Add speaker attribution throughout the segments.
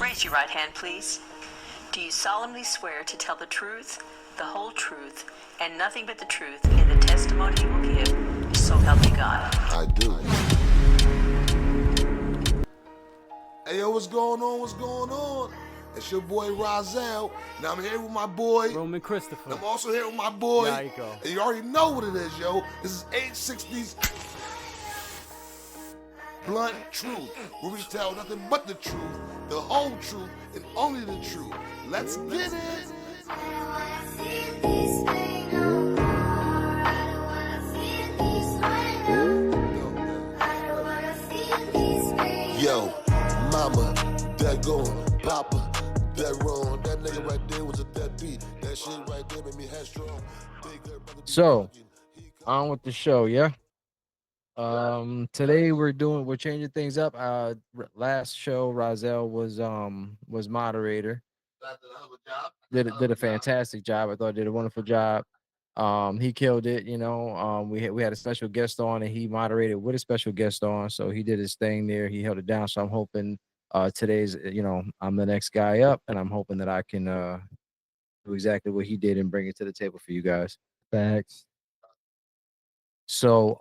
Speaker 1: Raise your right hand, please. Do you solemnly swear to tell the truth, the whole truth, and nothing but the truth in the testimony you will give? So help you God.
Speaker 2: I do. Hey, yo, what's going on? What's going on? It's your boy Rozelle. Now I'm here with my boy
Speaker 3: Roman Christopher.
Speaker 2: I'm also here with my boy.
Speaker 3: Yiko.
Speaker 2: And you already know what it is, yo. This is 860's Blunt Truth, where we tell nothing but the truth, the whole truth, and only the truth. Let's get it. Yo, mama, that going, papa, that wrong. That nigga right there was a deadbeat. That shit right there made me headstrong.
Speaker 4: So, on with the show, yeah. Today we're changing things up. Last show Rozelle was moderator. Did a fantastic job. I thought did a wonderful job. He killed it. You know, we had a special guest on, and he moderated with a special guest on. So he did his thing there. He held it down. So I'm hoping today's, I'm the next guy up, and I'm hoping that I can do exactly what he did and bring it to the table for you guys.
Speaker 3: Facts.
Speaker 4: So,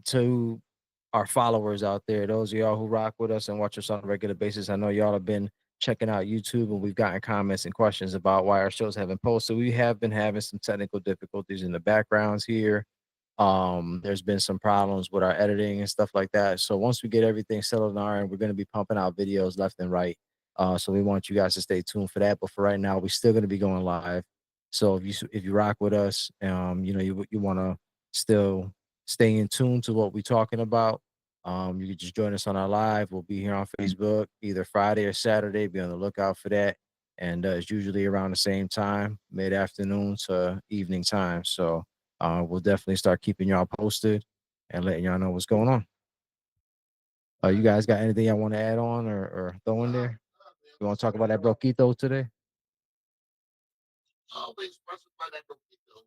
Speaker 4: to our followers out there, those of y'all who rock with us and watch us on a regular basis, I know y'all have been checking out YouTube and we've gotten comments and questions about why our shows haven't posted. We have been having some technical difficulties in the backgrounds here. There's been some problems with our editing and stuff like that. So once we get everything settled on our end, we're going to be pumping out videos left and right. So we want you guys to stay tuned for that. But for right now, we're still going to be going live. So if you rock with us, you want to still stay in tune to what we're talking about. You can just join us on our live. We'll be here on Facebook either Friday or Saturday. Be on the lookout for that. And it's usually around the same time, mid-afternoon to evening time. So we'll definitely start keeping y'all posted and letting y'all know what's going on. You guys got anything y'all want to add on or throw in there? You want to talk about that Broquito today?
Speaker 2: Always pressing by that Broquito.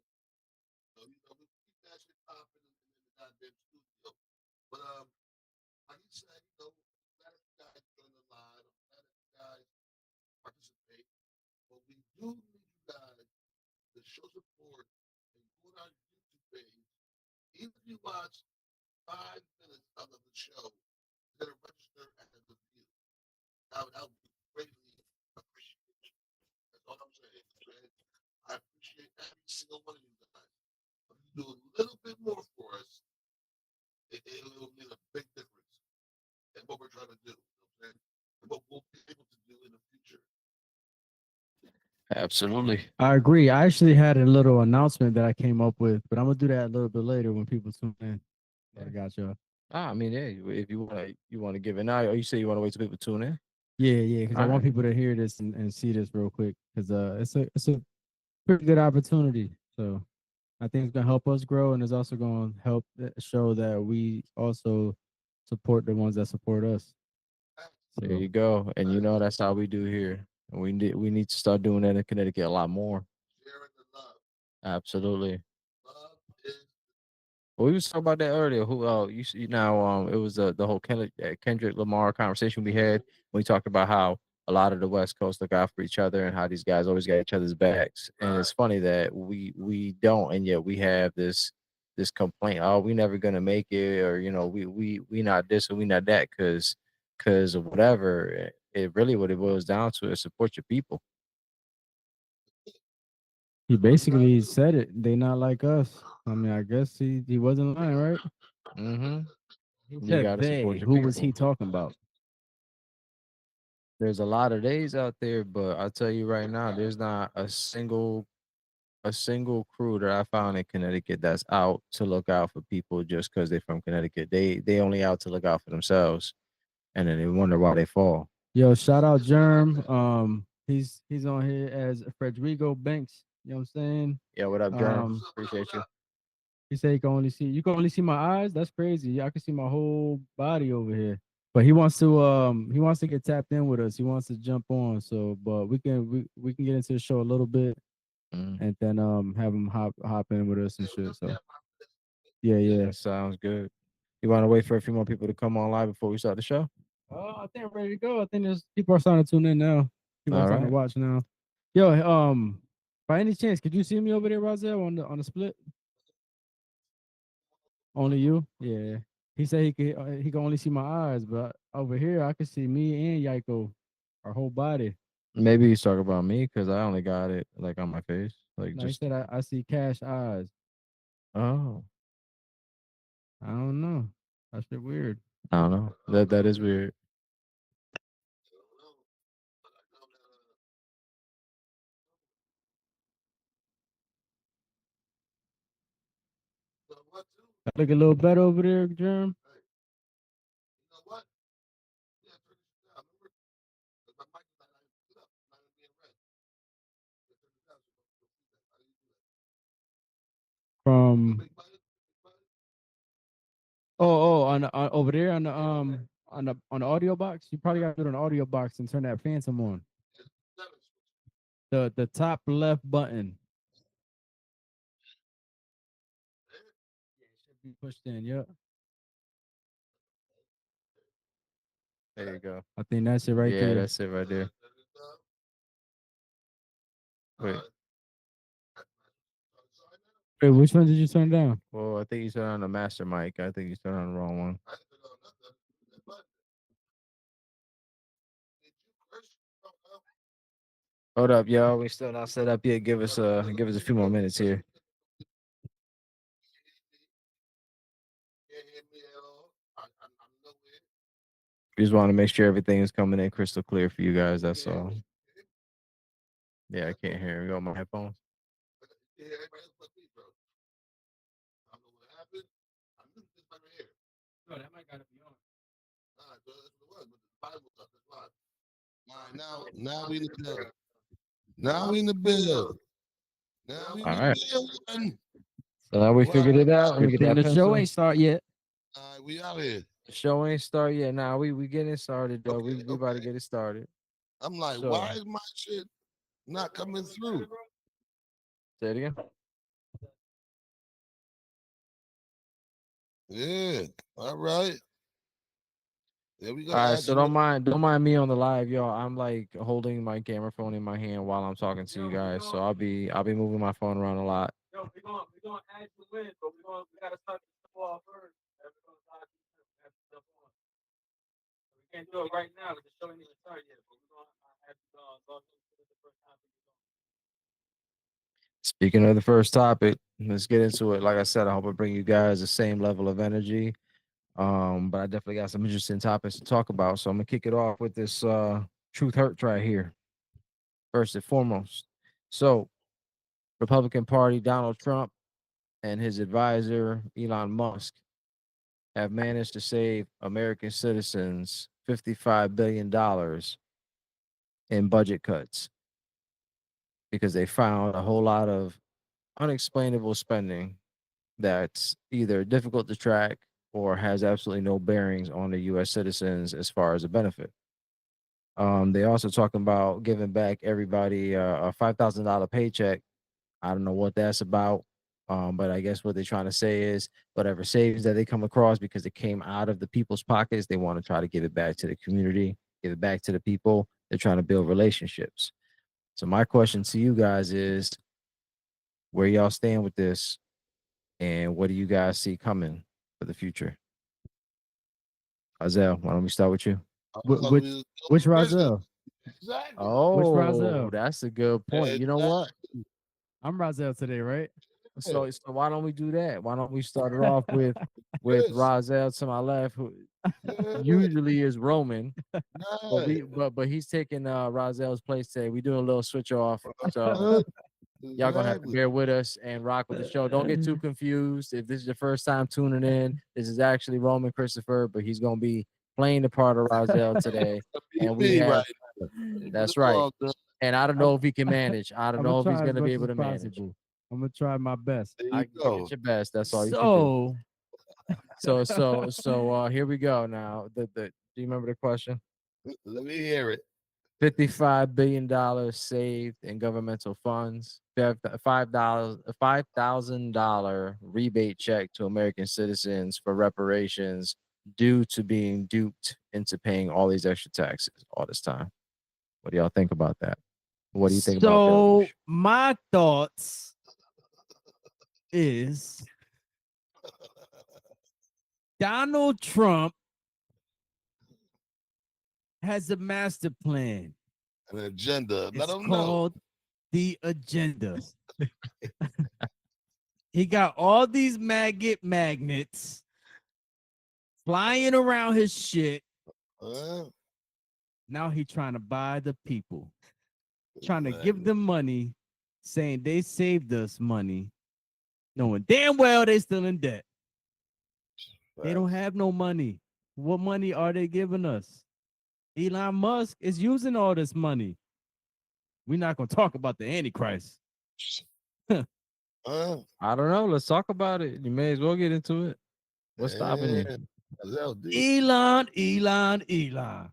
Speaker 2: So, we keep that shit popping in the goddamn studio. But like he said, glad you guys join the line. I'm glad that you guys participate. But we do need you guys to show support and go on our YouTube page. Even if you watch 5 minutes of the show, you're gonna register as a review. That would be greatly appreciated. That's all I'm saying. I appreciate every single one of you guys. If you do a little bit more for us, it'll make a big difference in what we're trying to do. And what we'll be able to do in the future.
Speaker 4: Absolutely.
Speaker 3: I agree. I actually had a little announcement that I came up with, but I'm gonna do that a little bit later when people tune in. I got you.
Speaker 4: I mean, yeah, if you want to give it now, or you say you want to wait till people tune in.
Speaker 3: Yeah, because I want people to hear this and see this real quick because it's a pretty good opportunity. So I think it's gonna help us grow, and it's also gonna help show that we also support the ones that support us.
Speaker 4: So there you go, and that's how we do here. And we need to start doing that in Connecticut a lot more.
Speaker 2: Sharing the love.
Speaker 4: Absolutely.
Speaker 2: Love is.
Speaker 4: Well, we was talking about that earlier. Who it was the whole Kendrick Lamar conversation we had when we talked about how a lot of the West Coast look out for each other and how these guys always got each other's backs. And it's funny that we don't, and yet we have this complaint. Oh, we never gonna make it, or we not this or we not that because of whatever. It really what it boils down to is support your people.
Speaker 3: He basically said it. They not like us. I mean, I guess he wasn't lying, right?
Speaker 4: Mm-hmm.
Speaker 3: He said they. Who was he talking about?
Speaker 4: There's a lot of days out there, but I'll tell you right now, there's not a single crew that I found in Connecticut that's out to look out for people just because they're from Connecticut. They only out to look out for themselves, and then they wonder why they fall.
Speaker 3: Yo, shout out Germ. He's on here as Frederico Banks. You know what I'm saying?
Speaker 4: Yeah, what up, Germ? Appreciate you.
Speaker 3: He said you can only see my eyes. That's crazy. I can see my whole body over here. But he wants to get tapped in with us. He wants to jump on. So, but we can get into the show a little bit, and then have him hop in with us and shit. So, yeah.
Speaker 4: Sounds good. You want to wait for a few more people to come on live before we start the show?
Speaker 3: I think I'm ready to go. I think there's people are starting to tune in now. People are
Speaker 4: All
Speaker 3: starting
Speaker 4: right.
Speaker 3: to watch now. Yo, by any chance, could you see me over there, Roselle, on the split? Only you? Yeah. He said he can only see my eyes, but over here I can see me and Yaiko, our whole body.
Speaker 4: Maybe he's talking about me because I only got it like on my face. Like
Speaker 3: No, he
Speaker 4: just
Speaker 3: said I see Cash eyes.
Speaker 4: oh,
Speaker 3: I don't know. That's shit weird.
Speaker 4: I don't know. That is weird.
Speaker 2: I don't know. But I know that so what too?
Speaker 3: I look a little better over there, Germ.
Speaker 2: Hey, you know what? Yeah, turn this shit down. Remember? Because my mic is not even up, not even being red. Yeah, turn it down so you'll see that. How do you do that?
Speaker 3: From
Speaker 2: Big button? Big button?
Speaker 3: over there on the audio box. You probably got to do an audio box and turn that phantom on.
Speaker 2: It's 7 switch.
Speaker 3: The top left button.
Speaker 2: There?
Speaker 3: Yeah, it should be pushed in. Yep.
Speaker 4: There you go.
Speaker 3: I think that's it right
Speaker 4: Yeah,
Speaker 3: there.
Speaker 4: that's it right there.
Speaker 2: Turn it down.
Speaker 4: Wait.
Speaker 2: Alright. Sorry now?
Speaker 3: Wait, which one did you turn down?
Speaker 4: Well, I think you turned on the master mic. I think you turned on the wrong one.
Speaker 2: I didn't turn on nothing. That button. Did you curse? Oh, no.
Speaker 4: Hold up, y'all. We still not set up yet. Give us a few more minutes here.
Speaker 2: Can't hear me at all. I'm nowhere.
Speaker 4: We just want to make sure everything is coming in crystal clear for you guys. That's all. Yeah, I can't hear. You got my headphones.
Speaker 2: Yeah, everybody else but me, bro. I don't know what happened. I knew this right here.
Speaker 3: No, that might gotta be on.
Speaker 2: All right, bro, that's what it was. But the Bible stuff, that's why. All right, now we in the build. Now we in the build. Now we in
Speaker 4: All
Speaker 2: the
Speaker 4: right.
Speaker 2: build.
Speaker 4: So now we
Speaker 2: Wow.
Speaker 4: figured it out. Let me get
Speaker 3: Then
Speaker 4: that
Speaker 3: the show
Speaker 4: pencil.
Speaker 3: ain't start yet.
Speaker 2: All right, we out here.
Speaker 4: The show ain't started yet. Now we getting it started though.
Speaker 2: Okay,
Speaker 4: We about to
Speaker 2: okay.
Speaker 4: get it started.
Speaker 2: I'm like,
Speaker 4: So-
Speaker 2: why is my shit not coming through?
Speaker 4: Say it again.
Speaker 2: Yeah. All right. There we go.
Speaker 4: All right,
Speaker 2: Add
Speaker 4: so
Speaker 2: you
Speaker 4: don't mind me on the live, y'all. I'm like holding my camera phone in my hand while I'm talking to you guys. So I'll be moving my phone around a lot.
Speaker 3: Yo, we're gonna add you in, but we gotta start the show off first. We're gonna start the stuff on. We can't do it right now because the show ain't even started yet. But we're gonna have to go through the first time.
Speaker 4: Speaking of the first topic, let's get into it. Like I said, I hope I bring you guys the same level of energy. But I definitely got some interesting topics to talk about. So I'm gonna kick it off with this truth hurts right here. First and foremost. So Republican Party, Donald Trump and his advisor, Elon Musk, have managed to save American citizens $55 billion in budget cuts because they found a whole lot of unexplainable spending that's either difficult to track or has absolutely no bearings on the U.S. citizens as far as a benefit. They also talking about giving back everybody a $5,000 paycheck. I don't know what that's about, but I guess what they're trying to say is whatever savings that they come across because it came out of the people's pockets, they want to try to give it back to the community, give it back to the people. They're trying to build relationships. So my question to you guys is, where y'all stand with this, and what do you guys see coming for the future? Azel, why don't we start with you?
Speaker 3: Which Roselle?
Speaker 2: Exactly.
Speaker 4: Oh,
Speaker 3: Roselle?
Speaker 4: that's a good point. You know what?
Speaker 3: I'm Roselle today, right?
Speaker 4: So why don't we do that? Why don't we start it off with
Speaker 2: Yes.
Speaker 4: Rozelle to my left, who
Speaker 2: Yeah.
Speaker 4: usually is Roman, but
Speaker 2: Yeah.
Speaker 4: but he's taking Rozelle's place today. We doing a little switch off, so y'all gonna have to
Speaker 2: Exactly.
Speaker 4: bear with us and rock with the show. Don't get too confused. If this is your first time tuning in, this is actually Roman Christopher, but he's gonna be playing the part of Rozelle today. And we
Speaker 2: Me
Speaker 4: have
Speaker 2: right
Speaker 4: that's
Speaker 2: It's
Speaker 4: right.
Speaker 2: all good.
Speaker 4: And I don't know if he can manage. I don't
Speaker 3: I'm
Speaker 4: know
Speaker 3: gonna
Speaker 4: if he's
Speaker 3: try as
Speaker 4: gonna be
Speaker 3: much
Speaker 4: able
Speaker 3: as
Speaker 4: to manage.
Speaker 3: possible. I'm gonna try my best.
Speaker 2: There
Speaker 4: I
Speaker 2: you go.
Speaker 4: get your best. That's all you can do. So here we go now. Do you remember the question?
Speaker 2: Let me hear it.
Speaker 4: $55 billion saved in governmental funds, $5,000 rebate check to American citizens for reparations due to being duped into paying all these extra taxes all this time. What do y'all think about that? What do you think about
Speaker 3: So
Speaker 4: Belarus?
Speaker 3: my thoughts is Donald Trump has a master plan.
Speaker 2: An agenda. Let
Speaker 3: It's
Speaker 2: them know.
Speaker 3: called the agenda. He got all these maggot magnets flying around his shit. Now he trying to buy the people, trying to give them money, saying they saved us money, knowing damn well they still in debt. They don't have no money. What money are they giving us? Elon Musk is using all this money. We're not going to talk about the Antichrist.
Speaker 2: Uh,
Speaker 4: I don't know. Let's talk about it. You may as well get into it. What's stopping you?
Speaker 2: yeah,
Speaker 3: Elon.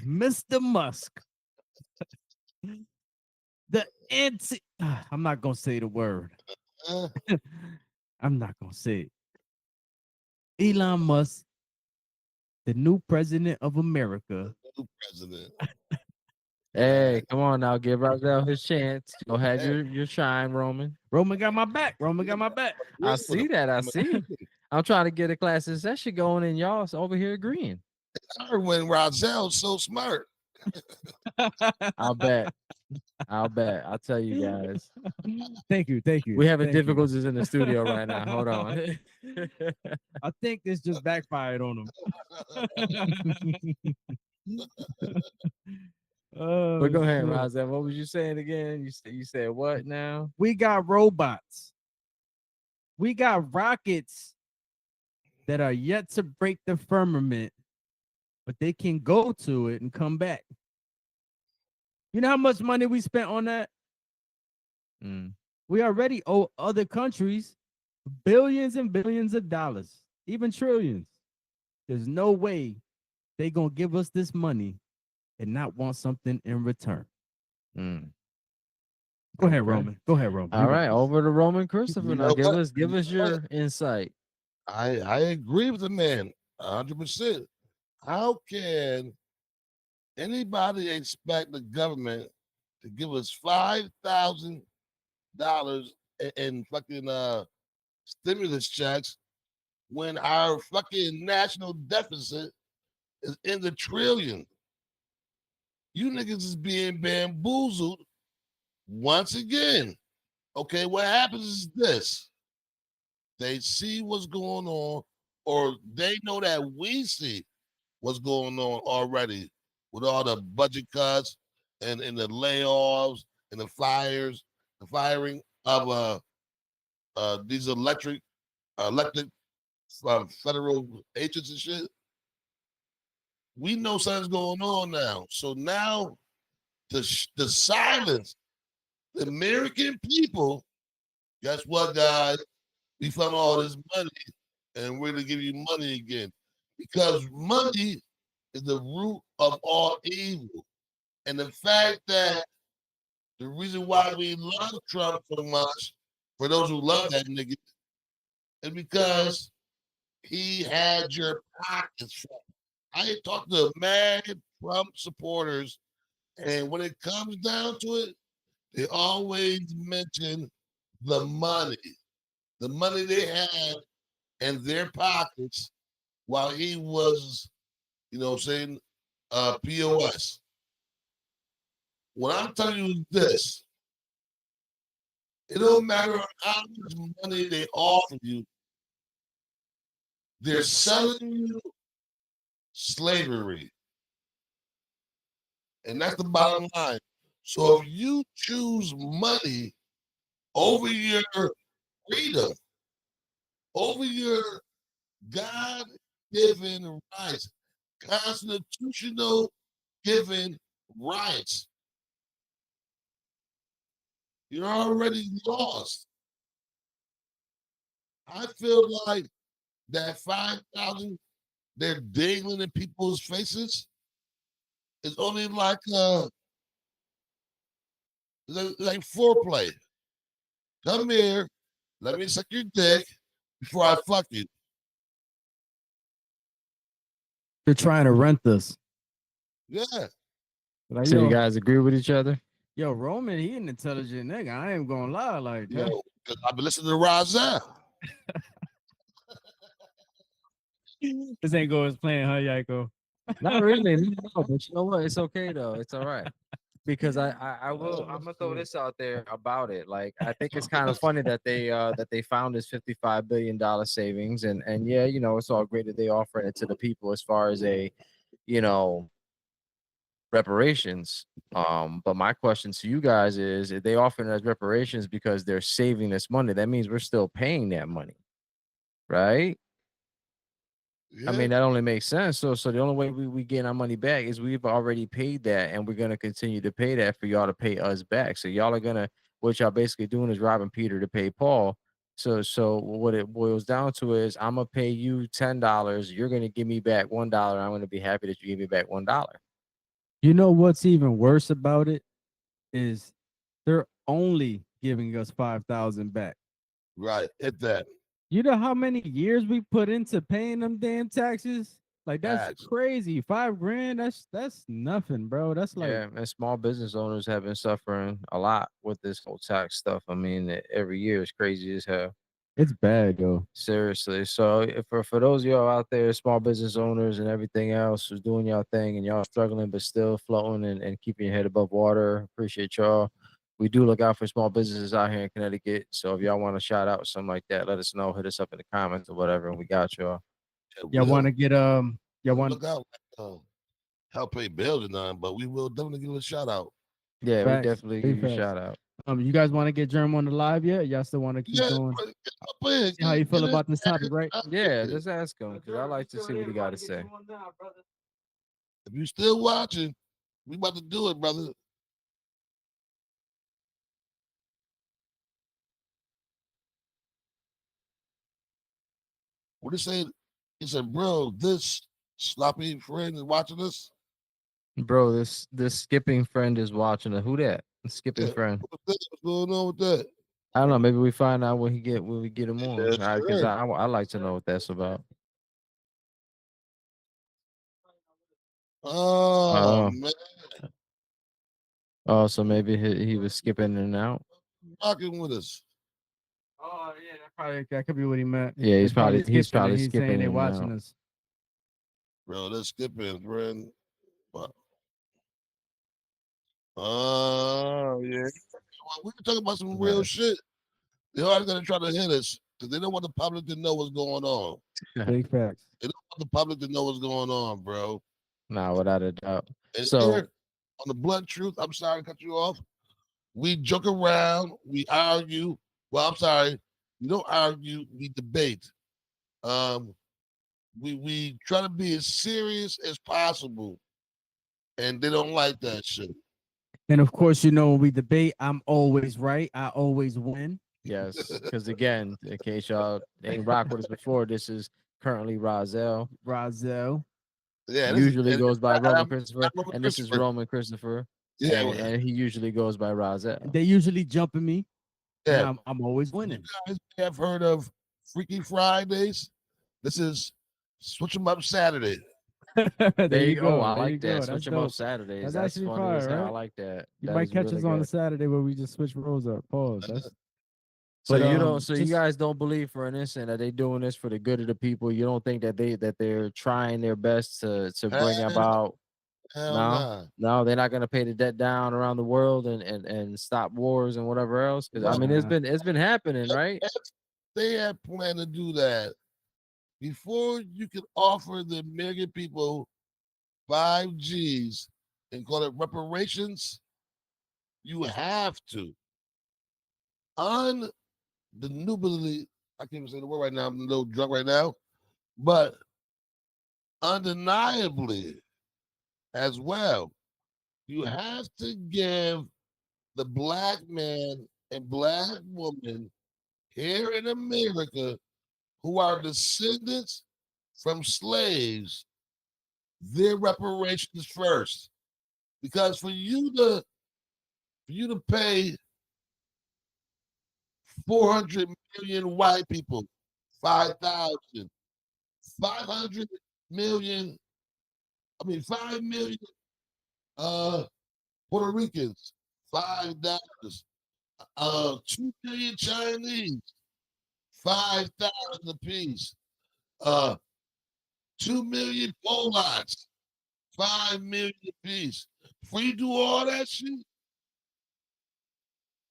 Speaker 3: Mr. Musk. The anti. I'm not going to say the word.
Speaker 2: Uh,
Speaker 3: I'm not going to say it. Elon Musk, the new president of America.
Speaker 2: new president.
Speaker 4: Hey, come on now. Give Roselle his chance. Go have your shine, Roman.
Speaker 3: Roman got my back.
Speaker 4: I see that. I see. I'm trying to get a class session going, and y'all over here agreeing.
Speaker 2: I heard when Rozelle's so smart.
Speaker 4: I'll bet. I'll tell you guys.
Speaker 3: Thank you.
Speaker 4: We're having
Speaker 3: Thank you.
Speaker 4: difficulties in the studio right now. Hold on.
Speaker 3: I think this just backfired on him.
Speaker 4: But go ahead,
Speaker 3: shit.
Speaker 4: Roselle. What was you saying again? You said what now?
Speaker 3: We got robots. We got rockets that are yet to break the firmament, but they can go to it and come back. You know how much money we spent on that? We already owe other countries billions and billions of dollars, even trillions. There's no way they gonna give us this money and not want something in return. Go ahead, Roman.
Speaker 4: All right, over to Roman Christopher.
Speaker 2: You
Speaker 4: Now
Speaker 2: know
Speaker 4: give
Speaker 2: what?
Speaker 4: us your insight.
Speaker 2: I agree with the man 100%. How can anybody expect the government to give us $5,000 in fucking stimulus checks when our fucking national deficit is in the trillion? You niggas is being bamboozled once again. Okay, what happens is this. They see what's going on, or they know that we see what's going on already with all the budget cuts and the layoffs and the firing of these elected federal agents and shit. We know something's going on now. So now to silence the American people, guess what, guys? We found all this money and we're going to give you money again. Because money is the root of all evil. And the fact that the reason why we love Trump so much, for those who love that nigga, is because he had your pockets full. I talked to mad Trump supporters, and when it comes down to it, they always mention the money they had in their pockets while he was, saying POS. What I'm telling you is this. It don't matter how much money they offer you. They're selling you slavery. And that's the bottom line. So if you choose money over your freedom, over your God-given rights, constitutional given rights, you're already lost. I feel like that 5,000 they're dangling in people's faces is only like foreplay. Come here, let me suck your dick before I fuck you.
Speaker 3: They're trying to rent us.
Speaker 2: Yeah.
Speaker 3: Like,
Speaker 4: So you
Speaker 3: yo,
Speaker 4: guys agree with each other?
Speaker 3: yo, Roman, he an intelligent nigga. I ain't gonna lie like
Speaker 2: You
Speaker 3: that.
Speaker 2: know, 'cause I've been listening to Rozelle.
Speaker 3: This ain't going as planned, huh, Yako?
Speaker 4: Not really, no, but you know what? It's okay though. It's all right. Because I will I'm gonna throw this out there about it. Like I think it's kind of funny that they found this $55 billion savings and yeah, you know, it's all great that they offering it to the people as far as a, you know, reparations. But my question to you guys is if they offering it as reparations because they're saving this money, that means we're still paying that money, right? I
Speaker 2: Yeah.
Speaker 4: mean, that only makes sense. So the only way we get our money back is we've already paid that and we're gonna continue to pay that for y'all to pay us back. So y'all are gonna what y'all basically doing is robbing Peter to pay Paul. So what it boils down to is I'm gonna pay you $10, you're gonna give me back $1, I'm gonna be happy that you give me back $1.
Speaker 3: You know what's even worse about it is they're only giving us 5,000 back.
Speaker 2: Right. Hit that.
Speaker 3: You know how many years we put into paying them damn taxes? Like that's
Speaker 2: Facts.
Speaker 3: crazy. $5,000. That's nothing, bro. That's like
Speaker 4: Yeah, and small business owners have been suffering a lot with this whole tax stuff. I mean, every year is crazy as hell.
Speaker 3: it's bad, though.
Speaker 4: Seriously. So if for those of y'all out there, small business owners and everything else who's doing y'all thing and y'all struggling but still floating and keeping your head above water, appreciate y'all. We do look out for small businesses out here in Connecticut. So if y'all want to shout out something like that, let us know. Hit us up in the comments or whatever, and we got y'all.
Speaker 3: Y'all want to get y'all want
Speaker 2: look out, help pay bills or none, but we will definitely give it a shout out.
Speaker 4: Yeah,
Speaker 3: Facts.
Speaker 4: we definitely
Speaker 3: Big
Speaker 4: give you a
Speaker 3: facts.
Speaker 4: shout out.
Speaker 3: you guys want to get Germ on the live yet? Y'all still want to keep
Speaker 2: Yeah,
Speaker 3: going?
Speaker 2: but up in,
Speaker 3: See how you feel
Speaker 2: get it,
Speaker 3: about this topic, right?
Speaker 4: Yeah, just ask him because I like to see what he got to say.
Speaker 2: If you still watching, we about to do it, brother. What he say? He said, "Bro, this sloppy friend is watching us."
Speaker 4: Bro, this skipping friend is watching it. Who that? The skipping
Speaker 2: Yeah.
Speaker 4: friend.
Speaker 2: What's going on with that?
Speaker 4: I don't know. Maybe we find out when we get him on.
Speaker 2: Yes,
Speaker 4: Because
Speaker 2: sir.
Speaker 4: I like to know what that's about.
Speaker 2: Oh
Speaker 4: Oh,
Speaker 2: man,
Speaker 4: oh, so maybe he was skipping in and out.
Speaker 2: rocking with us,
Speaker 3: Oh yeah, that could be what he meant.
Speaker 4: Yeah,
Speaker 3: They
Speaker 4: he's probably
Speaker 3: skipping and
Speaker 4: skipping
Speaker 3: he's saying
Speaker 4: in
Speaker 3: they
Speaker 4: and
Speaker 3: watching
Speaker 4: out.
Speaker 3: us.
Speaker 2: bro. Let's skip in, friend. Oh yeah. Well, we were talking about some real
Speaker 4: Nice.
Speaker 2: shit. They're always gonna try to hit us because they don't want the public to know what's going on.
Speaker 3: Big facts.
Speaker 2: They don't want the public to know what's going on, bro.
Speaker 4: Nah, without a doubt.
Speaker 2: And
Speaker 4: So
Speaker 2: here on the Blunt Truth, I'm sorry to cut you off. We joke around, we argue. Well, I'm sorry, we don't argue, we debate. Um, we try to be as serious as possible, and they don't like that shit.
Speaker 3: And of course, you know when we debate, I'm always right. I always win.
Speaker 4: yes, because again, in case y'all ain't rock with us before, this is currently Rozelle.
Speaker 3: Rozelle.
Speaker 2: Yeah,
Speaker 4: Usually goes by Roman
Speaker 2: I'm
Speaker 4: Christopher,
Speaker 2: Roman
Speaker 4: and this is
Speaker 2: Christopher.
Speaker 4: Roman Christopher.
Speaker 2: Yeah,
Speaker 4: And he usually goes by Rozelle.
Speaker 3: They usually jumping me, and
Speaker 2: yeah.
Speaker 3: I'm always
Speaker 2: You
Speaker 3: winning.
Speaker 2: guys have heard of Freaky Fridays? This is Switch 'em Up Saturday.
Speaker 4: There you go. I
Speaker 3: There you
Speaker 4: like
Speaker 3: go.
Speaker 4: that. Switch them up Saturdays.
Speaker 3: That's
Speaker 4: That's
Speaker 3: actually
Speaker 4: funny as
Speaker 3: fire,
Speaker 4: hell. I
Speaker 3: right?
Speaker 4: like that.
Speaker 3: You
Speaker 4: That
Speaker 3: might
Speaker 4: is
Speaker 3: catch
Speaker 4: really
Speaker 3: us on a
Speaker 4: good.
Speaker 3: Saturday where we just switch roles up. Pause. That's
Speaker 4: So
Speaker 3: but,
Speaker 4: you don't. So you
Speaker 3: just-
Speaker 4: guys don't believe for an instant that they doing this for the good of the people. You don't think that they're trying their best to bring
Speaker 2: Hell,
Speaker 4: about.
Speaker 2: hell
Speaker 4: No,
Speaker 2: nah.
Speaker 4: no, they're not gonna pay the debt down around the world and stop wars and whatever else. Because I mean,
Speaker 3: Nah.
Speaker 4: it's been happening, right?
Speaker 2: If they had planned to do that before you could offer the American people 5Gs and call it reparations, you have to undeniably, I can't even say the word right now, I'm a little drunk right now, but undeniably as well, you have to give the black man and black woman here in America who are descendants from slaves their reparations first. Because for you to pay 400 million white people 5,000, 500 million 5 million Puerto Ricans, $5. 2 million Chinese, 5,000 apiece. 2 million Polacks, 5 million apiece. Before you do all that shit,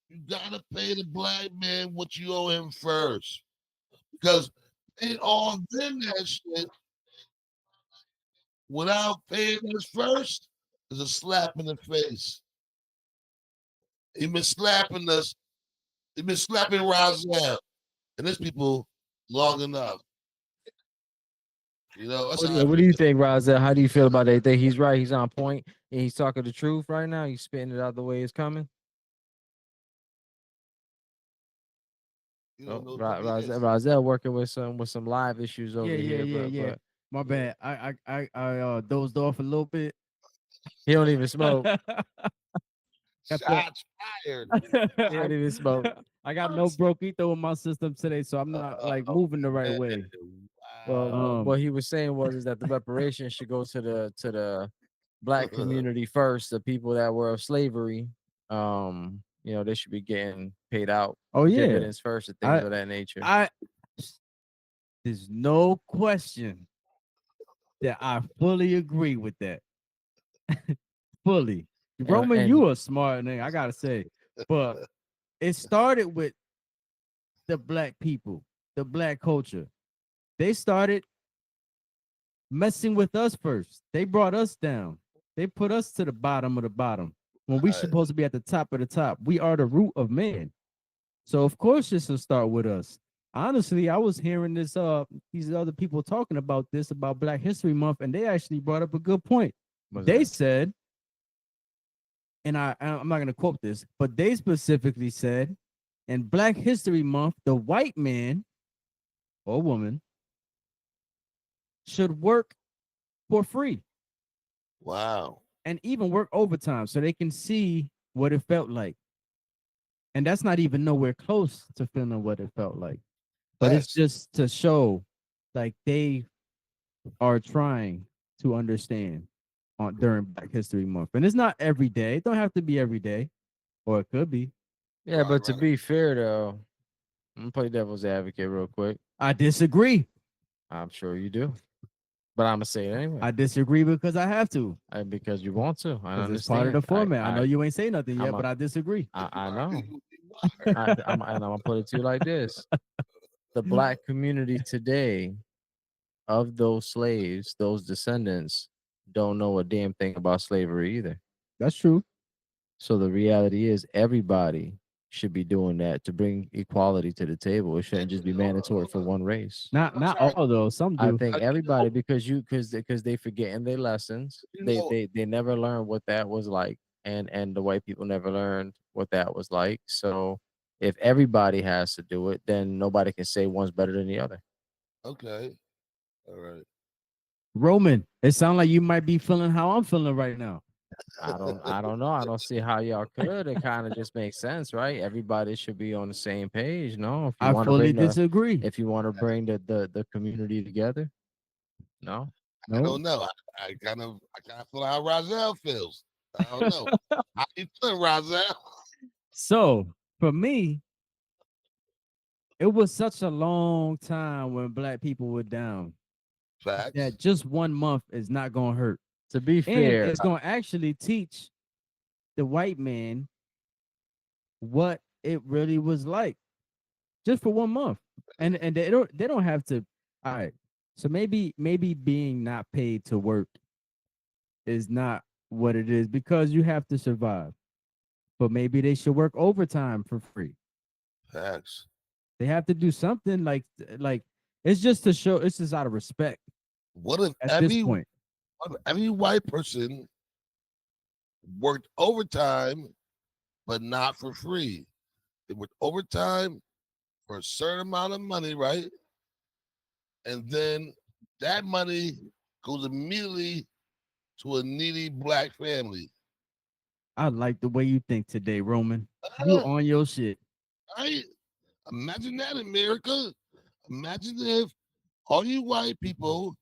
Speaker 2: you gotta pay the black man what you owe him first. Because paying all them that shit without paying us first is a slap in the face. He been slapping us. He been slapping Roswell and his people long enough. You know, that's how I
Speaker 4: What do you
Speaker 2: feel.
Speaker 4: think, Razel? How do you feel about that? You think he's right? He's on point, and he's talking the truth right now. He's spitting it out the way it's coming.
Speaker 2: You
Speaker 4: Oh,
Speaker 2: don't know who he is.
Speaker 4: Razel working with some live issues over
Speaker 3: Yeah,
Speaker 4: here,
Speaker 3: yeah.
Speaker 4: but
Speaker 3: My bad. I dozed off a little bit.
Speaker 4: he don't even smoke.
Speaker 3: Got the-
Speaker 2: Shots fired.
Speaker 4: He don't even smoke.
Speaker 3: I got no broquito in my system today, so I'm not like moving the right way.
Speaker 2: Wow.
Speaker 4: What he was saying is that the reparations should go to the black community first, the people that were of slavery. They should be getting paid out.
Speaker 3: Oh yeah,
Speaker 4: Dividends first and things of that nature.
Speaker 3: There's no question that I fully agree with that. Fully. Roman, you a smart nigga, I gotta say. But it started with the black people, the black culture. They started messing with us first. They brought us down. They put us to the bottom of the bottom when we supposed to be at the top of the top. We are the root of man. So of course this will start with us. Honestly, I was hearing these other people talking about this about Black History Month, and they actually brought up a good point. They said, and I'm not gonna quote this, but they specifically said, in Black History Month, the white man or woman should work for free.
Speaker 2: Wow.
Speaker 3: And even work overtime so they can see what it felt like. And that's not even nowhere close to feeling what it felt like. But it's just to show like they are trying to understand during Black History Month. And it's not every day. It don't have to be every day, or it could be.
Speaker 4: Yeah, but to be fair though, I'm gonna play devil's advocate real quick.
Speaker 3: I disagree.
Speaker 4: I'm sure you do, but I'm gonna say it anyway.
Speaker 3: I disagree because I have to.
Speaker 4: Because you want to. I understand.
Speaker 3: It's part of the format. I know you ain't say nothing yet, but I disagree.
Speaker 4: I know. I'm gonna put it to you like this: the black community today, of those slaves, those descendants, don't know a damn thing about slavery either.
Speaker 3: That's true.
Speaker 4: So the reality is, everybody should be doing that to bring equality to the table. It shouldn't just be mandatory for one race.
Speaker 3: Not all though. Some do.
Speaker 4: I think everybody, because they forgetting their lessons. They never learned what that was like, and the white people never learned what that was like. So if everybody has to do it, then nobody can say one's better than the other.
Speaker 2: Okay. All right.
Speaker 3: Roman, it sounds like you might be feeling how I'm feeling right now.
Speaker 4: I don't know. I don't see how y'all could. It kind of just makes sense, right? Everybody should be on the same page. No, if you
Speaker 3: I fully disagree.
Speaker 4: If you want to bring the community together, no.
Speaker 2: I don't know. I kind of feel how Razel feels. I don't know. How you feeling, Razel?
Speaker 3: So for me, it was such a long time when black people were down.
Speaker 2: Facts.
Speaker 3: That just 1 month is not gonna hurt.
Speaker 4: To be fair,
Speaker 3: it's gonna actually teach the white man what it really was like, just for 1 month. And they don't have to. All right. So maybe being not paid to work is not what it is, because you have to survive. But maybe they should work overtime for free.
Speaker 2: Facts.
Speaker 3: They have to do something like it's just to show. It's just out of respect.
Speaker 2: What if
Speaker 3: at this point
Speaker 2: every white person worked overtime, but not for free? They worked overtime for a certain amount of money, right? And then that money goes immediately to a needy black family.
Speaker 3: I like the way you think today, Roman. You on your shit.
Speaker 2: Right? Imagine that, America. Imagine if all you white people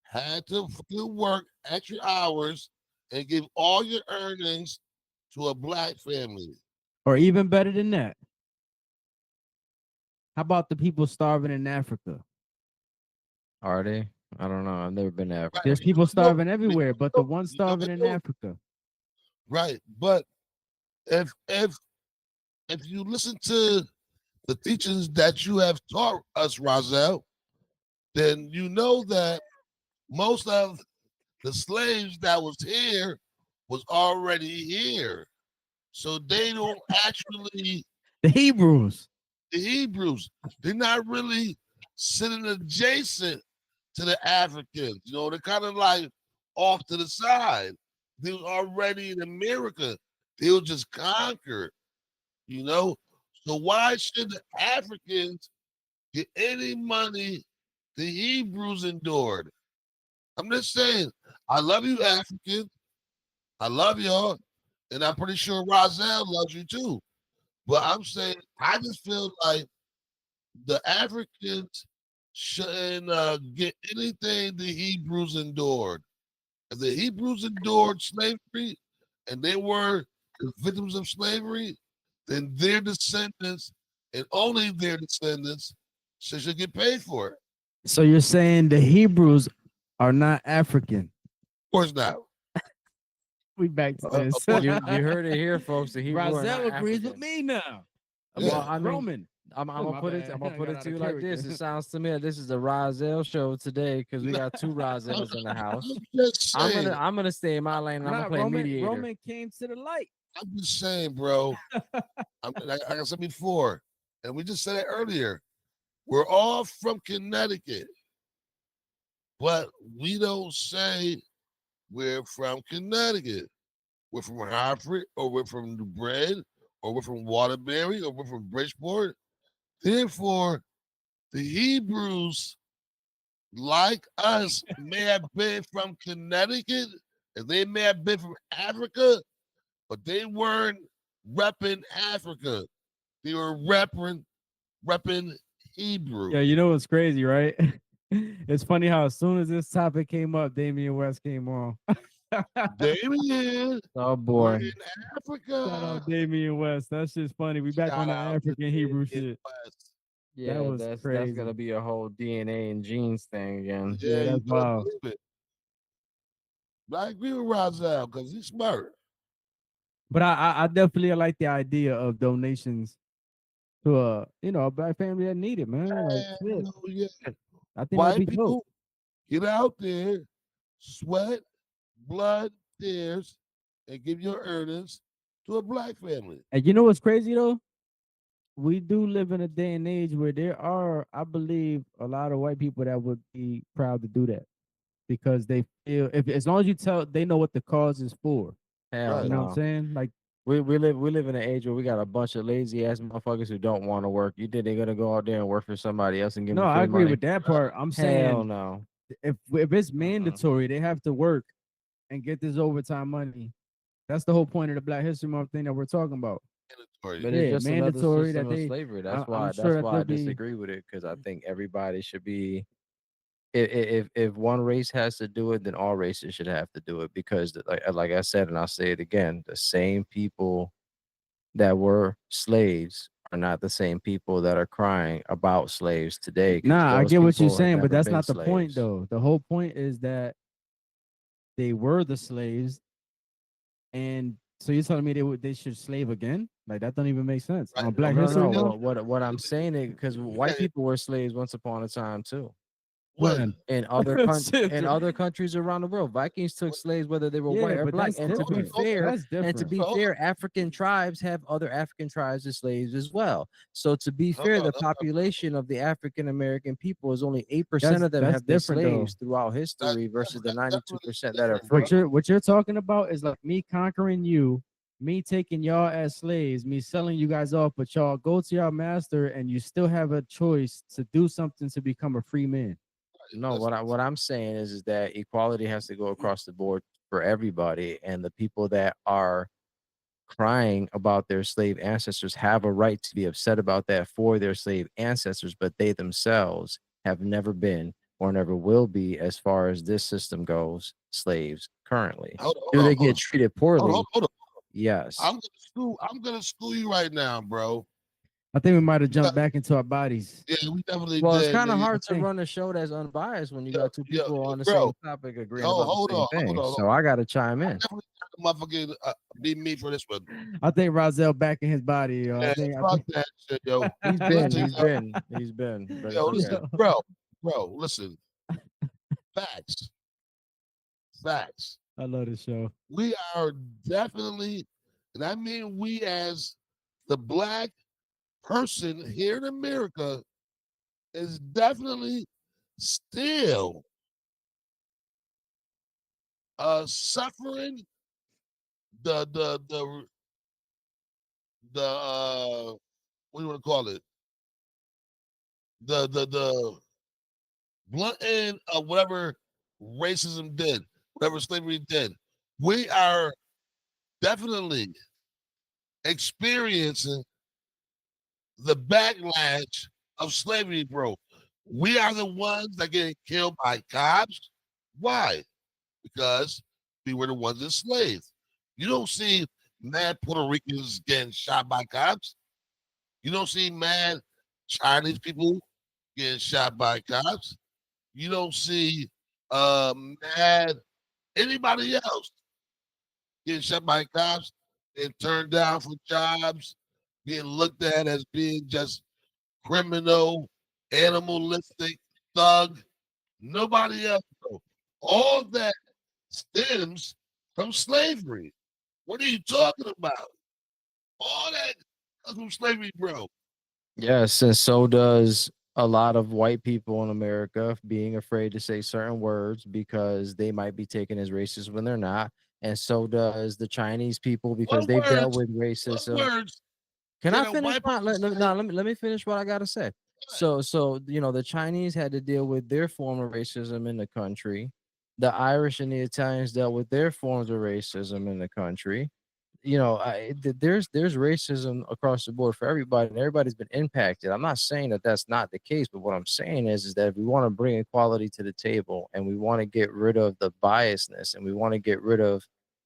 Speaker 2: had to fucking work extra hours and give all your earnings to a black family.
Speaker 3: Or even better than that. How about the people starving in Africa?
Speaker 4: Are they? I don't know. I've never been to Africa.
Speaker 3: There's
Speaker 2: Right.
Speaker 3: people starving
Speaker 2: No,
Speaker 3: everywhere, but the ones
Speaker 2: you know
Speaker 3: starving
Speaker 2: they
Speaker 3: in
Speaker 2: don't.
Speaker 3: Africa.
Speaker 2: Right. But if you listen to the teachings that you have taught us, Rozelle, then you know that most of the slaves that was here was already here. So they don't actually,
Speaker 3: The Hebrews.
Speaker 2: the Hebrews, they're not really sitting adjacent to the Africans. You know, they're kind of like off to the side. They was already in America. They were just conquered, you know. So why should the Africans get any money the Hebrews endured? I'm just saying, I love you, Africans. I love y'all. And I'm pretty sure Rozelle loves you too. But I'm saying, I just feel like the Africans shouldn't get anything the Hebrews endured. If the Hebrews endured slavery and they were the victims of slavery, then their descendants and only their descendants should get paid for it.
Speaker 3: So you're saying the Hebrews are not African?
Speaker 2: Of course not.
Speaker 3: We back to
Speaker 2: Uh,
Speaker 3: this.
Speaker 2: of course-
Speaker 4: You heard it here, folks. The Hebrew are not
Speaker 3: Rozelle agrees with
Speaker 4: African.
Speaker 3: me now.
Speaker 2: Yeah.
Speaker 4: Well, I mean,
Speaker 3: Roman.
Speaker 4: I'm
Speaker 3: Oh,
Speaker 4: gonna
Speaker 3: my
Speaker 4: put it.
Speaker 3: bad.
Speaker 4: I'm gonna
Speaker 3: I
Speaker 4: put
Speaker 3: got
Speaker 4: it
Speaker 3: out
Speaker 4: to
Speaker 3: of
Speaker 4: you like this.
Speaker 3: character.
Speaker 4: It sounds to me that this is the Rozelle show today because we got two Rozelles in the house.
Speaker 2: I'm just saying.
Speaker 4: I'm gonna stay in my lane. And I'm gonna
Speaker 3: Not
Speaker 4: play
Speaker 3: Roman.
Speaker 4: mediator.
Speaker 3: Roman came to the light.
Speaker 2: I'm just saying, bro. Like I said before, and we just said it earlier. We're all from Connecticut, but we don't say we're from Connecticut. We're from Hartford, or we're from New Bread, or we're from Waterbury, or we're from Bridgeport. Therefore, the Hebrews, like us, may have been from Connecticut, and they may have been from Africa, but they weren't repping Africa. They were repping Hebrew.
Speaker 3: Yeah, you know what's crazy, right? It's funny how as soon as this topic came up, Damian West came on.
Speaker 2: Damien,
Speaker 4: Oh
Speaker 2: we're
Speaker 4: boy.
Speaker 2: in
Speaker 3: Shout out
Speaker 2: Africa.
Speaker 3: Damian West. That's just funny. We back on the
Speaker 2: Shout out to
Speaker 3: African Hebrew
Speaker 2: Damien
Speaker 3: shit.
Speaker 2: West.
Speaker 4: Yeah,
Speaker 3: was
Speaker 4: that's
Speaker 3: crazy.
Speaker 4: gonna be a whole DNA and genes thing again.
Speaker 3: Yeah,
Speaker 2: Yeah, you
Speaker 3: that's
Speaker 2: better
Speaker 3: wild.
Speaker 2: believe it. But I agree with Rozelle because he's smart.
Speaker 3: But I definitely like the idea of donations to a black family that need it, man. Like shit.
Speaker 2: Hell yeah.
Speaker 3: I think that'd be
Speaker 2: White
Speaker 3: dope.
Speaker 2: people, get out there, sweat, blood, tears, and give your earnings to a black family.
Speaker 3: And you know what's crazy though? We do live in a day and age where there are, I believe, a lot of white people that would be proud to do that because they feel if as long as you tell they know what the cause is for.
Speaker 4: Hell
Speaker 2: Right.
Speaker 3: You know what
Speaker 4: no.
Speaker 3: I'm saying? Like
Speaker 4: We live in an age where we got a bunch of lazy ass motherfuckers who don't want to work. You think they're gonna go out there and work for somebody else and give
Speaker 3: no,
Speaker 4: them free
Speaker 3: I agree
Speaker 4: money?
Speaker 3: with that part. I'm
Speaker 4: Hell
Speaker 3: saying
Speaker 4: no.
Speaker 3: if it's mandatory, they have to work and get this overtime money. That's the whole point of the Black History Month thing that we're talking about.
Speaker 2: Mandatory.
Speaker 4: But
Speaker 3: Yeah,
Speaker 4: it's just another
Speaker 3: mandatory that
Speaker 4: system of
Speaker 3: they-
Speaker 4: slavery.
Speaker 3: I'm
Speaker 4: That's
Speaker 3: sure that
Speaker 4: why I
Speaker 3: they'll be-
Speaker 4: disagree with it because I think everybody should be. If one race has to do it, then all races should have to do it because, like I said, and I'll say it again, the same people that were slaves are not the same people that are crying about slaves today. 'cause
Speaker 3: Nah, I
Speaker 4: those
Speaker 3: get what you're
Speaker 4: people have
Speaker 3: saying, but
Speaker 4: never
Speaker 3: that's
Speaker 4: been
Speaker 3: not the point
Speaker 4: slaves.
Speaker 3: though. The whole point is that they were the slaves, and so you're telling me they should slave again? Like that don't even make sense.
Speaker 2: Right.
Speaker 3: On Black
Speaker 4: No,
Speaker 3: History
Speaker 4: no.
Speaker 3: Month?
Speaker 4: What I'm saying is because white
Speaker 2: Yeah.
Speaker 4: people were slaves once upon a time too.
Speaker 2: When?
Speaker 4: In other
Speaker 3: Shit,
Speaker 4: in other countries around the world, Vikings took slaves whether they were white
Speaker 3: Yeah,
Speaker 4: or
Speaker 3: but
Speaker 4: black.
Speaker 3: that's
Speaker 4: And to be
Speaker 3: different.
Speaker 4: fair,
Speaker 3: That's
Speaker 4: and to
Speaker 3: different.
Speaker 4: be
Speaker 2: Hold
Speaker 4: fair, African tribes have other African tribes as slaves as well. So to be
Speaker 2: Hold
Speaker 4: fair,
Speaker 2: on,
Speaker 4: the
Speaker 2: hold on.
Speaker 4: population of the African American people is only 8%
Speaker 3: That's-
Speaker 4: of them
Speaker 3: that's
Speaker 4: have been
Speaker 3: different, though.
Speaker 4: slaves throughout history versus the
Speaker 2: that's
Speaker 4: 92% that are
Speaker 2: different,
Speaker 4: free.
Speaker 2: bro.
Speaker 3: What you're talking about is like me conquering you, me taking y'all as slaves, me selling you guys off, but y'all go to your master and you still have a choice to do something to become a free man.
Speaker 4: No,
Speaker 2: That's-
Speaker 4: what I'm saying is that equality has to go across the board for everybody, and the people that are crying about their slave ancestors have a right to be upset about that for their slave ancestors, but they themselves have never been or never will be, as far as this system goes, slaves currently.
Speaker 2: Hold
Speaker 4: Do
Speaker 2: on,
Speaker 4: they
Speaker 2: hold
Speaker 4: get
Speaker 2: on,
Speaker 4: treated
Speaker 2: hold
Speaker 4: poorly?
Speaker 2: on, hold on.
Speaker 4: Yes.
Speaker 2: I'm gonna school you right now, bro.
Speaker 3: I think we might have jumped back into our bodies.
Speaker 2: Yeah, we definitely
Speaker 4: Well, it's
Speaker 2: did,
Speaker 4: kind of
Speaker 2: nigga.
Speaker 4: hard to
Speaker 3: think-
Speaker 4: run a show that's unbiased when you got two
Speaker 2: Yo,
Speaker 4: people on the
Speaker 2: bro.
Speaker 4: same topic agreeing
Speaker 2: Oh,
Speaker 4: about the
Speaker 2: hold
Speaker 4: same
Speaker 2: on,
Speaker 4: thing.
Speaker 2: hold on.
Speaker 4: So I got to chime in.
Speaker 2: Definitely motherfucking be me for this one.
Speaker 3: I think Rozelle back in his body. Yo.
Speaker 2: Yeah,
Speaker 3: I think,
Speaker 2: fuck that shit, yo.
Speaker 4: He's been,
Speaker 2: Listen,
Speaker 4: he's been, but
Speaker 2: yo,
Speaker 4: it's okay.
Speaker 2: listen, bro, listen. Facts.
Speaker 3: I love this show.
Speaker 2: We are definitely, and I mean we as the black person here in America is definitely still suffering the what do you want to call it? The blunt end of whatever racism did, whatever slavery did. We are definitely experiencing the backlash of slavery, bro. We are the ones that get killed by cops. Why? Because we were the ones enslaved. You don't see mad Puerto Ricans getting shot by cops. You don't see mad Chinese people getting shot by cops. You don't see mad anybody else getting shot by cops and turned down for jobs, being looked at as being just criminal, animalistic, thug. Nobody else. Bro. All that stems from slavery. What are you talking about? All that comes from slavery, bro.
Speaker 4: Yes, and so does a lot of white people in America being afraid to say certain words because they might be taken as racist when they're not. And so does the Chinese people because
Speaker 2: What
Speaker 4: they've dealt
Speaker 2: words?
Speaker 4: with
Speaker 2: What
Speaker 4: racism.
Speaker 2: words?
Speaker 4: Can
Speaker 2: can
Speaker 4: I
Speaker 2: a
Speaker 4: finish
Speaker 2: white
Speaker 4: my
Speaker 2: person say?
Speaker 4: let me finish what I gotta say. So you know the Chinese had to deal with their form of racism in the country. The Irish and the Italians dealt with their forms of racism in the country. You know, there's racism across the board for everybody, and everybody's been impacted. I'm not saying that that's not the case, but what I'm saying is that if we want to bring equality to the table, and we want to get rid of the biasness, and we want to get rid of,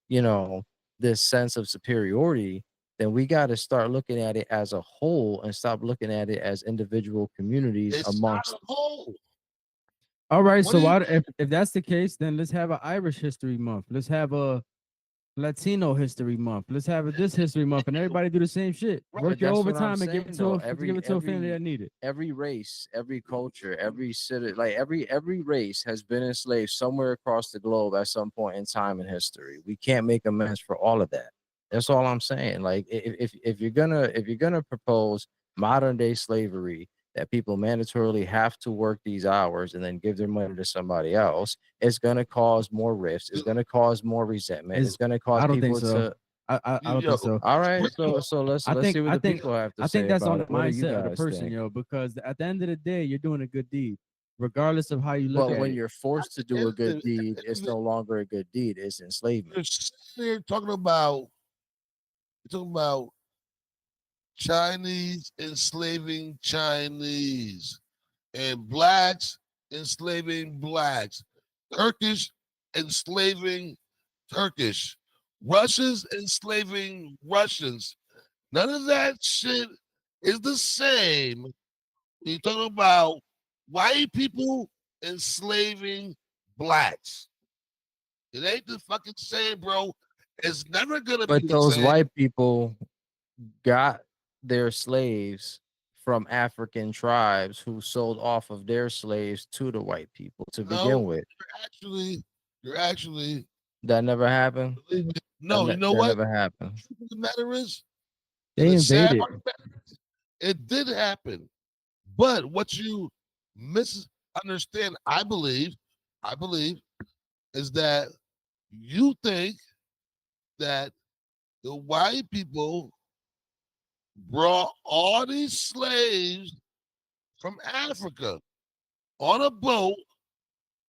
Speaker 4: you know, this sense of superiority, then we got to start looking at it as a whole and stop looking at it as individual communities
Speaker 2: It's
Speaker 4: amongst.
Speaker 2: not a whole.
Speaker 3: All right.
Speaker 2: What
Speaker 3: So
Speaker 2: do you
Speaker 3: why,
Speaker 2: mean?
Speaker 3: if that's the case, then let's have an Irish History Month. Let's have a Latino History Month. Let's have a this History Month, and everybody do the same shit.
Speaker 2: Right,
Speaker 3: Work
Speaker 4: But
Speaker 3: your
Speaker 4: that's what I'm
Speaker 3: overtime and give
Speaker 4: saying,
Speaker 3: it to
Speaker 4: though.
Speaker 3: give it to a family that need it.
Speaker 4: Every race, every culture, every city, like every race has been enslaved somewhere across the globe at some point in time in history. We can't make amends for all of that. That's all I'm saying. Like if you're gonna propose modern day slavery, that people mandatorily have to work these hours and then give their money to somebody else, it's gonna cause more rifts. It's gonna cause more resentment. It's gonna cause
Speaker 3: I don't think
Speaker 4: people
Speaker 3: so.
Speaker 4: to.
Speaker 3: I don't
Speaker 2: Yo,
Speaker 3: think so.
Speaker 4: All right,
Speaker 2: Yo,
Speaker 4: so let's
Speaker 3: I think
Speaker 4: see what
Speaker 3: I
Speaker 4: the
Speaker 3: think
Speaker 4: people have to
Speaker 3: I
Speaker 4: say
Speaker 3: think that's on
Speaker 4: about
Speaker 3: the
Speaker 4: it. What do you
Speaker 3: mindset of the
Speaker 4: guys
Speaker 3: person,
Speaker 4: think?
Speaker 3: yo. Because at the end of the day, you're doing a good deed, regardless of how you look
Speaker 4: Well,
Speaker 3: at
Speaker 4: when
Speaker 3: it.
Speaker 4: you're forced to do a good deed, it's no longer a good deed. It's enslavement.
Speaker 2: You're sitting there talking about Chinese enslaving Chinese and blacks enslaving blacks, Turkish enslaving Turkish, Russians enslaving Russians. None of that shit is the same when you talk about white people enslaving blacks. It ain't the fucking same, bro. It's never gonna be
Speaker 4: But
Speaker 2: the
Speaker 4: those
Speaker 2: same.
Speaker 4: white people got their slaves from African tribes who sold off of their slaves to the white people to begin
Speaker 2: No,
Speaker 4: with.
Speaker 2: you're actually
Speaker 4: That never happened.
Speaker 2: no, you know
Speaker 4: That
Speaker 2: what?
Speaker 4: never happened.
Speaker 2: The matter is,
Speaker 3: They
Speaker 2: the sad
Speaker 3: invaded.
Speaker 2: part about it did happen. But what you misunderstand, I believe, is that you think that the white people brought all these slaves from Africa on a boat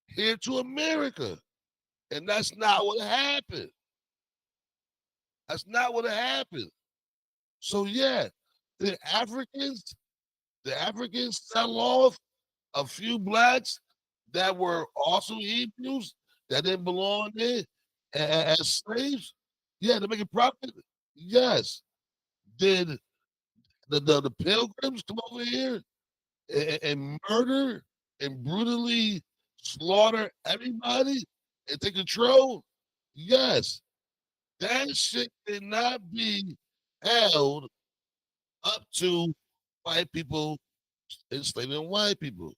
Speaker 2: here to America. And that's not what happened. That's not what happened. So yeah, the Africans sell off a few blacks that were also Hebrews that didn't belong there as slaves? Yeah, to make a profit. Yes. Did the pilgrims come over here and murder and brutally slaughter everybody and take control? Yes. That shit cannot be held up to white people enslaving white people,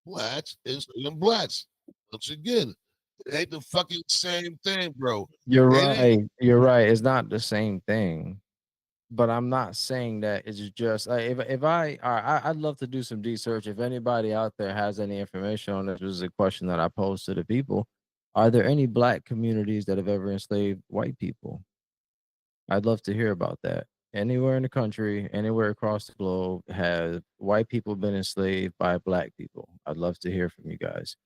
Speaker 2: blacks enslaving blacks. Once again, it ain't the fucking same thing, bro.
Speaker 4: You're
Speaker 2: It ain't.
Speaker 4: right. You're right. It's not the same thing. But I'm not saying that it's just if I all right, I'd love to do some research. If anybody out there has any information on this, this is a question that I pose to the people. Are there any black communities that have ever enslaved white people? I'd love to hear about that. Anywhere in the country, anywhere across the globe, have white people been enslaved by black people? I'd love to hear from you guys.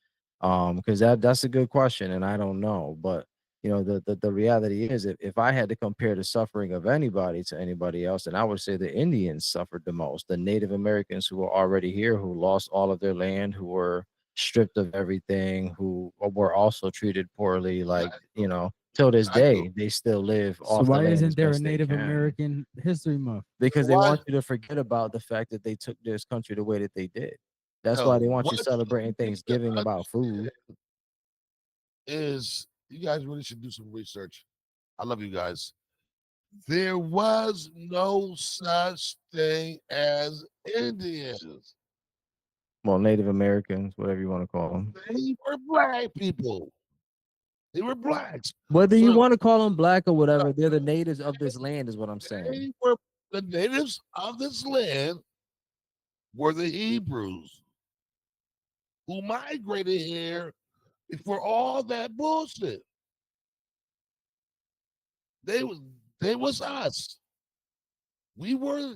Speaker 4: Because that's a good question, and I don't know. But you know, the reality is if I had to compare the suffering of anybody to anybody else, then I would say the Indians suffered the most. The Native Americans who were already here, who lost all of their land, who were stripped of everything, who were also treated poorly, like, you know, till this day, they still live
Speaker 3: So
Speaker 4: off the
Speaker 3: why
Speaker 4: land as
Speaker 3: isn't there a
Speaker 4: best they
Speaker 3: Native
Speaker 4: can.
Speaker 3: American History Month?
Speaker 4: Because they
Speaker 2: Why?
Speaker 4: want you to forget about the fact that they took this country the way that they did. That's
Speaker 2: Yo,
Speaker 4: why they want you
Speaker 2: what
Speaker 4: celebrating
Speaker 2: you need to
Speaker 4: Thanksgiving about food.
Speaker 2: is you guys really should do some research. I love you guys. There was no such thing as Indians.
Speaker 4: Well, Native Americans, whatever you want to call them.
Speaker 2: They were black people. They were blacks.
Speaker 4: Whether you
Speaker 2: So
Speaker 4: want to call them black or whatever, they're the natives of this land, is what I'm saying.
Speaker 2: they were the natives of this land were the Hebrews who migrated here before all that bullshit. They was they was us. We were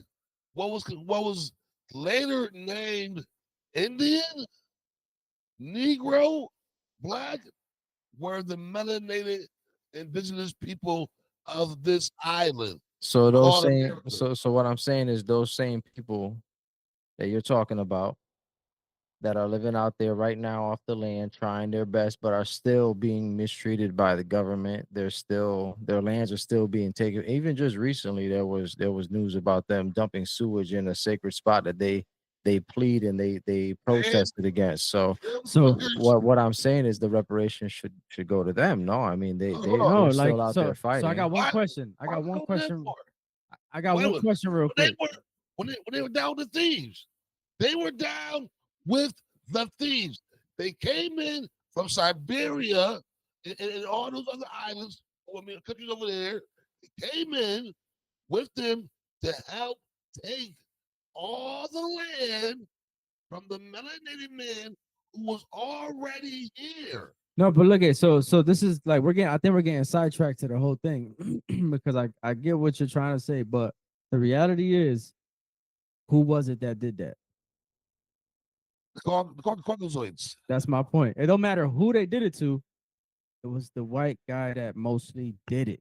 Speaker 2: what was later named Indian, Negro, Black were the melanated indigenous people of this island
Speaker 4: So those
Speaker 2: called
Speaker 4: same,
Speaker 2: America.
Speaker 4: so what I'm saying is those same people that you're talking about that are living out there right now off the land, trying their best, but are still being mistreated by the government. They're still, their lands are still being taken. Even just recently, there was news about them dumping sewage in a sacred spot that they plead and they protested against. So
Speaker 3: So
Speaker 4: what I'm saying is the reparations should go to them. No, I mean
Speaker 2: Hold on.
Speaker 3: no,
Speaker 4: they're
Speaker 3: like
Speaker 4: still out there fighting.
Speaker 3: so I got one
Speaker 2: Why-
Speaker 3: question. I
Speaker 2: why
Speaker 3: got one
Speaker 2: go there
Speaker 3: question.
Speaker 2: for?
Speaker 3: I got
Speaker 2: Wait a
Speaker 3: one
Speaker 2: minute.
Speaker 3: question real
Speaker 2: When
Speaker 3: quick.
Speaker 2: they were down with thieves. They were down with the thieves. They came in from Siberia and all those other islands, I mean, countries over there. They came in with them to help take all the land from the melanated man who was already here.
Speaker 3: No, but look at so this is like I think we're getting sidetracked to the whole thing because I get what you're trying to say, but the reality is, who was it that did that?
Speaker 2: Called Caucasoids.
Speaker 3: That's my point. It don't matter who they did it to. It was the white guy that mostly did it.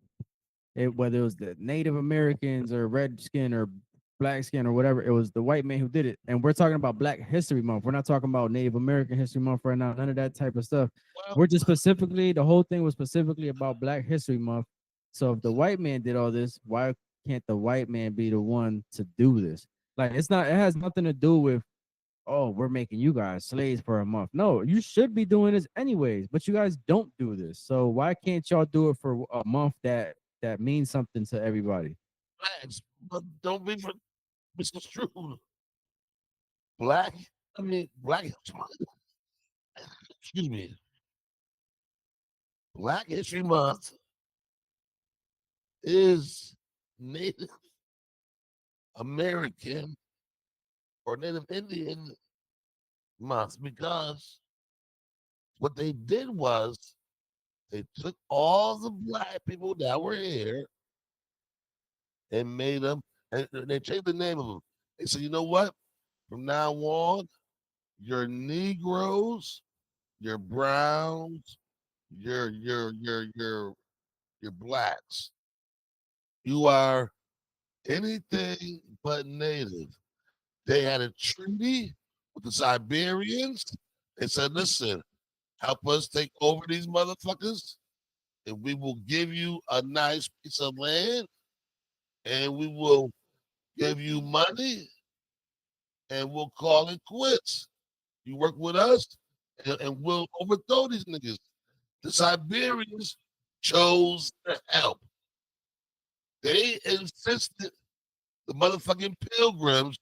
Speaker 3: Whether it was the Native Americans or red skin or black skin or whatever, it was the white man who did it. And we're talking about Black History Month. We're not talking about Native American History Month right now. None of that type of stuff.
Speaker 2: Well,
Speaker 3: We're just specifically, the whole thing was specifically about Black History Month. So if the white man did all this, why can't the white man be the one to do this? Like it has nothing to do with, oh, we're making you guys slaves for a month. No, you should be doing this anyways, but you guys don't do this. So why can't y'all do it for a month that means something to everybody?
Speaker 2: blacks, but don't be misconstrued. Black, Black, excuse me, Black History Month is Native American or Native Indian month because what they did was they took all the black people that were here and made them, and they changed the name of them. They said, you know what? From now on, you're Negroes, you're Browns, you're blacks. You are anything but native. They had a treaty with the Siberians They said, listen, help us take over these motherfuckers, and we will give you a nice piece of land, and we will give you money, and we'll call it quits. You work with us, and we'll overthrow these niggas. The Siberians chose to help. They insisted the motherfucking pilgrims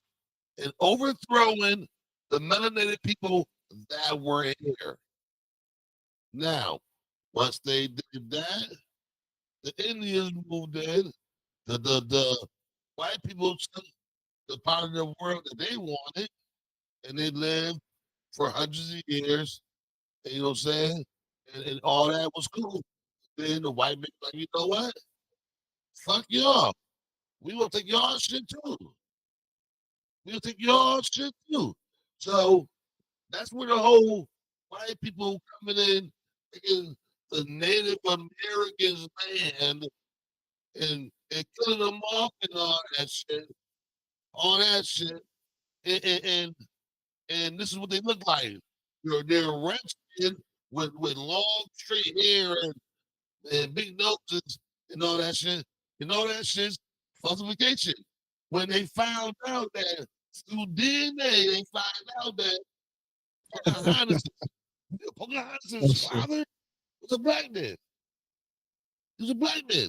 Speaker 2: in overthrowing the melanated people that were here. Now, once they did that, the Indians moved in. The white people took the part of the world that they wanted, and they lived for hundreds of years. And, you know what I'm saying? And all that was cool. Then the white man like, you know what? Fuck y'all. We will take y'all shit too. We'll take y'all shit too. So that's where the whole white people coming in, taking the Native Americans' land and killing them off and all that shit. All that shit. And this is what they look like. They're redskin with long straight hair and big noses and all that shit. And all that shit's falsification. When they found out that through DNA, they found out that Pocahontas' father was a black man. He was a black man.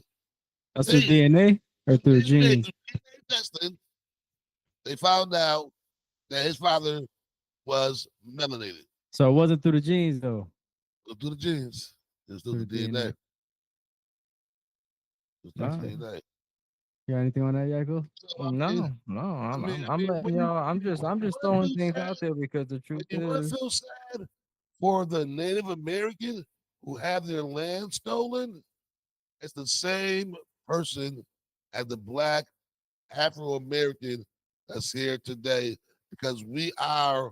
Speaker 3: That's through DNA or through genes?
Speaker 2: DNA testing, they found out that his father was melanated.
Speaker 3: So it wasn't through the genes though.
Speaker 2: Through the genes. It was through the DNA. It was through the DNA.
Speaker 3: You got anything on that, Yako?
Speaker 4: No. I'm letting y'all. I'm just throwing things out there because the truth
Speaker 2: You want
Speaker 4: is,
Speaker 2: to feel sad for the Native American who have their land stolen? It's the same person as the black Afro American that's here today because we are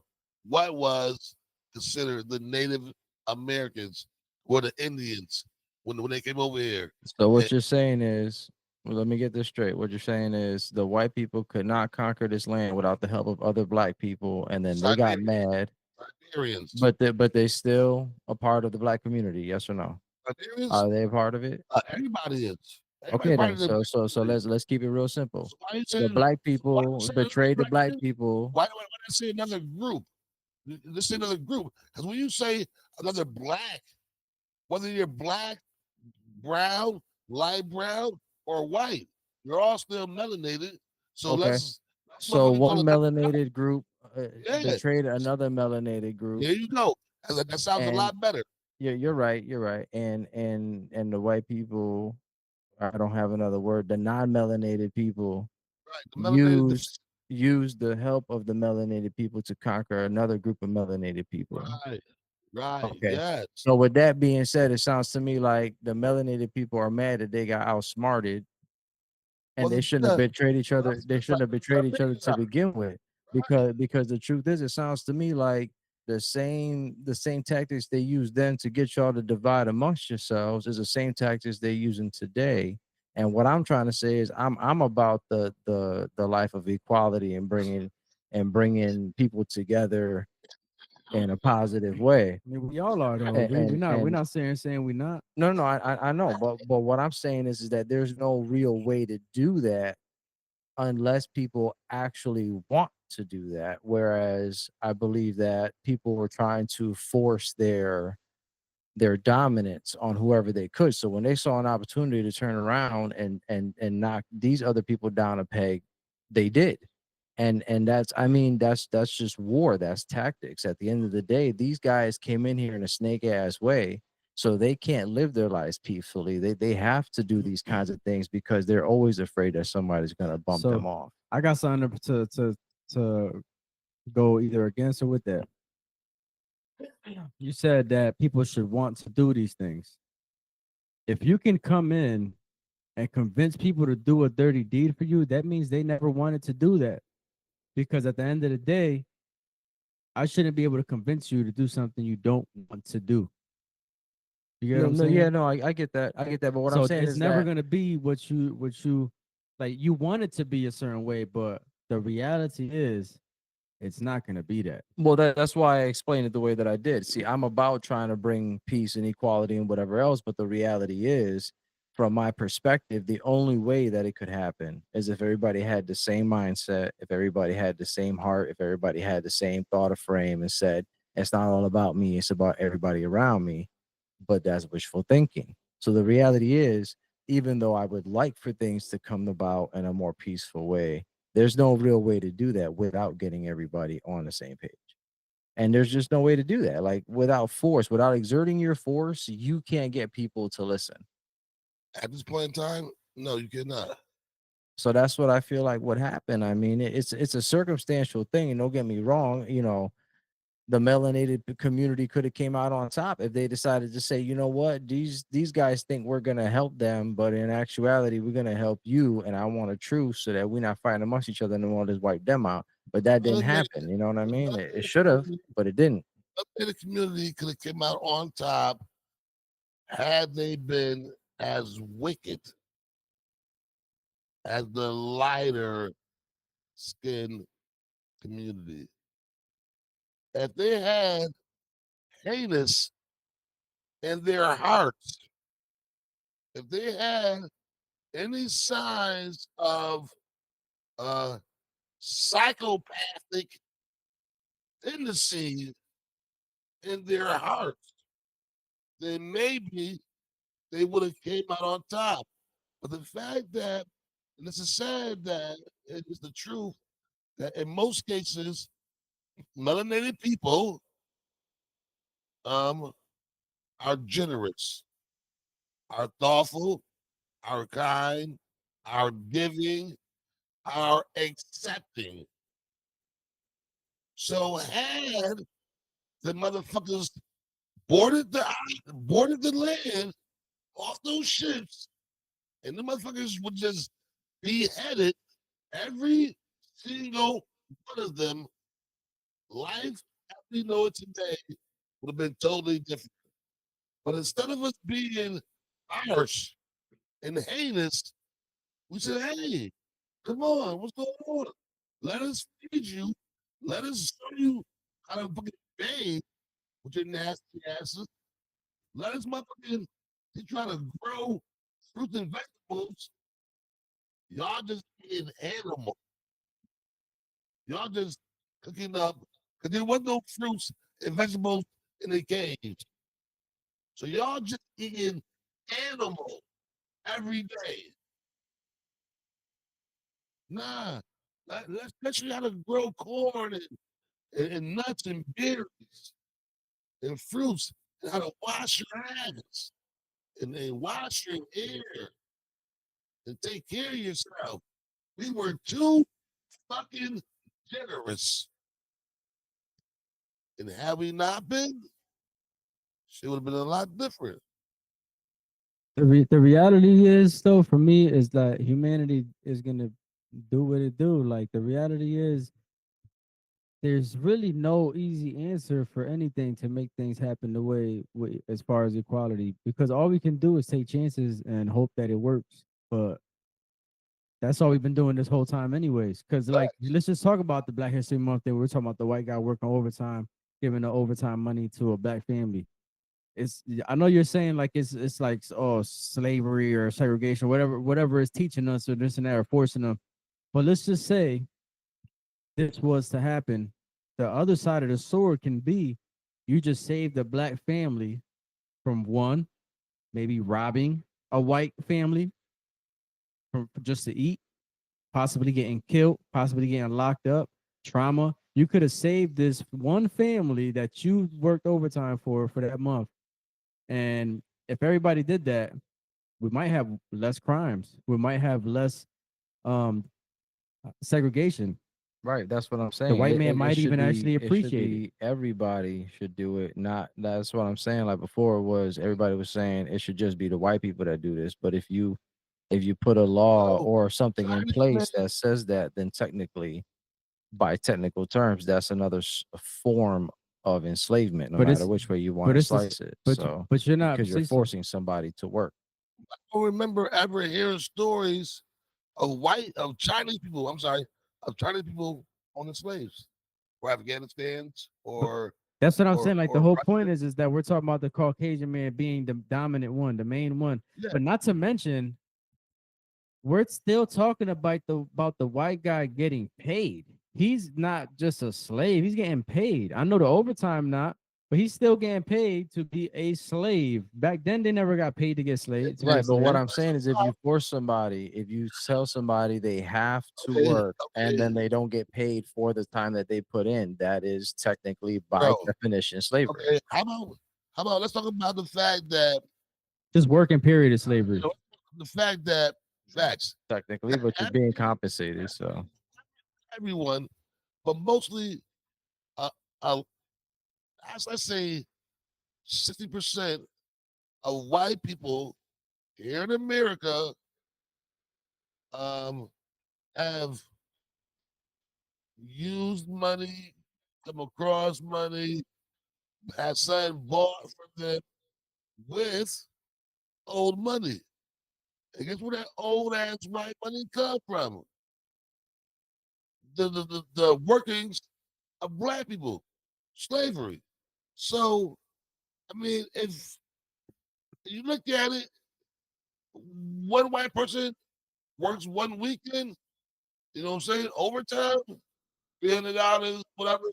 Speaker 2: what was considered the Native Americans or the Indians when they came over here.
Speaker 4: so what you're saying is, well, let me get this straight. What you're saying is the white people could not conquer this land without the help of other black people, and then they got mad.
Speaker 2: Siberians.
Speaker 4: But they still a part of the black community, yes or no?
Speaker 2: Siberians,
Speaker 4: Are they a part of it?
Speaker 2: everybody is.
Speaker 4: Okay,
Speaker 2: Everybody
Speaker 4: then.
Speaker 2: part of the
Speaker 4: So let's keep it real simple.
Speaker 2: So why you
Speaker 4: The
Speaker 2: saying
Speaker 4: black people
Speaker 2: saying
Speaker 4: betrayed the
Speaker 2: black
Speaker 4: black people.
Speaker 2: why I say another group? Let's say another group. Because when you say another black, whether you're black, brown, light brown, or white, you're all still melanated. So
Speaker 4: Okay.
Speaker 2: let's
Speaker 4: So
Speaker 2: motherfucking call
Speaker 4: one
Speaker 2: it
Speaker 4: melanated group
Speaker 2: Yeah.
Speaker 4: betrayed another melanated group.
Speaker 2: There you go. That sounds a
Speaker 4: And
Speaker 2: lot better.
Speaker 4: you're right. You're right. And the white people, I don't have another word. The non-melanated people
Speaker 2: Right. The melanated
Speaker 4: use the help of the melanated people to conquer another group of melanated people.
Speaker 2: Right.
Speaker 4: Okay.
Speaker 2: Yes.
Speaker 4: So with that being said, it sounds to me like the melanated people are mad that they got outsmarted, and
Speaker 2: Well,
Speaker 4: they shouldn't have betrayed each other.
Speaker 2: that's-
Speaker 4: They shouldn't have betrayed each other to begin with, because the truth is, it sounds to me like the same tactics they used then to get y'all to divide amongst yourselves is the same tactics they're using today. And what I'm trying to say is, I'm about the life of equality and bringing people together in a positive way.
Speaker 3: I mean, we all are though.
Speaker 4: And-
Speaker 3: We're
Speaker 4: and-
Speaker 3: not saying we not.
Speaker 4: No, I know, but what I'm saying is that there's no real way to do that unless people actually want to do that. Whereas I believe that people were trying to force their dominance on whoever they could. So when they saw an opportunity to turn around and knock these other people down a peg, they did. And that's just war. That's tactics. At the end of the day, these guys came in here in a snake ass way, so they can't live their lives peacefully. They have to do these kinds of things because they're always afraid that somebody's gonna bump
Speaker 3: So-
Speaker 4: them off.
Speaker 3: I got something to go either against or with that. You said that people should want to do these things. If you can come in and convince people to do a dirty deed for you, that means they never wanted to do that. Because at the end of the day, I shouldn't be able to convince you to do something you don't want to do. You get what I'm saying?
Speaker 4: I get that. I get that. But what
Speaker 3: So
Speaker 4: I'm saying
Speaker 3: it's
Speaker 4: is
Speaker 3: never
Speaker 4: that
Speaker 3: gonna be what you like. You want it to be a certain way, but the reality is It's not going to be that.
Speaker 4: Well, that's why I explained it the way that I did. See, I'm about trying to bring peace and equality and whatever else, but the reality is, from my perspective, the only way that it could happen is if everybody had the same mindset, if everybody had the same heart, if everybody had the same thought of frame and said, it's not all about me, it's about everybody around me. But that's wishful thinking. So the reality is, even though I would like for things to come about in a more peaceful way, there's no real way to do that without getting everybody on the same page. And there's just no way to do that. Like without force, without exerting your force, you can't get people to listen.
Speaker 2: At this point in time, no, you cannot.
Speaker 4: So that's what I feel like what happened. I mean, it's a circumstantial thing, and don't get me wrong, you know, the melanated community could have came out on top if they decided to say, you know what, these guys think we're gonna help them, but in actuality, we're gonna help you, and I want a truce so that we're not fighting amongst each other and want to just wipe them out. But that didn't happen. You know what I mean? It should have, but it didn't.
Speaker 2: The community could have came out on top had they been as wicked as the lighter skinned community. If they had heinous in their hearts, if they had any signs of psychopathic tendencies in their hearts, then maybe they would have came out on top. But the fact that, and this is sad that it is the truth, that in most cases, melanated people are generous, are thoughtful, are kind, are giving, are accepting. So had the motherfuckers boarded the land off those ships, and the motherfuckers would just beheaded every single one of them, life as we know it today would have been totally different. But instead of us being harsh and heinous, we said, hey, come on, what's going on? Let us feed you. Let us show you how to fucking bathe with your nasty asses. Let us motherfucking try to grow fruits and vegetables. Y'all just eating animal. Y'all just cooking up because there was no fruits and vegetables in the cage. So y'all just eating animal every day. Nah, let's teach you how to grow corn and nuts and berries and fruits and how to wash your hands and wash your hair and take care of yourself. We were too fucking generous. And had we not been, she would have been a lot different.
Speaker 3: The reality is, though, for me, is that humanity is gonna do what it do. Like the reality is, there's really no easy answer for anything to make things happen the way as far as equality, because all we can do is take chances and hope that it works. But that's all we've been doing this whole time, anyways. Because like, let's just talk about the Black History Month thing. We're talking about the white guy working overtime, giving the overtime money to a black family. It's, I know you're saying like it's like, oh, slavery or segregation, whatever is teaching us or this and that or forcing them. But let's just say this was to happen. The other side of the sword can be you just saved a black family from one, maybe robbing a white family from just to eat, possibly getting killed, possibly getting locked up, trauma. You could have saved this one family that you worked overtime for that month. And if everybody did that, we might have less crimes. We might have less segregation.
Speaker 4: Right, that's what I'm saying.
Speaker 3: The white man
Speaker 4: It
Speaker 3: might
Speaker 4: should
Speaker 3: even actually
Speaker 4: it should
Speaker 3: appreciate it.
Speaker 4: be everybody should do it. Not that's what I'm saying. Like before, it was everybody was saying it should just be the white people that do this. But if you put a law
Speaker 2: No,
Speaker 4: or something in
Speaker 2: Chinese
Speaker 4: place that says that, then technically, by technical terms, that's another form of enslavement, no
Speaker 3: But
Speaker 4: matter
Speaker 3: it's
Speaker 4: which way you want
Speaker 3: but
Speaker 4: to
Speaker 3: it's just,
Speaker 4: slice it.
Speaker 3: but
Speaker 4: So
Speaker 3: but you're not
Speaker 4: because you're
Speaker 3: see,
Speaker 4: forcing somebody to work.
Speaker 2: I don't remember ever hearing stories of Chinese people, I'm sorry, of Chinese people owning slaves. or Afghanistan's or
Speaker 3: That's what I'm
Speaker 2: or
Speaker 3: saying. Like the
Speaker 2: or
Speaker 3: whole
Speaker 2: Russia.
Speaker 3: point is that we're talking about the Caucasian man being the dominant one, the main one.
Speaker 2: Yeah.
Speaker 3: But not to mention, we're still talking about the white guy getting paid. He's not just a slave, he's getting paid. I know the overtime not, but he's still getting paid to be a slave. Back then they never got paid to get slaves.
Speaker 4: Right, but what I'm saying is, if you force somebody, if you tell somebody they have to
Speaker 2: Okay,
Speaker 4: work and then
Speaker 2: okay.
Speaker 4: they don't get paid for the time that they put in, that is technically by
Speaker 2: Bro,
Speaker 4: definition slavery.
Speaker 2: Okay, how about let's talk about the fact that
Speaker 3: Just working period is slavery.
Speaker 2: you know, the fact that facts
Speaker 4: Technically, but you're being compensated. So
Speaker 2: everyone, but mostly uh as I say 60% of white people here in America have used money, come across money, had something bought from them with old money. And guess where that old ass white money come from? The workings of black people, slavery. So I mean, if you look at it, one white person works one weekend, you know what I'm saying, overtime, $300, whatever,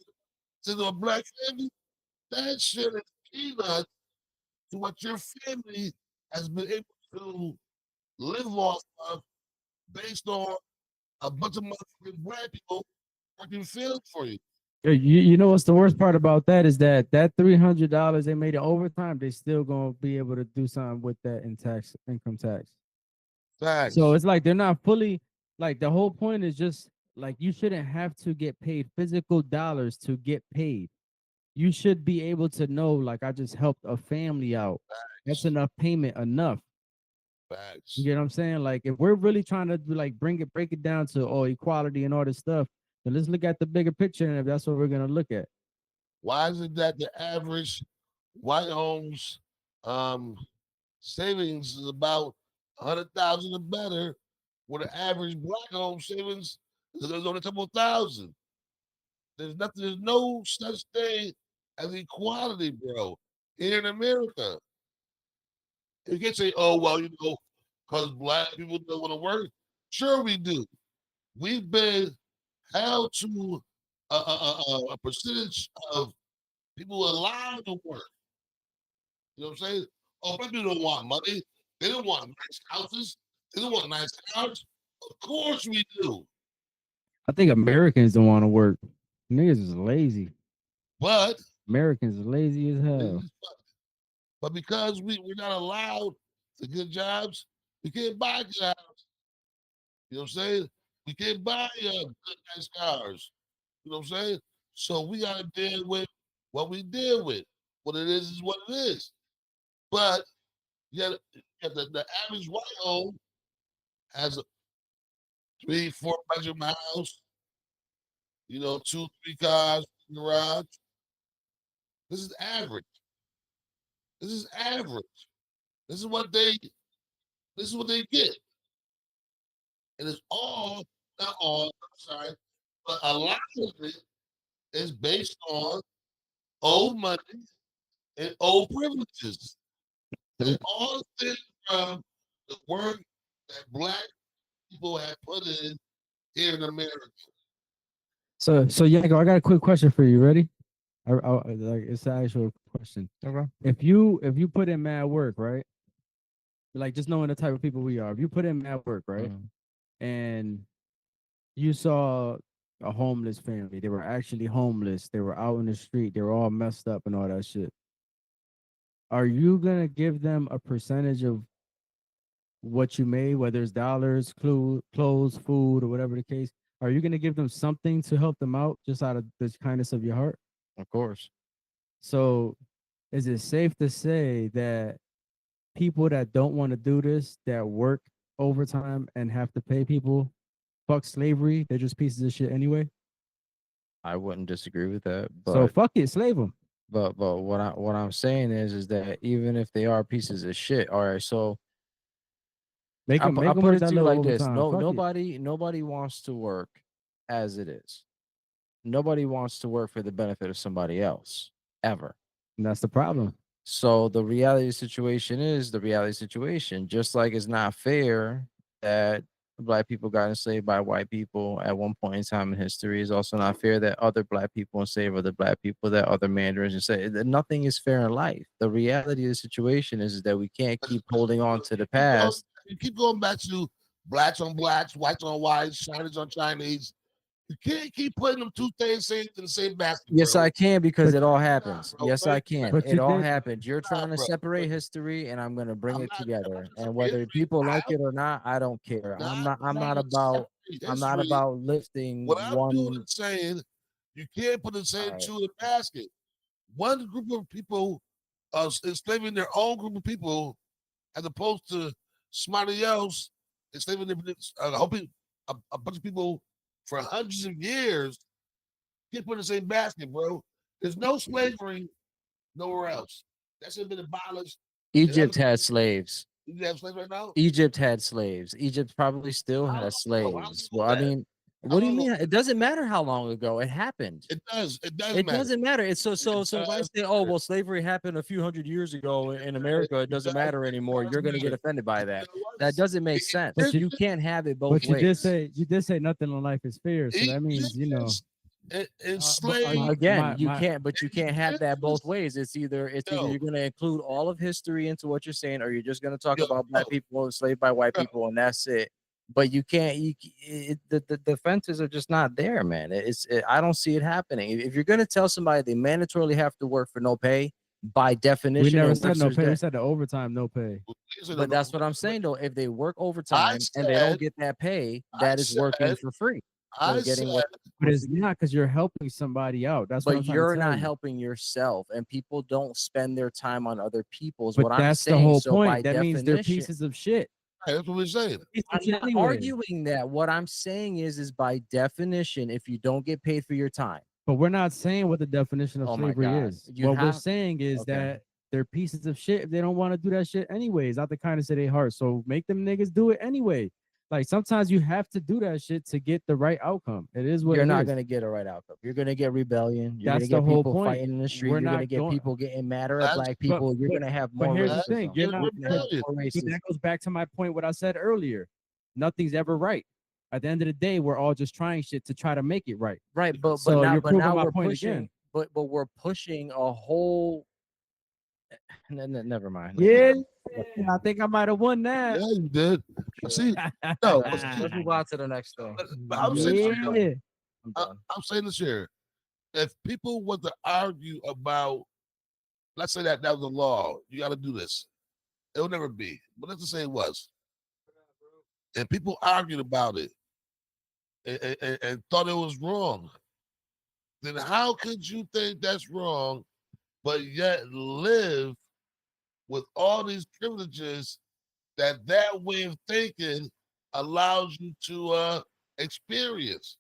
Speaker 2: to a black family, that shit is peanuts to what your family has been able to live off of based on a bunch of motherfucking black people working fields for you.
Speaker 3: You know what's the worst part about that is that $300 they made in overtime, they still gonna be able to do something with that in income tax.
Speaker 2: Facts.
Speaker 3: So it's like they're not fully, like the whole point is just like you shouldn't have to get paid physical dollars to get paid. You should be able to know, like, I just helped a family out. That's enough payment, enough.
Speaker 2: Facts.
Speaker 3: You get what I'm saying? Like, if we're really trying to like break it down to equality and all this stuff, then let's look at the bigger picture, and if that's what we're gonna look at.
Speaker 2: Why is it that the average white home's savings is about 100,000 or better, where the average black home savings is only a couple thousand? There's no such thing as equality, bro, here in America. You can't say, oh well, because black people don't want to work. Sure, we do. We've been held to a percentage of people allowed to work. You know what I'm saying? Oh, black people don't want money. They don't want nice houses. They don't want nice cars. Of course we do.
Speaker 3: I think Americans don't want to work. Niggas is lazy.
Speaker 2: But
Speaker 3: Americans are lazy as hell.
Speaker 2: but because we're not allowed to get jobs, we can't buy jobs. You know what I'm saying? We can't buy good, nice cars. You know what I'm saying? So we got to deal with what we deal with. What it is what it is. But yeah, the average white home has a 3-4 bedroom house, 2-3 cars in the garage. This is average. This is average. This is what they get. And it's all, not all, I'm sorry, but a lot of it is based on old money and old privileges. And all things from the work that black people have put in here in America.
Speaker 3: So Yanko, I got a quick question for you. Ready? Like it's an actual question.
Speaker 4: okay.
Speaker 3: If you put in mad work, right? Like just knowing the type of people we are, if you put in mad work, right, and you saw a homeless family, they were actually homeless, they were out in the street, they were all messed up and all that shit. Are you gonna give them a percentage of what you made, whether it's dollars, clothes, food, or whatever the case? Are you gonna give them something to help them out just out of the kindness of your heart?
Speaker 4: Of course.
Speaker 3: So is it safe to say that people that don't want to do this, that work overtime and have to pay people, fuck slavery, they're just pieces of shit anyway?
Speaker 4: I wouldn't disagree with that. But
Speaker 3: So fuck it, slave them.
Speaker 4: But what I'm saying is that even if they are pieces of shit, all right. So
Speaker 3: Make
Speaker 4: I
Speaker 3: them
Speaker 4: put
Speaker 3: work
Speaker 4: it
Speaker 3: that
Speaker 4: to you
Speaker 3: little
Speaker 4: like this:
Speaker 3: overtime. Fuck it.
Speaker 4: nobody wants to work as it is. nobody wants to work for the benefit of somebody else ever.
Speaker 3: And that's the problem.
Speaker 4: So the reality situation is the reality situation. Just like it's not fair that black people got enslaved by white people at one point in time in history, it's also not fair that other black people enslaved other black people, that other Mandarins enslaved. Nothing is fair in life. The reality of the situation is that we can't keep holding on to the past.
Speaker 2: You keep going back to blacks on blacks, whites on whites, Chinese on Chinese. You can't keep putting them two things in the same basket.
Speaker 4: Yes,
Speaker 2: bro.
Speaker 4: I can because
Speaker 3: But-
Speaker 4: it all happens.
Speaker 2: bro,
Speaker 4: Yes, I can.
Speaker 3: but
Speaker 4: It
Speaker 3: you
Speaker 4: all
Speaker 3: did-
Speaker 4: happened. You're trying to
Speaker 2: bro,
Speaker 4: separate
Speaker 2: but-
Speaker 4: history, and I'm gonna bring
Speaker 2: I'm
Speaker 4: it
Speaker 2: not-
Speaker 4: together.
Speaker 2: I'm not
Speaker 4: And whether
Speaker 2: history.
Speaker 4: people like
Speaker 2: I'm
Speaker 4: it or not, I don't care. I'm not
Speaker 2: trying to
Speaker 4: about.
Speaker 2: separate
Speaker 4: I'm not
Speaker 2: history.
Speaker 4: about lifting
Speaker 2: What I'm doing
Speaker 4: one.
Speaker 2: is saying you can't put the same
Speaker 4: Alright.
Speaker 2: two in the basket. One group of people enslaving their own group of people, as opposed to somebody else enslaving hoping a bunch of people for hundreds of years. Can't put in the same basket, bro. There's no slavery nowhere else. That's been abolished.
Speaker 4: Egypt had slaves.
Speaker 2: You have slaves right now?
Speaker 4: Egypt had slaves. Egypt probably still
Speaker 2: How long
Speaker 4: has
Speaker 2: ago? How
Speaker 4: slaves.
Speaker 2: long
Speaker 4: Well, I
Speaker 2: ago?
Speaker 4: mean, what do you
Speaker 2: long
Speaker 4: mean?
Speaker 2: ago?
Speaker 4: It doesn't matter how long ago it happened.
Speaker 2: It does. It does
Speaker 4: It
Speaker 2: matter.
Speaker 4: doesn't matter. It's so if I
Speaker 2: does
Speaker 4: say, oh well, slavery happened a few hundred years ago in America, it doesn't matter anymore. You're gonna get offended by that. That doesn't make sense.
Speaker 3: But
Speaker 4: You can't have it both
Speaker 3: But you
Speaker 4: ways.
Speaker 3: did say nothing in life is fair. So that means, you know,
Speaker 2: Enslaved.
Speaker 4: Again, you
Speaker 3: my-
Speaker 4: can't have that both ways. It's either
Speaker 2: No.
Speaker 4: you're gonna include all of history into what you're saying, or you're just gonna talk
Speaker 2: No,
Speaker 4: about black
Speaker 2: no.
Speaker 4: people enslaved by white
Speaker 2: No.
Speaker 4: people, and that's it. But you can't. The fences are just not there, man. I don't see it happening. If you're gonna tell somebody they mandatorily have to work for no pay, by definition,
Speaker 3: we never
Speaker 4: it
Speaker 3: said
Speaker 4: works
Speaker 3: no
Speaker 4: as
Speaker 3: pay. We
Speaker 4: that.
Speaker 3: said the overtime, no pay.
Speaker 4: But that's what I'm saying though. If they work overtime and they don't
Speaker 2: said-
Speaker 4: get that pay,
Speaker 2: I
Speaker 4: that is working
Speaker 2: said-
Speaker 4: for free.
Speaker 2: I
Speaker 4: They're getting
Speaker 2: said,
Speaker 4: what
Speaker 3: But it's not because you're helping somebody out. That's what I'm
Speaker 4: but
Speaker 3: trying
Speaker 4: you're
Speaker 3: to tell
Speaker 4: not
Speaker 3: you.
Speaker 4: helping yourself, and people don't spend their time on other people's.
Speaker 3: But
Speaker 4: What I'm
Speaker 3: that's
Speaker 4: saying,
Speaker 3: the whole
Speaker 4: so by
Speaker 3: point. That means they're
Speaker 4: definition,
Speaker 3: pieces of shit.
Speaker 2: that's what we're saying.
Speaker 4: I'm not
Speaker 3: Anyway.
Speaker 4: arguing that. What I'm saying is by definition, if you don't get paid for your time,
Speaker 3: But we're not saying what the definition of
Speaker 4: Oh my
Speaker 3: slavery
Speaker 4: God.
Speaker 3: is.
Speaker 4: You
Speaker 3: What we're
Speaker 4: have-
Speaker 3: saying is
Speaker 4: Okay.
Speaker 3: that they're pieces of shit if they don't want to do that shit anyways, out the kindness of their heart. So make them niggas do it anyway. Like sometimes you have to do that shit to get the right outcome. It is what
Speaker 4: you're
Speaker 3: it
Speaker 4: not
Speaker 3: is.
Speaker 4: going to get a right outcome. You're going to get rebellion. You're going
Speaker 3: That's
Speaker 4: to
Speaker 3: the
Speaker 4: get
Speaker 3: whole
Speaker 4: people
Speaker 3: point.
Speaker 4: fighting in the street.
Speaker 3: We're
Speaker 4: You're going to
Speaker 3: not
Speaker 4: get
Speaker 3: going-
Speaker 4: people getting madder at
Speaker 2: That's-
Speaker 4: black people. You're
Speaker 3: but-
Speaker 4: going to have
Speaker 3: but
Speaker 4: more
Speaker 3: here's the
Speaker 4: racism.
Speaker 3: thing, you're not-
Speaker 4: You're gonna have more
Speaker 3: But
Speaker 4: racism.
Speaker 3: that goes back to my point, what I said earlier. Nothing's ever right. At the end of the day, we're all just trying shit to try to make it right.
Speaker 4: Right, but
Speaker 3: So
Speaker 4: now,
Speaker 3: you're
Speaker 4: but
Speaker 3: proving
Speaker 4: now
Speaker 3: my
Speaker 4: we're
Speaker 3: point
Speaker 4: pushing.
Speaker 3: again.
Speaker 4: But we're pushing a whole. Never mind.
Speaker 3: Yeah, I think I might have won that.
Speaker 2: Yeah, you did. See, no,
Speaker 4: Let's move on to the next thing.
Speaker 2: but I'm saying this here.
Speaker 3: Yeah.
Speaker 4: I'm
Speaker 2: I-
Speaker 4: done.
Speaker 2: I'm saying this here. If people want to argue about, let's say that was a law, you got to do this. It'll never be. But let's just say it was. And people argued about it and thought it was wrong. Then how could you think that's wrong, but yet live with all these privileges that way of thinking allows you to experience?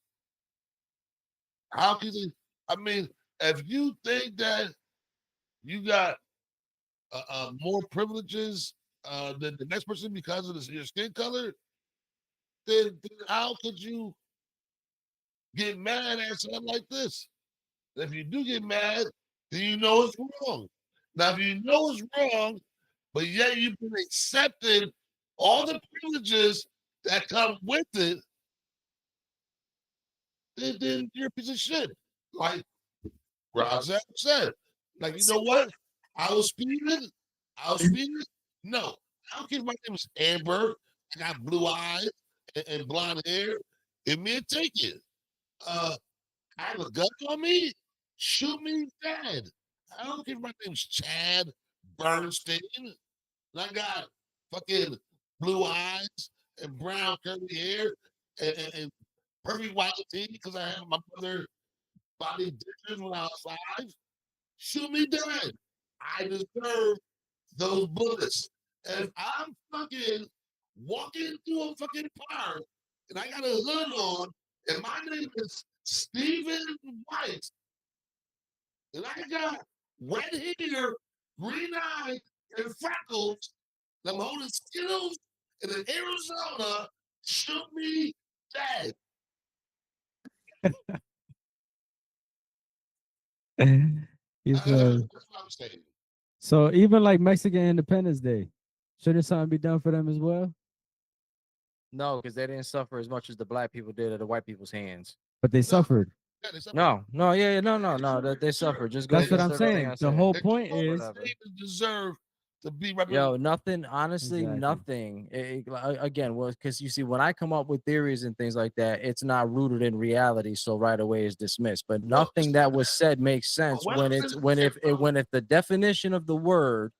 Speaker 2: How can you? I mean, if you think that you got more privileges than the next person because of your skin color, then how could you get mad at something like this? If you do get mad, then you know it's wrong. Now, if you know it's wrong, but yet you've been accepting all the privileges that come with it, then you're a piece of shit. Like Razak said, like, you know what? I was speeding. No, I don't care if my name is Amber. I got blue eyes and blonde hair. Give me a ticket. I have a gun on me. Shoot me dead. I don't care if my name's Chad Bernstein. And I got fucking blue eyes and brown curly hair and perfect white teeth because I had my mother body ditches when I was 5. Shoot me dead. I deserve those bullets. And if I'm fucking walking through a fucking park and I got a hood on and my name is Stephen White and I got red hair, green eyes, and freckles, and I'm holding Skittles in Arizona, shoot me dead.
Speaker 3: He said,
Speaker 2: That's what I'm saying.
Speaker 3: so even like Mexican Independence Day, shouldn't something be done for them as well?
Speaker 4: No, because they didn't suffer as much as the black people did at the white people's hands.
Speaker 3: But they suffered.
Speaker 2: Yeah, they suffered.
Speaker 4: No, yeah, no. They suffered. Just go
Speaker 3: That's what
Speaker 4: against
Speaker 3: I'm
Speaker 4: everything
Speaker 3: saying.
Speaker 4: I
Speaker 3: The
Speaker 4: said.
Speaker 3: whole
Speaker 2: They
Speaker 3: point
Speaker 2: told
Speaker 3: is,
Speaker 2: us they deserve to be
Speaker 4: Yo,
Speaker 2: represented.
Speaker 4: nothing. Honestly,
Speaker 3: Exactly.
Speaker 4: nothing. Again, well, because you see, when I come up with theories and things like that, it's not rooted in reality, so right away it's dismissed. But nothing that was said makes sense
Speaker 2: Well,
Speaker 4: when it's when if the definition of the word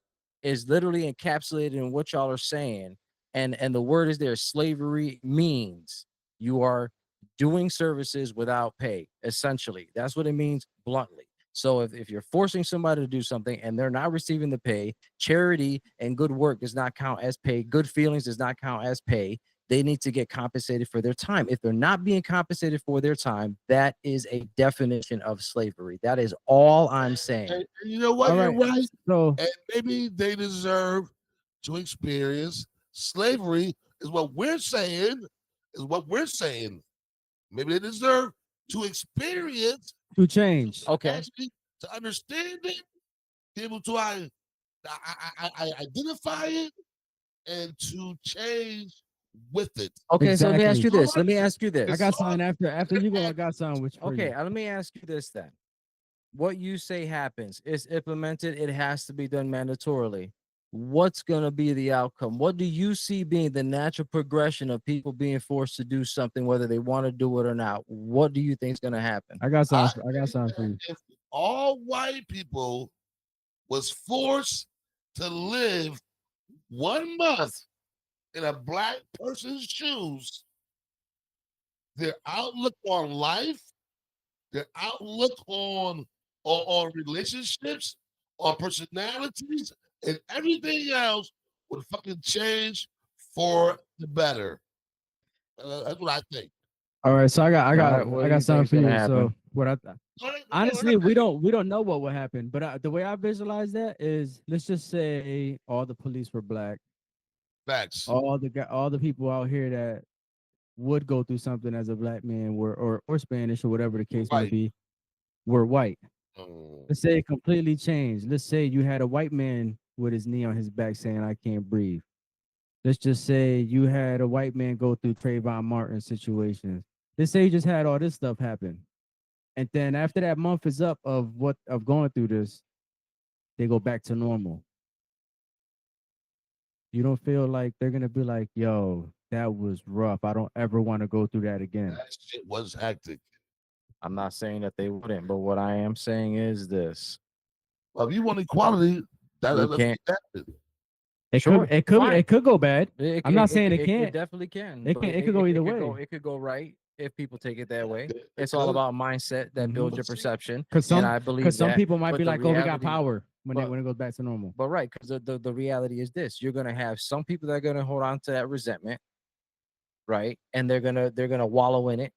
Speaker 4: is literally encapsulated in what y'all are saying, and the word is there. Slavery means you are doing services without pay. Essentially, that's what it means bluntly. So if you're forcing somebody to do something and they're not receiving the pay, charity and good work does not count as pay. Good feelings does not count as pay. They need to get compensated for their time. If they're not being compensated for their time, that is a definition of slavery. That is all I'm saying.
Speaker 2: And you know what?
Speaker 3: all
Speaker 2: You're
Speaker 3: right.
Speaker 2: right.
Speaker 3: So
Speaker 2: And maybe they deserve to experience slavery, is what we're saying. Is what we're saying. Maybe they deserve to experience,
Speaker 3: to change.
Speaker 4: Okay.
Speaker 2: actually, to understand it, be able to I identify it, and to change with it.
Speaker 4: Okay, so let me ask
Speaker 3: Exactly.
Speaker 4: you this. Let me ask you
Speaker 3: I
Speaker 4: this.
Speaker 3: got something after you go. I got something which
Speaker 4: Okay, let me ask you this then. What you say happens, it's implemented, it has to be done mandatorily. What's going to be the outcome? What do you see being the natural progression of people being forced to do something, whether they want to do it or not? What do you think is going to happen?
Speaker 3: I got something. I got something for you.
Speaker 2: If all white people was forced to live 1 month in a black person's shoes, their outlook on life, their outlook on relationships, on personalities, and everything else would fucking change for the better. That's what I think.
Speaker 3: All right. So I
Speaker 4: All right, what do you
Speaker 3: got something
Speaker 4: think's
Speaker 3: for you.
Speaker 4: gonna
Speaker 3: So
Speaker 4: happen?
Speaker 3: what I
Speaker 2: No,
Speaker 3: honestly we don't know what would happen, but the way I visualize that is, let's just say all the police were black,
Speaker 2: facts.
Speaker 3: all the people out here that would go through something as a black man were or Spanish or whatever the case may
Speaker 2: White.
Speaker 3: be, were white.
Speaker 2: Mm,
Speaker 3: Let's say it completely changed. Let's say you had a white man with his knee on his back saying, "I can't breathe." Let's just say you had a white man go through Trayvon Martin situations. Let's say you just had all this stuff happen. And then after that month is up of going through this, they go back to normal. You don't feel like they're gonna be like, yo, that was rough. I don't ever want to go through that again.
Speaker 2: that shit was hectic.
Speaker 4: I'm not saying that they wouldn't, but what I am saying is this.
Speaker 2: Well, if you want equality,
Speaker 4: You
Speaker 2: let's
Speaker 4: can't-
Speaker 2: get that.
Speaker 4: Sure, fine.
Speaker 3: It could go bad. I'm not saying it
Speaker 4: It
Speaker 3: can't.
Speaker 4: definitely can.
Speaker 3: It
Speaker 4: but
Speaker 3: can- it could go either
Speaker 4: It could go right if people take it that way.
Speaker 2: It
Speaker 4: It's all
Speaker 2: could.
Speaker 4: about mindset that
Speaker 3: Mhm.
Speaker 4: builds your
Speaker 2: But see,
Speaker 4: perception.
Speaker 3: Because
Speaker 4: And I believe
Speaker 3: some
Speaker 4: that,
Speaker 3: people might
Speaker 4: but
Speaker 3: be
Speaker 4: the
Speaker 3: like, oh, we got
Speaker 4: reality-
Speaker 3: power when
Speaker 4: but-
Speaker 3: when it goes back to normal.
Speaker 4: But right, because the reality is this: you're gonna have some people that are gonna hold on to that resentment, right? And they're gonna wallow in it,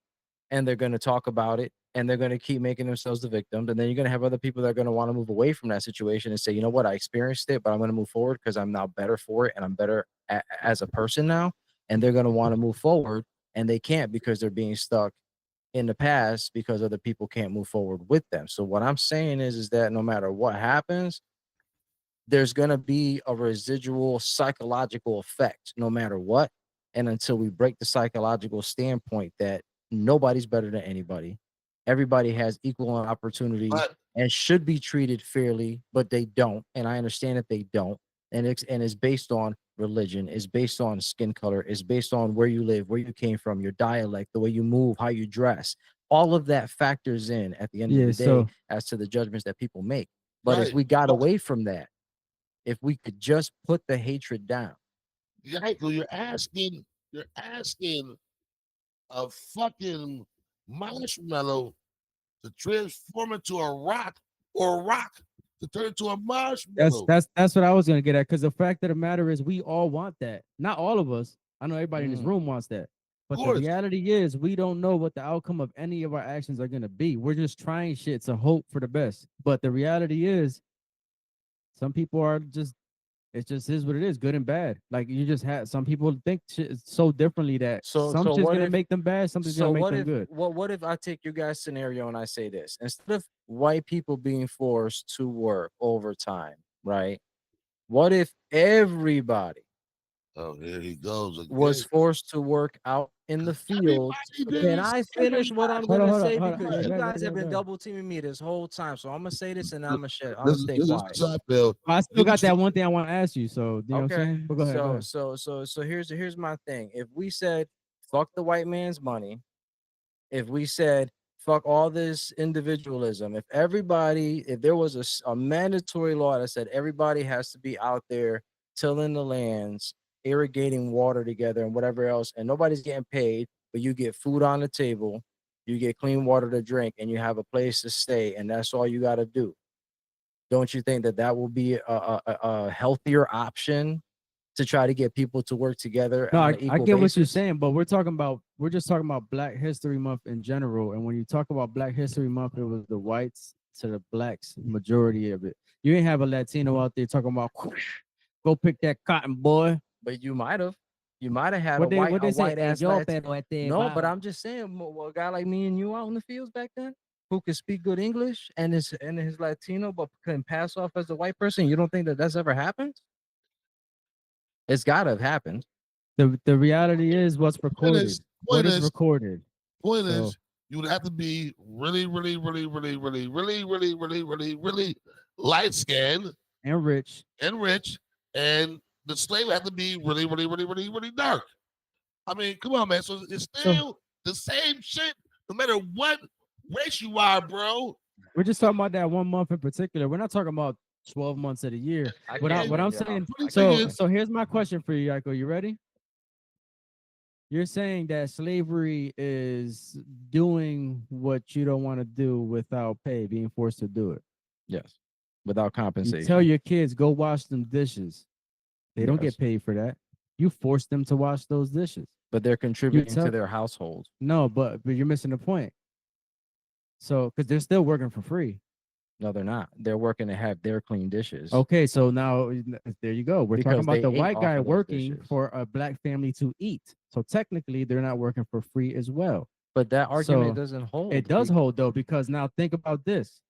Speaker 4: and they're gonna talk about it, and they're gonna keep making themselves the victims. And then you're gonna have other people that are gonna want to move away from that situation and say, you know what, I experienced it, but I'm gonna move forward because I'm now better for it, and I'm better as a person now. And they're gonna want to move forward, and they can't because they're being stuck in the past because other people can't move forward with them. So what I'm saying is that no matter what happens, there's going to be a residual psychological effect no matter what. And until we break the psychological standpoint that nobody's better than anybody, everybody has equal opportunity
Speaker 2: But
Speaker 4: and should be treated fairly, but they don't. And I understand that they don't. And it's based on religion, it's based on skin color, it's based on where you live, where you came from, your dialect, the way you move, how you dress. All of that factors in at the end of
Speaker 3: Yeah,
Speaker 4: the day
Speaker 3: so
Speaker 4: as to the judgments that people make. But if
Speaker 2: right,
Speaker 4: we got
Speaker 2: but
Speaker 4: away from that, if we could just put the hatred down,
Speaker 2: Michael, you're asking a fucking marshmallow to transform into a rock, or a rock to turn into a marshmallow.
Speaker 3: that's what I was gonna get at. Because the fact of the matter is, we all want that. Not all of us. I know everybody in this room wants that. But the
Speaker 2: course.
Speaker 3: reality is, we don't know what the outcome of any of our actions are gonna be. We're just trying shit to hope for the best. But the reality is, some people are just It just is what it is, good and bad. Like you just had some people think shit so differently that
Speaker 4: So
Speaker 3: some
Speaker 4: so
Speaker 3: shit's
Speaker 4: what
Speaker 3: gonna
Speaker 4: if
Speaker 3: make them bad, something's
Speaker 4: so
Speaker 3: gonna make
Speaker 4: what
Speaker 3: them
Speaker 4: if
Speaker 3: good.
Speaker 4: what if I take your guys' scenario and I say this, instead of white people being forced to work overtime, right? What if everybody
Speaker 2: Oh, here he goes
Speaker 4: was
Speaker 2: again.
Speaker 4: forced to work out in the fields?
Speaker 2: Everybody
Speaker 4: Can
Speaker 2: didn't
Speaker 4: I
Speaker 2: say
Speaker 4: finish what I'm
Speaker 3: Hold on,
Speaker 4: gonna
Speaker 3: hold on,
Speaker 4: say?
Speaker 3: hold on.
Speaker 4: Because
Speaker 3: Yeah,
Speaker 4: you
Speaker 3: go ahead,
Speaker 4: guys
Speaker 3: go
Speaker 4: have
Speaker 3: ahead, go
Speaker 4: been
Speaker 3: ahead.
Speaker 4: double teaming me this whole time. So I'm gonna say this and then I'm gonna
Speaker 2: This,
Speaker 4: stay
Speaker 2: this
Speaker 4: quiet.
Speaker 2: is I feel.
Speaker 3: I still
Speaker 2: You
Speaker 3: got
Speaker 2: was
Speaker 3: that one thing I want to ask you. So you know what I'm
Speaker 4: Okay.
Speaker 3: saying? But go ahead, go
Speaker 4: So
Speaker 3: ahead.
Speaker 4: so here's my thing. If we said fuck the white man's money, if we said fuck all this individualism, if there was a mandatory law that said everybody has to be out there tilling the lands, irrigating water together and whatever else, and nobody's getting paid, but you get food on the table, you get clean water to drink, and you have a place to stay, and that's all you got to do. Don't you think that will be a healthier option to try to get people to work together
Speaker 3: No,
Speaker 4: on
Speaker 3: I,
Speaker 4: an
Speaker 3: I
Speaker 4: equal
Speaker 3: get what you're
Speaker 4: basis?
Speaker 3: saying, but we're just talking about Black History Month in general. And when you talk about Black History Month, it was the whites to the blacks, majority of it. You ain't have a Latino out there talking about go pick that cotton, boy.
Speaker 4: But you might have. You might have had
Speaker 3: What they
Speaker 4: a
Speaker 3: say?
Speaker 4: white
Speaker 3: Hey,
Speaker 4: ass
Speaker 3: yo,
Speaker 4: lad.
Speaker 3: pero
Speaker 4: No, but I'm just saying, a guy like me and you out in the fields back then, who could speak good English and is Latino, but can pass off as a white person. You don't think that that's ever happened? It's gotta have happened.
Speaker 3: The reality is what's recorded. What
Speaker 2: point
Speaker 3: is
Speaker 2: is,
Speaker 3: recorded?
Speaker 2: point
Speaker 3: So
Speaker 2: is, you would have to be really, really, really, really, really, really, really, really, really, really light skinned
Speaker 3: and rich.
Speaker 2: and rich, and the slave would have to be really, really, really, really, really dark. I mean, come on, man. So it's
Speaker 3: So
Speaker 2: still the same shit, no matter what race you are, bro.
Speaker 3: we're just talking about that 1 month in particular. We're not talking about 12 months of the year.
Speaker 4: I
Speaker 3: What
Speaker 4: get
Speaker 3: I'm
Speaker 4: you. Yeah.
Speaker 3: saying.
Speaker 2: Funny thing
Speaker 3: So
Speaker 2: is,
Speaker 3: so here's my question for you, Yako. You ready? You're saying that slavery is doing what you don't want to do without pay, being forced to do it.
Speaker 4: Yes. Without
Speaker 3: You
Speaker 4: compensation.
Speaker 3: tell your kids go wash them dishes. They don't
Speaker 4: Yes.
Speaker 3: get paid for that. You force them to wash those dishes.
Speaker 4: But they're contributing
Speaker 3: tell-
Speaker 4: to their household.
Speaker 3: No, but you're missing the point. So because they're still working for free.
Speaker 4: No, they're not. They're working to have their clean dishes.
Speaker 3: Okay, so now there you go. We're talking
Speaker 4: Because
Speaker 3: about
Speaker 4: they
Speaker 3: the
Speaker 4: ate
Speaker 3: white
Speaker 4: off
Speaker 3: guy
Speaker 4: of those
Speaker 3: working
Speaker 4: dishes.
Speaker 3: for a black family to eat. So technically, they're not working for free as well.
Speaker 4: But that argument
Speaker 3: So,
Speaker 4: doesn't hold.
Speaker 3: It does hold though, because now think about this.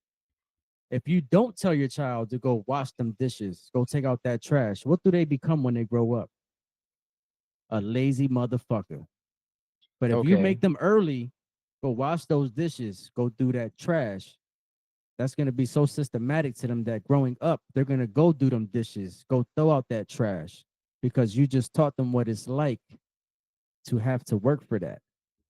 Speaker 3: If you don't tell your child to go wash them dishes, go take out that trash, what do they become when they grow up? A lazy motherfucker. But if you
Speaker 4: Okay.
Speaker 3: make them early, go wash those dishes, go do that trash, that's going to be so systematic to them that growing up, they're going to go do them dishes, go throw out that trash, because you just taught them what it's like to have to work for that.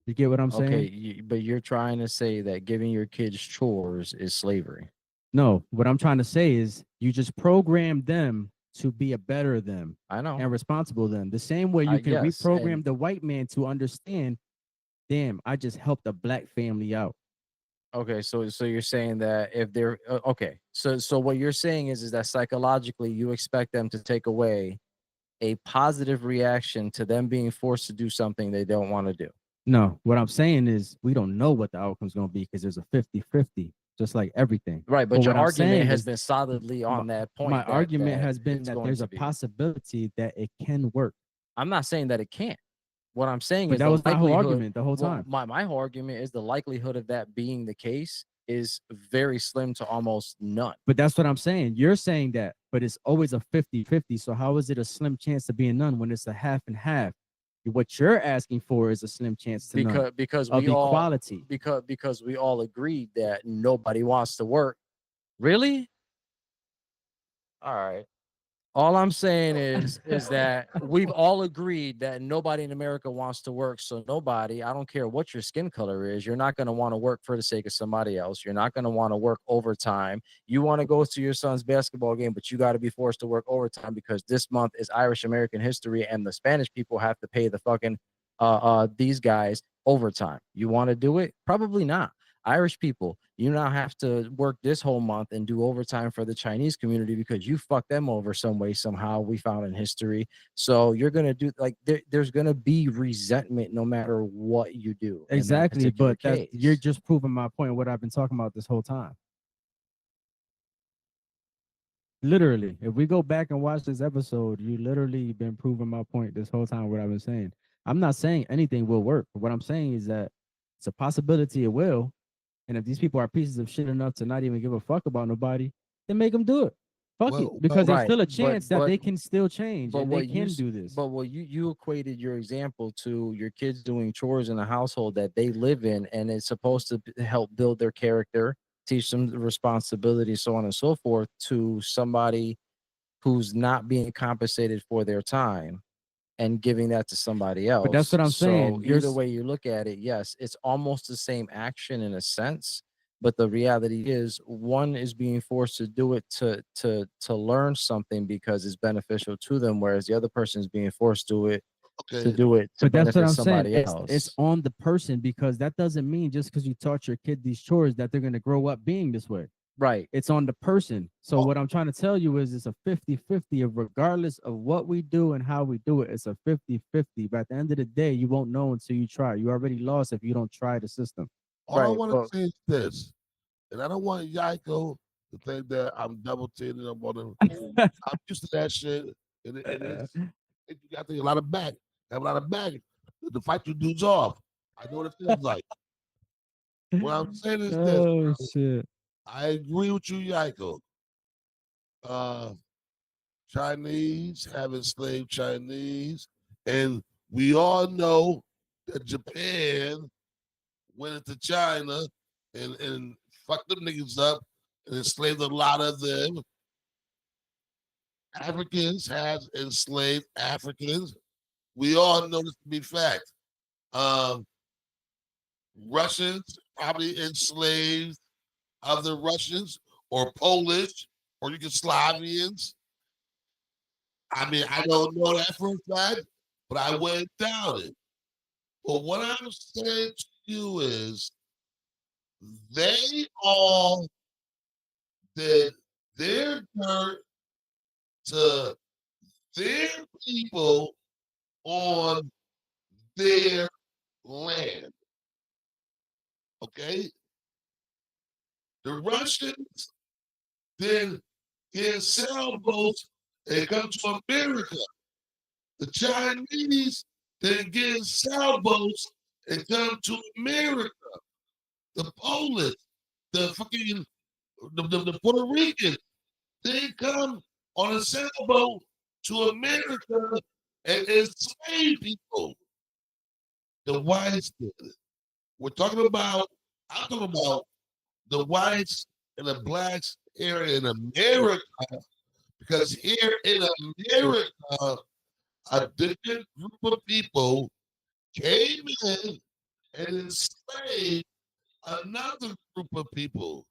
Speaker 3: You get what I'm saying?
Speaker 4: Okay, but you're trying to say that giving your kids chores is slavery.
Speaker 3: No, what I'm trying to say is you just program them to be a better them
Speaker 4: I know.
Speaker 3: and responsible them. The same way you can
Speaker 4: yes,
Speaker 3: reprogram
Speaker 4: and-
Speaker 3: the white man to understand, damn, I just helped a black family out.
Speaker 4: Okay, so you're saying that if they're okay, so what you're saying is that psychologically you expect them to take away a positive reaction to them being forced to do something they don't want to do.
Speaker 3: No, what I'm saying is we don't know what the outcome's going to be because there's a 50-50, just like everything.
Speaker 4: Right, but your
Speaker 3: what I'm
Speaker 4: argument
Speaker 3: saying
Speaker 4: has
Speaker 3: is
Speaker 4: been solidly on that point.
Speaker 3: My argument has been
Speaker 4: it's
Speaker 3: that
Speaker 4: going
Speaker 3: there's
Speaker 4: to
Speaker 3: a
Speaker 4: be.
Speaker 3: possibility that it can work.
Speaker 4: I'm not saying that it can't. What I'm saying
Speaker 3: But
Speaker 4: is
Speaker 3: that
Speaker 4: the
Speaker 3: was my whole
Speaker 4: likelihood-
Speaker 3: argument the whole
Speaker 4: well,
Speaker 3: time.
Speaker 4: my whole argument is the likelihood of that being the case is very slim to almost none.
Speaker 3: But that's what I'm saying. You're saying that, but it's always a 50-50. So how is it a slim chance of being none when it's a half and half? What you're asking for is a slim chance to none
Speaker 4: Because
Speaker 3: of
Speaker 4: we all
Speaker 3: equality.
Speaker 4: because we all agreed that nobody wants to work. Really? All right. All I'm saying is that we've all agreed that nobody in America wants to work. So nobody, I don't care what your skin color is, you're not going to want to work for the sake of somebody else. You're not going to want to work overtime. You want to go to your son's basketball game, but you got to be forced to work overtime because this month is Irish American history and the Spanish people have to pay the fucking these guys overtime. You want to do it? Probably not. Irish people, you now have to work this whole month and do overtime for the Chinese community because you fucked them over some way, somehow, we found in history. So you're going to do like there's going to be resentment no matter what you do.
Speaker 3: Exactly. But you're just proving my point, what I've been talking about this whole time. Literally, if we go back and watch this episode, you literally been proving my point this whole time. What I've been saying, I'm not saying anything will work. But what I'm saying is that it's a possibility it will. And if these people are pieces of shit enough to not even give a fuck about nobody, then make them do it. Fuck it,
Speaker 2: Well,
Speaker 3: because there's
Speaker 4: Right,
Speaker 3: still a
Speaker 4: but
Speaker 3: chance that they can still change
Speaker 4: but
Speaker 3: and they
Speaker 4: what you
Speaker 3: can
Speaker 4: s-
Speaker 3: do this.
Speaker 4: but what you equated your example to your kids doing chores in a household that they live in, and it's supposed to help build their character, teach them the responsibility, so on and so forth, to somebody who's not being compensated for their time and giving that to somebody else.
Speaker 3: But that's what I'm saying.
Speaker 4: So either way you look at it, yes, it's almost the same action in a sense, but the reality is one is being forced to do it to learn something because it's beneficial to them, whereas the other person is being forced to it to
Speaker 2: okay.
Speaker 4: do it to
Speaker 3: But that's what
Speaker 4: benefit
Speaker 3: I'm saying.
Speaker 4: somebody else.
Speaker 3: It's on the person, because that doesn't mean just because you taught your kid these chores that they're going to grow up being this way.
Speaker 4: Right.
Speaker 3: It's on the person. So
Speaker 2: Oh.
Speaker 3: what I'm trying to tell you is it's a 50-50 of regardless of what we do and how we do it, it's a 50-50. But at the end of the day, you won't know until you try. You already lost if you don't try the system.
Speaker 2: All I
Speaker 4: Right,
Speaker 2: want
Speaker 4: but-
Speaker 2: to say is this, and I don't want Yaiko to think that I'm double teaming him on him. I'm used to that shit, and you got to think a lot of back, have a lot of back to fight you dudes off. I know what it feels like. What I'm saying is this:
Speaker 3: Oh shit.
Speaker 2: I agree with you, Yaiko. Chinese have enslaved Chinese, and we all know that Japan went into China and fucked them niggas up and enslaved a lot of them. Africans have enslaved Africans. We all know this to be fact. Russians probably enslaved other Russians or Polish or Yugoslavians. I mean, I don't know that for a fact, but I wouldn't doubt it. But what I'm saying to you is they all did their dirt to their people on their land. Okay? The Russians then get sailboats and come to America. The Chinese then get sailboats and come to America. The Polish, the fucking the Puerto Ricans, they come on a sailboat to America and enslave people. The whites did it. I'm talking about the whites and the blacks here in America, because here in America, a different group of people came in and enslaved another group of people.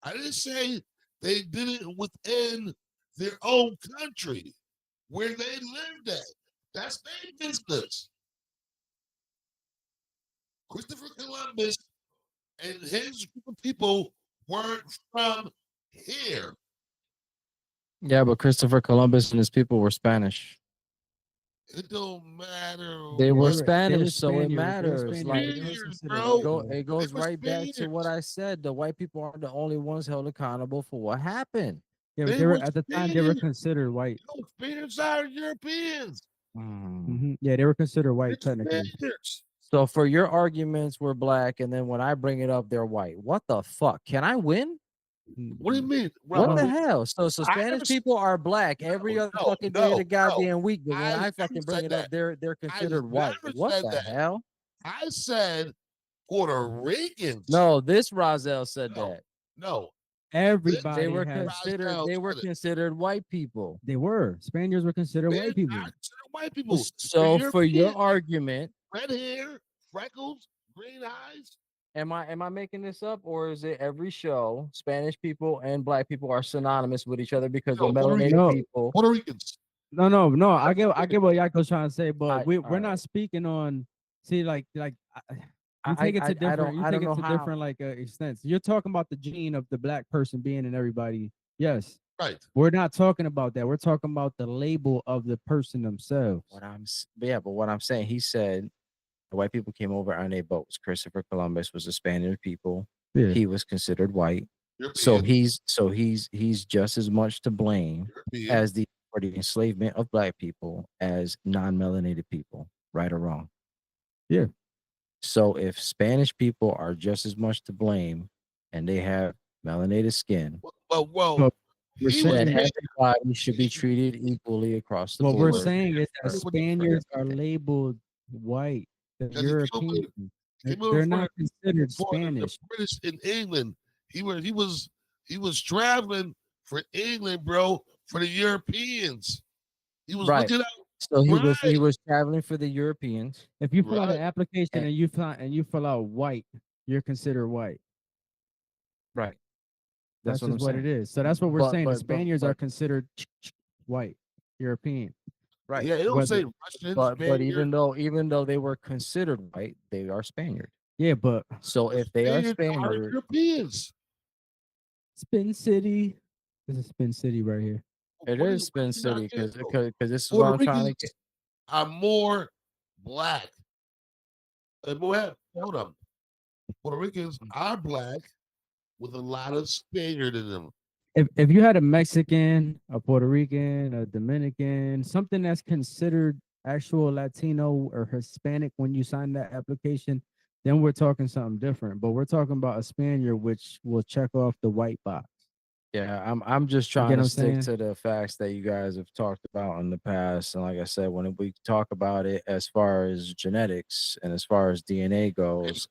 Speaker 2: I didn't say they did it within their own country where they lived at. That's their business. Christopher Columbus and his group of people weren't from here.
Speaker 4: Yeah, but Christopher Columbus and his people were Spanish.
Speaker 2: It don't matter.
Speaker 4: They were
Speaker 3: were- they
Speaker 4: Spanish,
Speaker 3: were
Speaker 4: so it
Speaker 3: Spaniards, they were
Speaker 4: matters.
Speaker 3: Spaniards,
Speaker 4: Like
Speaker 3: they were
Speaker 2: Spaniards,
Speaker 3: considered
Speaker 2: bro.
Speaker 3: white, though.
Speaker 4: it goes
Speaker 2: were
Speaker 4: right back to what
Speaker 2: Spaniards.
Speaker 4: I said. The white people are the only ones held accountable for what happened.
Speaker 3: Yeah, but
Speaker 2: They
Speaker 3: they were
Speaker 2: were
Speaker 3: at the time they were
Speaker 2: Spaniards.
Speaker 3: considered white.
Speaker 2: No, Spaniards are Europeans.
Speaker 3: Yeah, they were considered white
Speaker 2: They're
Speaker 3: technically.
Speaker 2: Spaniards.
Speaker 4: So for your arguments, we're black, and then when I bring it up, they're white. What the fuck? Can I win?
Speaker 2: What do you mean?
Speaker 4: What
Speaker 2: Well,
Speaker 4: the hell? So
Speaker 2: I
Speaker 4: Spanish
Speaker 2: never s-
Speaker 4: people are black every other
Speaker 2: no,
Speaker 4: fucking day of
Speaker 2: no,
Speaker 4: the goddamn week, but when
Speaker 2: I
Speaker 4: I
Speaker 2: never
Speaker 4: fucking bring
Speaker 2: said
Speaker 4: it up,
Speaker 2: that.
Speaker 4: they're considered white.
Speaker 2: never
Speaker 4: What
Speaker 2: said
Speaker 4: the
Speaker 2: that.
Speaker 4: hell?
Speaker 2: I said Puerto Ricans.
Speaker 4: No, this Rozelle said
Speaker 2: No.
Speaker 4: that.
Speaker 2: No.
Speaker 3: Everybody
Speaker 4: They were
Speaker 3: had,
Speaker 4: considered
Speaker 2: Rozelle
Speaker 4: they were
Speaker 2: said it.
Speaker 4: considered white people.
Speaker 3: they were Spaniards were considered
Speaker 2: They're
Speaker 3: white people.
Speaker 2: not considered white people.
Speaker 4: So
Speaker 2: They're
Speaker 4: for your
Speaker 2: European.
Speaker 4: argument,
Speaker 2: Red hair, freckles, green eyes.
Speaker 4: am I making this up, or is it every show Spanish people and black people are synonymous with each other because
Speaker 2: No,
Speaker 4: the
Speaker 2: Puerto
Speaker 4: melanated
Speaker 3: Rican.
Speaker 4: people?
Speaker 2: Puerto Ricans.
Speaker 3: No. I get what Yako's trying to say, but
Speaker 4: Alright,
Speaker 3: we're
Speaker 4: alright.
Speaker 3: not speaking on. See, like you
Speaker 4: I-
Speaker 3: take it
Speaker 4: I-
Speaker 3: to
Speaker 4: I
Speaker 3: different.
Speaker 4: don't-
Speaker 3: You
Speaker 4: I
Speaker 3: take
Speaker 4: don't
Speaker 3: it to
Speaker 4: know how-
Speaker 3: different like extents. You're talking about the gene of the black person being in everybody. Yes,
Speaker 2: Right.
Speaker 3: we're not talking about that. We're talking about the label of the person themselves.
Speaker 4: But what I'm saying, he said the white people came over on their boats. Christopher Columbus was a Spaniard people.
Speaker 3: Yeah.
Speaker 4: He was considered white. So
Speaker 2: European,
Speaker 4: he's just as much to blame
Speaker 2: European.
Speaker 4: as for the enslavement of black people as non-melanated people, right or wrong.
Speaker 3: Yeah.
Speaker 4: So if Spanish people are just as much to blame and they have melanated skin,
Speaker 2: Well,
Speaker 3: But we're
Speaker 2: he was
Speaker 4: then
Speaker 3: saying
Speaker 4: everybody should be treated equally across the
Speaker 3: what we're
Speaker 4: board.
Speaker 3: saying is that
Speaker 4: for
Speaker 3: Spaniards are
Speaker 4: everything.
Speaker 3: labeled white. The
Speaker 2: because he came over,
Speaker 3: Europeans,
Speaker 2: came over
Speaker 3: they're
Speaker 2: for
Speaker 3: not considered
Speaker 2: the
Speaker 3: Spanish.
Speaker 2: British in England. He was traveling for England, bro, for the Europeans. He was
Speaker 4: Right.
Speaker 2: looking out.
Speaker 4: So he
Speaker 2: Right.
Speaker 4: was traveling for the Europeans.
Speaker 3: If you fill out an
Speaker 2: Right.
Speaker 3: application
Speaker 4: And-
Speaker 3: and you fill out white, you're considered white.
Speaker 4: Right.
Speaker 3: That's
Speaker 4: That's what
Speaker 3: just
Speaker 4: I'm
Speaker 3: what
Speaker 4: saying.
Speaker 3: it is. So that's what we're
Speaker 4: But-
Speaker 3: saying. The
Speaker 4: but-
Speaker 3: Spaniards are
Speaker 4: but-
Speaker 3: considered white, European.
Speaker 4: Right.
Speaker 2: Yeah, it don't
Speaker 3: Whether-
Speaker 2: say Russian,
Speaker 4: But
Speaker 2: Spaniard.
Speaker 4: even though they were considered white, they are Spaniard.
Speaker 3: Yeah, but
Speaker 4: So if they are
Speaker 2: Spaniards
Speaker 4: Spaniard,
Speaker 2: Europeans.
Speaker 3: Spin City. This is Spin City right here.
Speaker 4: it
Speaker 2: What
Speaker 4: is
Speaker 2: is-
Speaker 4: Spin
Speaker 2: what is not
Speaker 4: City
Speaker 2: there, though?
Speaker 4: because this is
Speaker 2: Puerto
Speaker 4: what I'm trying to
Speaker 2: Ricans
Speaker 4: get.
Speaker 2: are more black. Hold on. Puerto Ricans are black with a lot of Spaniard in them.
Speaker 3: If you had a Mexican, a Puerto Rican, a Dominican, something that's considered actual Latino or Hispanic when you sign that application, then we're talking something different. But we're talking about a Spaniard, which will check off the white box.
Speaker 4: Yeah, I'm just
Speaker 3: You get
Speaker 4: trying
Speaker 3: what
Speaker 4: to
Speaker 3: I'm
Speaker 4: stick
Speaker 3: saying?
Speaker 4: to the facts that you guys have talked about in the past. And like I said, when we talk about it as far as genetics and as far as DNA goes,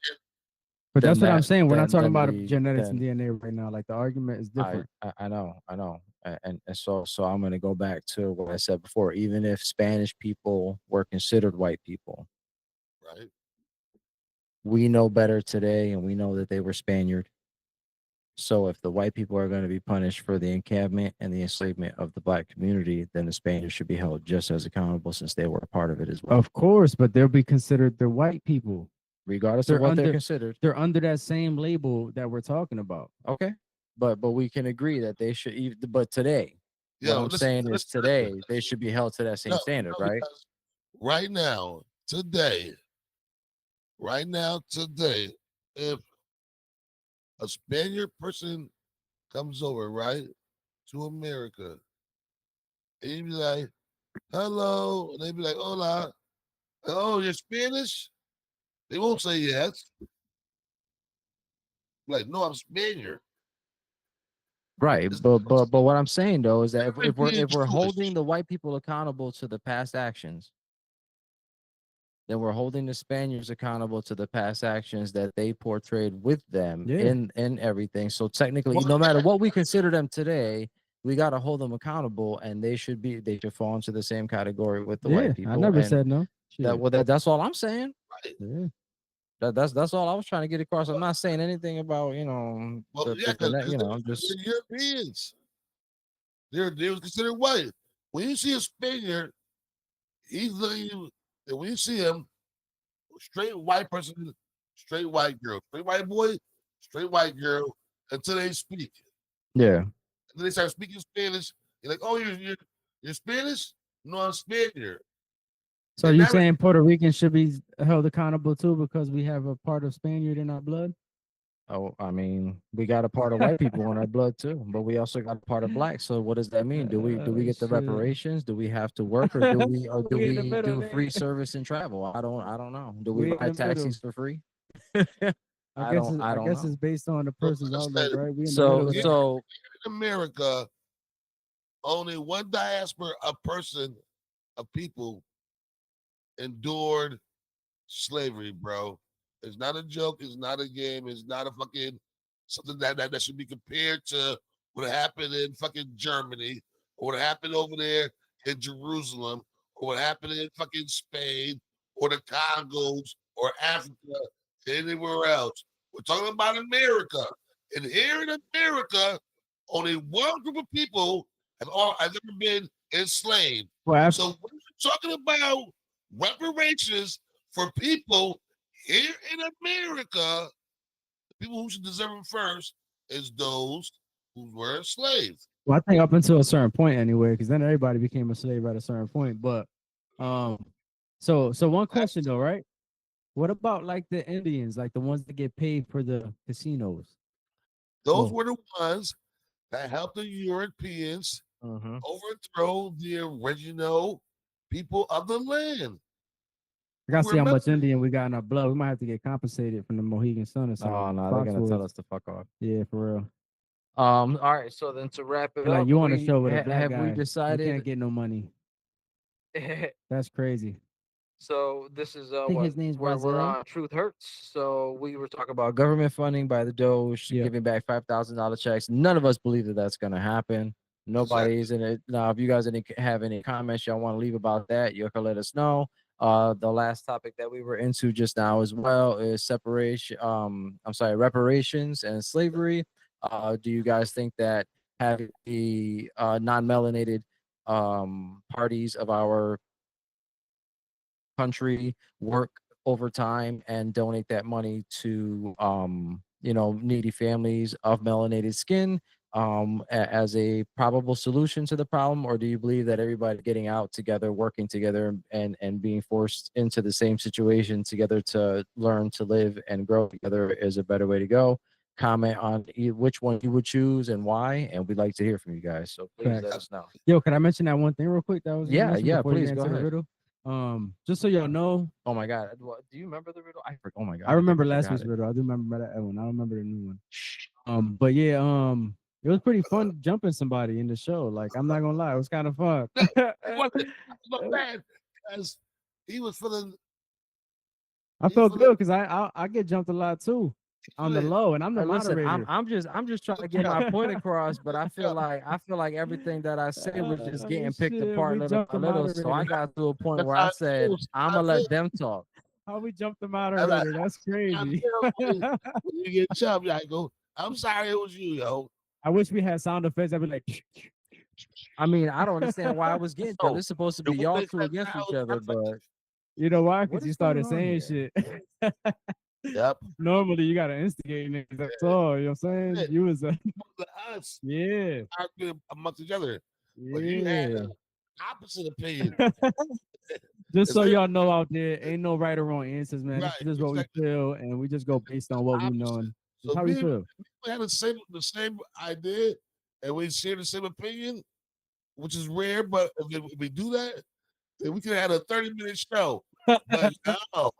Speaker 3: But that's
Speaker 4: then
Speaker 3: what I'm
Speaker 4: that-
Speaker 3: saying. We're not
Speaker 4: then-
Speaker 3: talking
Speaker 4: then
Speaker 3: about
Speaker 4: the-
Speaker 3: genetics and
Speaker 4: then
Speaker 3: DNA right now. Like the argument is different.
Speaker 4: I know, and so I'm going to go back to what I said before. Even if Spanish people were considered white people,
Speaker 2: Right.
Speaker 4: we know better today, and we know that they were Spaniard. So if the white people are going to be punished for the encampment and the enslavement of the black community, then the Spaniards should be held just as accountable since they were a part of it as well,
Speaker 3: Of course, but they'll be considered the white people.
Speaker 4: regardless
Speaker 3: they're
Speaker 4: of what they're
Speaker 3: under-
Speaker 4: considered.
Speaker 3: They're under that same label that we're talking about.
Speaker 4: Okay, but we can agree that they should. But today, what I'm
Speaker 2: listen,
Speaker 4: saying is
Speaker 2: listen,
Speaker 4: today
Speaker 2: listen,
Speaker 4: they should be held to that same
Speaker 2: No,
Speaker 4: standard,
Speaker 2: no,
Speaker 4: right?
Speaker 2: because right now, today, if a Spaniard person comes over, right, to America, and you be like, hello, and they be like, hola, oh, you're Spanish? They won't say yes. Like, no, I'm Spaniard.
Speaker 4: Right,
Speaker 2: It's-
Speaker 4: but what I'm saying though is that if we're
Speaker 2: being Jewish.
Speaker 4: holding the white people accountable to the past actions, then we're holding the Spaniards accountable to the past actions that they portrayed with them
Speaker 3: Yeah.
Speaker 4: in everything. So technically,
Speaker 2: Well,
Speaker 4: no matter what we consider them today, we got to hold them accountable, and they should fall into the same category with the white people.
Speaker 3: I never
Speaker 4: and
Speaker 3: said no.
Speaker 4: that.
Speaker 3: Shit.
Speaker 4: Well, that's all I'm saying.
Speaker 3: Yeah.
Speaker 4: That's all I was trying to get across. I'm not saying anything about
Speaker 2: Well,
Speaker 4: the,
Speaker 2: yeah,
Speaker 4: the, the,
Speaker 2: because
Speaker 4: I'm just
Speaker 2: they're Europeans. They was considered white. When you see a Spaniard, he's looking at you, and when you see him, straight white person, straight white girl, straight white boy, straight white girl, until they speak.
Speaker 4: yeah.
Speaker 2: And then they start speaking Spanish. You're like, oh, you're Spanish? No, I'm Spaniard.
Speaker 3: So
Speaker 2: And
Speaker 3: you
Speaker 2: that-
Speaker 3: saying Puerto Ricans should be held accountable too because we have a part of Spaniard in our blood?
Speaker 4: Oh, I mean, we got a part of white people in our blood too, but we also got a part of black. So what does that mean? Do we get the
Speaker 3: Shit.
Speaker 4: reparations? Do we have to work, or do we
Speaker 3: We in the middle
Speaker 4: do
Speaker 3: there.
Speaker 4: free service and travel? I don't know. Do we
Speaker 3: We in
Speaker 4: buy
Speaker 3: the middle.
Speaker 4: taxis for free?
Speaker 3: I
Speaker 4: I
Speaker 3: guess
Speaker 4: don't
Speaker 3: it's
Speaker 4: know.
Speaker 3: based on the person's
Speaker 2: let's
Speaker 3: outlook,
Speaker 2: say-
Speaker 3: right? We in the
Speaker 4: So
Speaker 3: middle there.
Speaker 4: so
Speaker 2: in America, only one diaspora of people endured slavery, bro. It's not a joke. It's not a game. It's not a fucking something that should be compared to what happened in fucking Germany or what happened over there in Jerusalem or what happened in fucking Spain or the Congos or Africa, anywhere else. We're talking about America. And here in America, only one group of people have ever been enslaved.
Speaker 3: Well,
Speaker 2: So when we're talking about reparations for people here in America, the people who should deserve them first is those who were enslaved.
Speaker 3: Well, I think up until a certain point anyway, because then everybody became a slave at a certain point. But so one question though, right? What about like the Indians, like the ones that get paid for the casinos?
Speaker 2: Those
Speaker 3: Oh.
Speaker 2: were the ones that helped the Europeans
Speaker 4: Mm-hmm.
Speaker 2: overthrow the original people of the land.
Speaker 3: I gotta see how
Speaker 2: Remember?
Speaker 3: much Indian we got in our blood. We might have to get compensated from the Mohegan Sun or something.
Speaker 4: Oh no, they're gonna tell
Speaker 3: Foxwoods.
Speaker 4: us to fuck off.
Speaker 3: Yeah, for real.
Speaker 4: All right. So then to wrap it
Speaker 3: Like
Speaker 4: up,
Speaker 3: you on the
Speaker 4: we
Speaker 3: show with a black
Speaker 4: have
Speaker 3: guy,
Speaker 4: we
Speaker 3: you can't
Speaker 4: decided.
Speaker 3: get no money. That's crazy.
Speaker 4: So this is
Speaker 3: think
Speaker 4: what
Speaker 3: his name's
Speaker 4: we're
Speaker 3: Razel.
Speaker 4: on Truth Hurts. So we were talking about government funding by the Doge,
Speaker 3: Yeah.
Speaker 4: giving back $5,000 checks. None of us believe that that's gonna happen. Nobody's in it now. If you guys have any comments y'all want to leave about that, you can let us know. The last topic that we were into just now as well is separation. Reparations and slavery. Do you guys think that having the non-melanated parties of our country work overtime and donate that money to needy families of melanated skin as a probable solution to the problem, or do you believe that everybody getting out together, working together, and being forced into the same situation together to learn to live and grow together is a better way to go? Comment on which one you would choose and why, and we'd like to hear from you guys, so please let
Speaker 3: Facts.
Speaker 4: us know.
Speaker 3: Yo, can I mention that one thing real quick? That was
Speaker 4: Yeah,
Speaker 3: mentioned
Speaker 4: yeah,
Speaker 3: before you
Speaker 4: please,
Speaker 3: get
Speaker 4: go
Speaker 3: into the
Speaker 4: ahead.
Speaker 3: riddle. Just so y'all know,
Speaker 4: Oh my god, do you remember the riddle? Oh my god,
Speaker 3: I remember
Speaker 4: think
Speaker 3: last
Speaker 4: forgot
Speaker 3: week's
Speaker 4: it.
Speaker 3: riddle. I do remember that one. I don't remember the new one. But yeah, it was pretty fun jumping somebody in the show. Like, I'm not gonna lie, it was kind of fun.
Speaker 2: It wasn't bad because he was feeling.
Speaker 3: I felt good because I get jumped a lot too on the low, and I'm the
Speaker 4: Hey, listen,
Speaker 3: moderator.
Speaker 4: I'm just trying to get my point across, but I feel like everything that I said was just getting picked
Speaker 3: Shit,
Speaker 4: apart
Speaker 3: we
Speaker 4: little
Speaker 3: jumped
Speaker 4: by
Speaker 3: the
Speaker 4: little. So I
Speaker 3: moderator.
Speaker 4: got to a point
Speaker 2: That's
Speaker 4: where
Speaker 2: how
Speaker 4: I
Speaker 2: it
Speaker 4: said,
Speaker 2: feels.
Speaker 4: I'm gonna let them talk.
Speaker 3: How we jumped the
Speaker 2: I'm
Speaker 3: moderator? That's
Speaker 2: I
Speaker 3: crazy.
Speaker 2: feel when you get chubbed, I go, I'm sorry it was you, yo.
Speaker 3: I wish we had sound effects. I'd be like,
Speaker 4: I mean, I don't understand why I was getting jumped.
Speaker 2: No,
Speaker 4: It's supposed to
Speaker 2: the
Speaker 4: be
Speaker 2: one
Speaker 4: y'all
Speaker 2: they
Speaker 4: two
Speaker 2: said
Speaker 4: against
Speaker 2: now
Speaker 4: each
Speaker 2: is
Speaker 4: other,
Speaker 2: perfect.
Speaker 4: but
Speaker 3: you know why?
Speaker 4: what
Speaker 3: Because you
Speaker 4: is
Speaker 3: started
Speaker 4: going on
Speaker 3: saying
Speaker 4: here?
Speaker 3: shit.
Speaker 2: Yep.
Speaker 3: Normally, you gotta instigate niggas. That's all. You know what I'm saying?
Speaker 2: It.
Speaker 3: You was a
Speaker 2: Us
Speaker 3: yeah,
Speaker 2: arguing amongst each other, but you had
Speaker 3: yeah.
Speaker 2: an opposite opinion.
Speaker 3: Just so
Speaker 2: It's
Speaker 3: y'all know out there, ain't no right or wrong answers, man.
Speaker 2: right.
Speaker 3: This is just what we
Speaker 2: Exactly.
Speaker 3: feel, and we just go based on what we know.
Speaker 2: Opposite.
Speaker 3: And
Speaker 2: So
Speaker 3: how we
Speaker 2: me
Speaker 3: feel.
Speaker 2: we had the same idea, and we share the same opinion, which is rare. But if we do that, then we could have had a 30-minute show. But no,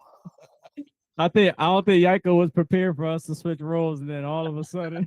Speaker 3: I don't think Yaiko was prepared for us to switch roles, and then all of a sudden,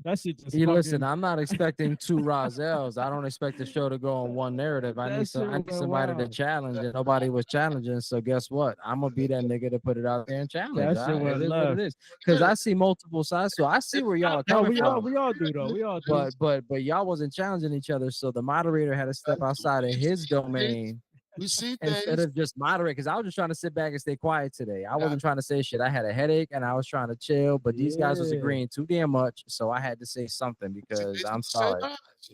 Speaker 3: that shit just
Speaker 4: You
Speaker 3: fucking.
Speaker 4: listen, I'm not expecting two Rozels. I don't expect the show to go on one narrative. I
Speaker 3: That
Speaker 4: need
Speaker 3: shit went
Speaker 4: somebody to
Speaker 3: wild.
Speaker 4: challenge, and nobody was challenging. So guess what? I'm gonna be that nigga to put it out there and challenge.
Speaker 3: That shit
Speaker 4: It
Speaker 3: went
Speaker 4: is what it
Speaker 3: left.
Speaker 4: is. Because I see multiple sides, so I see
Speaker 2: it's
Speaker 4: where y'all
Speaker 2: not
Speaker 4: are
Speaker 3: No,
Speaker 4: coming
Speaker 3: we all
Speaker 4: from.
Speaker 3: do though. We all do.
Speaker 4: But y'all wasn't challenging each other, so the moderator had to step outside of his domain
Speaker 2: we see
Speaker 4: instead
Speaker 2: things.
Speaker 4: of just moderate. Because I was just trying to sit back and stay quiet today. I wasn't trying to say shit. I had a headache and I was trying to chill, but these guys was
Speaker 3: Yeah.
Speaker 4: agreeing too damn much, so I had to say something because I'm sorry.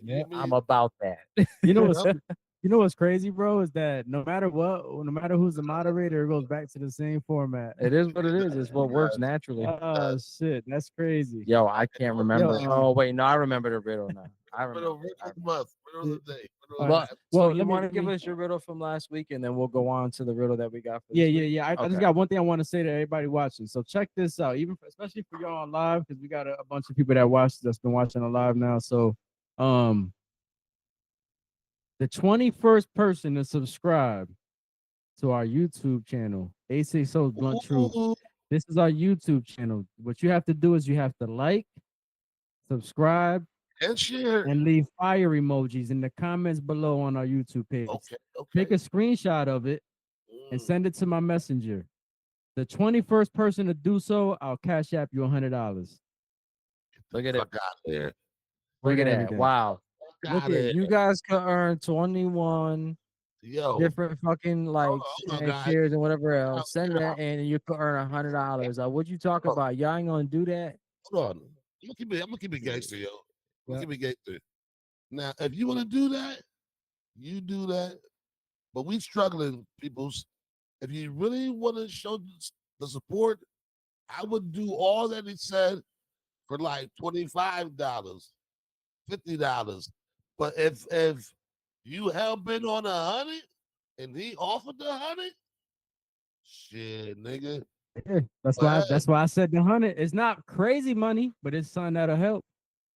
Speaker 3: Yeah.
Speaker 4: I'm about that.
Speaker 3: You know what's you know what's crazy, bro, is that no matter what, no matter who's the moderator, it goes back to the same format.
Speaker 4: It is what it is. It's what works naturally.
Speaker 3: Oh shit, that's crazy.
Speaker 4: Yo, I can't remember.
Speaker 3: Yo,
Speaker 4: Oh wait, no, I remember the riddle now. I
Speaker 2: Riddle
Speaker 4: remember.
Speaker 2: of the month, riddle of the day.
Speaker 3: All
Speaker 4: But
Speaker 3: right.
Speaker 4: so
Speaker 3: Well,
Speaker 4: you
Speaker 3: let me-
Speaker 4: want to give us your riddle from last week, and then we'll go on to the riddle that we got. For
Speaker 3: Yeah,
Speaker 4: this
Speaker 3: yeah,
Speaker 4: week?
Speaker 3: yeah. I just
Speaker 4: Okay.
Speaker 3: got one thing I want to say to everybody watching. So check this out, especially for y'all on live, because we got a bunch of people that's been watching on live now. So, the 21st person to subscribe to our YouTube channel, AC Soul Blunt Truth.
Speaker 2: Ooh,
Speaker 3: This is our YouTube channel. What you have to do is you have to like, subscribe,
Speaker 2: and share.
Speaker 3: and leave fire emojis in the comments below on our YouTube page.
Speaker 2: Okay.
Speaker 3: Take a screenshot of it and send it to my messenger. The 21st person to do so, I'll cash app you $100.
Speaker 4: Look at it.
Speaker 2: Fuck out there.
Speaker 4: Look at that.
Speaker 3: everything.
Speaker 4: Wow.
Speaker 2: Fuck
Speaker 4: Look
Speaker 2: outta
Speaker 4: at
Speaker 2: here.
Speaker 4: you guys could earn 21
Speaker 2: Yo.
Speaker 4: different fucking likes
Speaker 2: on,
Speaker 4: and
Speaker 2: guys.
Speaker 4: shares and whatever else. Send
Speaker 2: yeah.
Speaker 4: that in and you could earn $100. What you talking
Speaker 2: Oh.
Speaker 4: about? Y'all ain't gonna do that?
Speaker 2: Hold on. I'm gonna keep it gangster, yo. I'm
Speaker 3: Yeah.
Speaker 2: gonna keep it gangster. Now, if you want to do that, you do that. But we struggling, peoples. If you really want to show the support, I would do all that he said for like $25, $50. But if you hell bent on 100 and he offered the 100, shit, nigga,
Speaker 3: Yeah, that's
Speaker 2: But
Speaker 3: why.
Speaker 2: hey,
Speaker 3: That's why I said the 100. It's not crazy money, but it's something that'll help.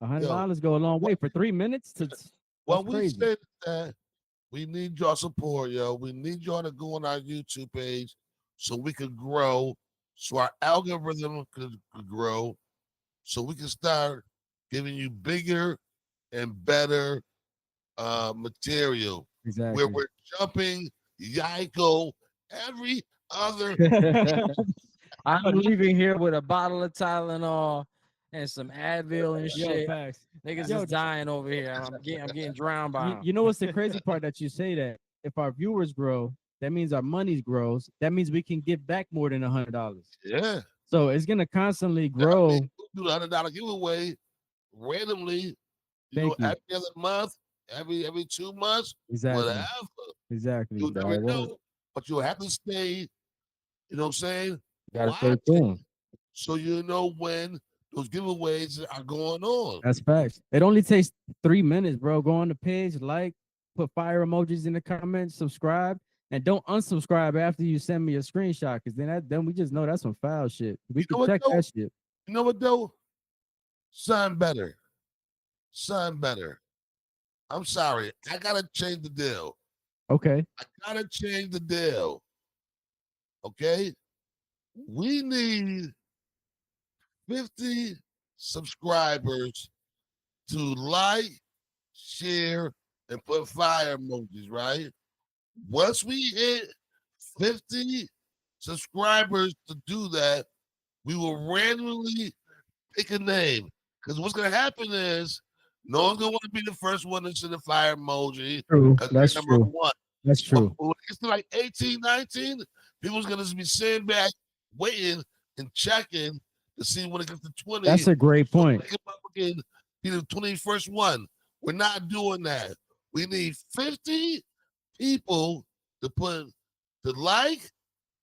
Speaker 2: yo,
Speaker 3: $100 go a long way
Speaker 2: what,
Speaker 3: for 3 minutes. That's
Speaker 2: what we
Speaker 3: crazy.
Speaker 2: said that we need your support, yo. We need y'all to go on our YouTube page so we could grow, so our algorithm could grow, so we can start giving you bigger and better material where
Speaker 3: Exactly.
Speaker 2: we're jumping Yiko every other.
Speaker 4: I'm leaving here with a bottle of Tylenol and some Advil and
Speaker 3: Yo,
Speaker 4: shit.
Speaker 3: facts.
Speaker 4: Niggas
Speaker 3: Yo,
Speaker 4: is dying over here. I'm getting drowned by
Speaker 3: you,
Speaker 4: them.
Speaker 3: you know what's the crazy part that you say that if our viewers grow, that means our money grows. That means we can give back more than $100.
Speaker 2: Yeah.
Speaker 3: So it's gonna constantly
Speaker 2: I
Speaker 3: grow.
Speaker 2: mean, we'll do $100 giveaway randomly,
Speaker 3: Thank you.
Speaker 2: every other month, every 2 months,
Speaker 3: Exactly.
Speaker 2: whatever.
Speaker 3: Exactly.
Speaker 2: You'll never
Speaker 4: That'll work.
Speaker 2: know, but you'll have to stay, you know what I'm saying?
Speaker 4: Gotta stay
Speaker 2: Watching,
Speaker 4: tuned.
Speaker 2: so you know when those giveaways are going on.
Speaker 3: That's facts. It only takes 3 minutes, bro. Go on the page, like, put fire emojis in the comments, subscribe, and don't unsubscribe after you send me a screenshot, because then we just know that's some foul shit. We
Speaker 2: You know
Speaker 3: can
Speaker 2: what
Speaker 3: check
Speaker 2: though?
Speaker 3: that shit.
Speaker 2: You know what though? Son better. Son better. I'm sorry. I gotta change the deal.
Speaker 3: Okay.
Speaker 2: I gotta change the deal. Okay? We need 50 subscribers to like, share, and put fire emojis, right? Once we hit 50 subscribers to do that, we will randomly pick a name. Because what's going to happen is no one's going to want to be the first one to send a fire emoji.
Speaker 3: True.
Speaker 2: Because they're
Speaker 3: That's
Speaker 2: number
Speaker 3: true.
Speaker 2: one.
Speaker 3: That's
Speaker 2: But
Speaker 3: true.
Speaker 2: when it gets to like 18, 19, people's going to be sitting back, waiting and checking to see when it gets to 20.
Speaker 3: That's a great
Speaker 2: so
Speaker 3: point.
Speaker 2: they can fucking be the 21st one. We're not doing that. We need 50 people to put the like,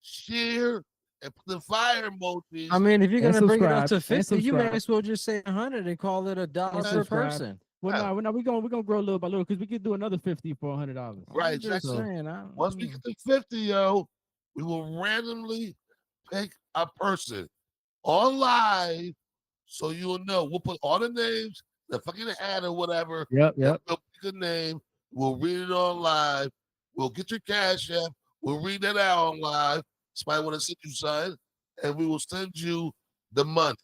Speaker 2: share, and put the fire emojis.
Speaker 4: I mean, if you're
Speaker 3: And
Speaker 4: gonna bring it up to
Speaker 3: subscribe, and
Speaker 4: 50, you may
Speaker 3: subscribe.
Speaker 4: as well just say 100 and call it $1
Speaker 3: And
Speaker 4: per
Speaker 3: subscribe.
Speaker 4: person.
Speaker 3: Well,
Speaker 2: Yeah.
Speaker 3: no, we're gonna grow little by little, because we could do another 50 for $100.
Speaker 2: Right,
Speaker 4: I'm just
Speaker 2: exactly.
Speaker 4: saying.
Speaker 2: Once we get to 50, yo, we will randomly pick a person on live, so you'll know. We'll put all the names, the fucking ad or whatever.
Speaker 3: Yep.
Speaker 2: And we'll pick a name. We'll read it on live. We'll get your cash app. We'll read that out on live. Somebody want to send you something, and we will send you the money.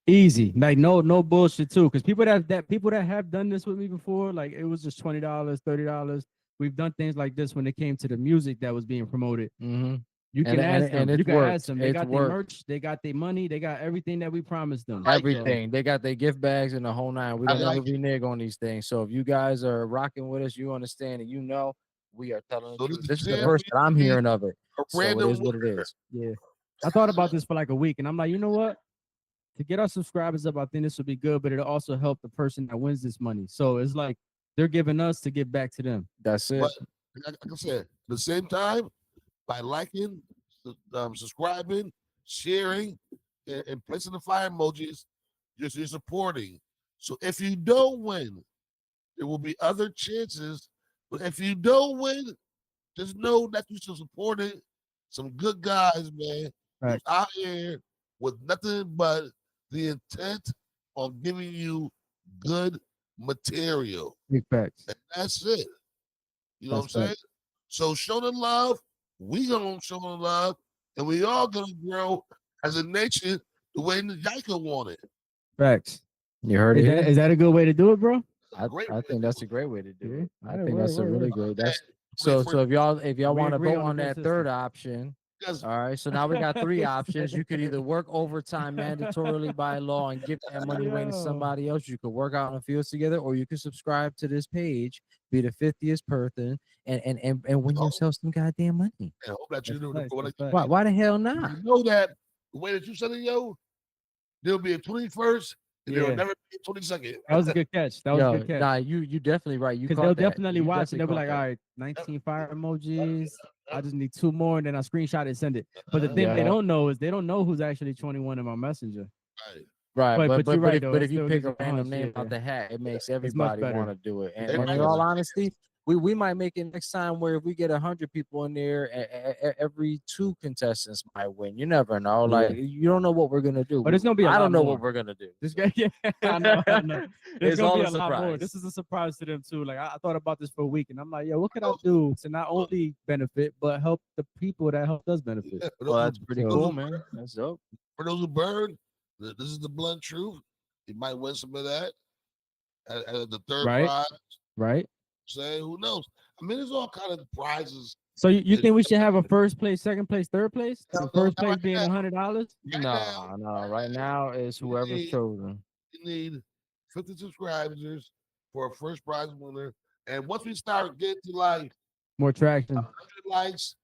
Speaker 3: Easy, like no bullshit too. Because people that have done this with me before, like it was just $20, $30. We've done things like this when it came to the music that was being promoted.
Speaker 4: Mm-hmm.
Speaker 3: You can ask them.
Speaker 4: it
Speaker 3: You can
Speaker 4: worked.
Speaker 3: ask them. They
Speaker 4: It's
Speaker 3: got their
Speaker 4: worked.
Speaker 3: merch. They got their money. They got everything that we promised them.
Speaker 2: Like
Speaker 4: Everything. They got their gift bags and the whole nine. We
Speaker 2: I
Speaker 4: don't
Speaker 2: like
Speaker 4: ever renege on these things. So if you guys are rocking with us, you understand and you know we are telling
Speaker 2: So
Speaker 4: the truth.
Speaker 2: this
Speaker 4: This is the
Speaker 2: is
Speaker 4: first that I'm hearing of it.
Speaker 2: a
Speaker 4: So it
Speaker 2: random
Speaker 4: is what it
Speaker 2: winner.
Speaker 4: is.
Speaker 3: Yeah, I thought about this for like a week, and I'm like, you know what? To get our subscribers up, I think this would be good, but it'll also help the person that wins this money. So it's like they're giving us to give back to them.
Speaker 4: That's it.
Speaker 2: But like I said, at the same time, by liking, subscribing, sharing, and placing the fire emojis, you're supporting. So if you don't win, there will be other chances. But if you don't win, just know that you should support it. Some good guys, man,
Speaker 3: Right.
Speaker 2: who's out here with nothing but the intent on giving you good material.
Speaker 3: Big facts.
Speaker 2: And that's it. You know
Speaker 3: That's
Speaker 2: what I'm saying? So show the love. We gonna show the love, and we all gonna grow as a nation the way Yika wanted.
Speaker 3: Facts.
Speaker 4: You heard it.
Speaker 3: Is that a good way to do it, bro?
Speaker 4: I
Speaker 2: Great way to
Speaker 4: think
Speaker 2: do
Speaker 4: that's
Speaker 2: it.
Speaker 4: a great way to do
Speaker 3: Yeah.
Speaker 4: it. I
Speaker 3: Yeah,
Speaker 4: think that's a
Speaker 3: word,
Speaker 4: really
Speaker 3: word.
Speaker 4: great. That's
Speaker 2: And
Speaker 4: so.
Speaker 2: for-
Speaker 4: So if y'all
Speaker 3: We
Speaker 4: want to
Speaker 3: agree
Speaker 4: vote
Speaker 3: on a
Speaker 4: on
Speaker 3: good
Speaker 4: that
Speaker 3: system.
Speaker 4: third option,
Speaker 2: because
Speaker 4: all right. So now we got three options. You could either work overtime mandatorily by law and give that money away to
Speaker 3: Yo.
Speaker 4: somebody else. You could work out in the fields together, or you could subscribe to this page, be the 50th person, and win
Speaker 2: Oh.
Speaker 4: yourself some goddamn money.
Speaker 2: I hope that you
Speaker 3: That's
Speaker 2: do
Speaker 3: facts,
Speaker 2: what
Speaker 3: that's
Speaker 2: I-
Speaker 3: facts.
Speaker 4: Why the hell not?
Speaker 2: you know that the way that you said it, yo, there'll be a 21st and there will
Speaker 3: Yeah.
Speaker 2: never be a 22nd.
Speaker 3: That was a good catch. That was a
Speaker 4: Yo,
Speaker 3: good catch.
Speaker 4: nah, you definitely right. You
Speaker 3: Because
Speaker 4: caught
Speaker 3: they'll
Speaker 4: that.
Speaker 3: definitely
Speaker 4: You
Speaker 3: watch and they'll be
Speaker 4: definitely
Speaker 3: like,
Speaker 4: caught
Speaker 3: all right, 19 fire emojis. I just need 2 more, and then I screenshot it and send it. But the thing
Speaker 4: Yeah.
Speaker 3: they don't know is they don't know who's actually 21 in my messenger.
Speaker 2: Right.
Speaker 4: Right,
Speaker 3: But you're right,
Speaker 4: if,
Speaker 3: though.
Speaker 4: but
Speaker 3: It
Speaker 4: if you
Speaker 3: still
Speaker 4: pick
Speaker 3: gives
Speaker 4: a
Speaker 3: you a
Speaker 4: random
Speaker 3: hunch,
Speaker 4: name
Speaker 3: yeah.
Speaker 4: out the hat, it makes
Speaker 3: much
Speaker 4: everybody
Speaker 3: better.
Speaker 4: want to do it. And,
Speaker 2: They
Speaker 4: and
Speaker 2: might
Speaker 4: in
Speaker 2: as
Speaker 4: all
Speaker 2: well.
Speaker 4: honesty, we might make it next time where if we get 100 people in there, every 2 contestants might win. You never know.
Speaker 3: Yeah.
Speaker 4: Like you don't know what we're gonna do.
Speaker 3: But it's gonna be a
Speaker 4: I
Speaker 3: lot
Speaker 4: don't know
Speaker 3: more.
Speaker 4: what we're gonna do.
Speaker 3: This guy, yeah, I know. There's
Speaker 4: It's
Speaker 3: gonna
Speaker 4: all
Speaker 3: be
Speaker 4: a
Speaker 3: a lot more.
Speaker 4: surprise.
Speaker 3: This is a surprise to them too. Like I thought about this for a week, and I'm like, yo, what can I do to not only benefit but help the people that help us benefit?
Speaker 2: Yeah, for
Speaker 4: Well,
Speaker 2: those
Speaker 4: that's
Speaker 2: who-
Speaker 4: pretty
Speaker 3: So-
Speaker 4: cool, man. That's dope.
Speaker 2: For those who burn, this is the blunt truth. You might win some of that at the third
Speaker 3: Right.
Speaker 2: prize.
Speaker 3: Right.
Speaker 2: Say, who knows? I mean, there's all kind of prizes.
Speaker 3: So you think we should have a first place, second place, third place?
Speaker 2: No,
Speaker 3: The
Speaker 2: no,
Speaker 3: first
Speaker 2: not
Speaker 3: place
Speaker 2: right
Speaker 3: being
Speaker 2: now.
Speaker 3: $100.
Speaker 2: Right now,
Speaker 4: No. Right now is whoever's
Speaker 2: need-
Speaker 4: chosen.
Speaker 2: you need 50 subscribers for a first prize winner. And once we start getting to like
Speaker 3: More traction.
Speaker 2: 100 likes,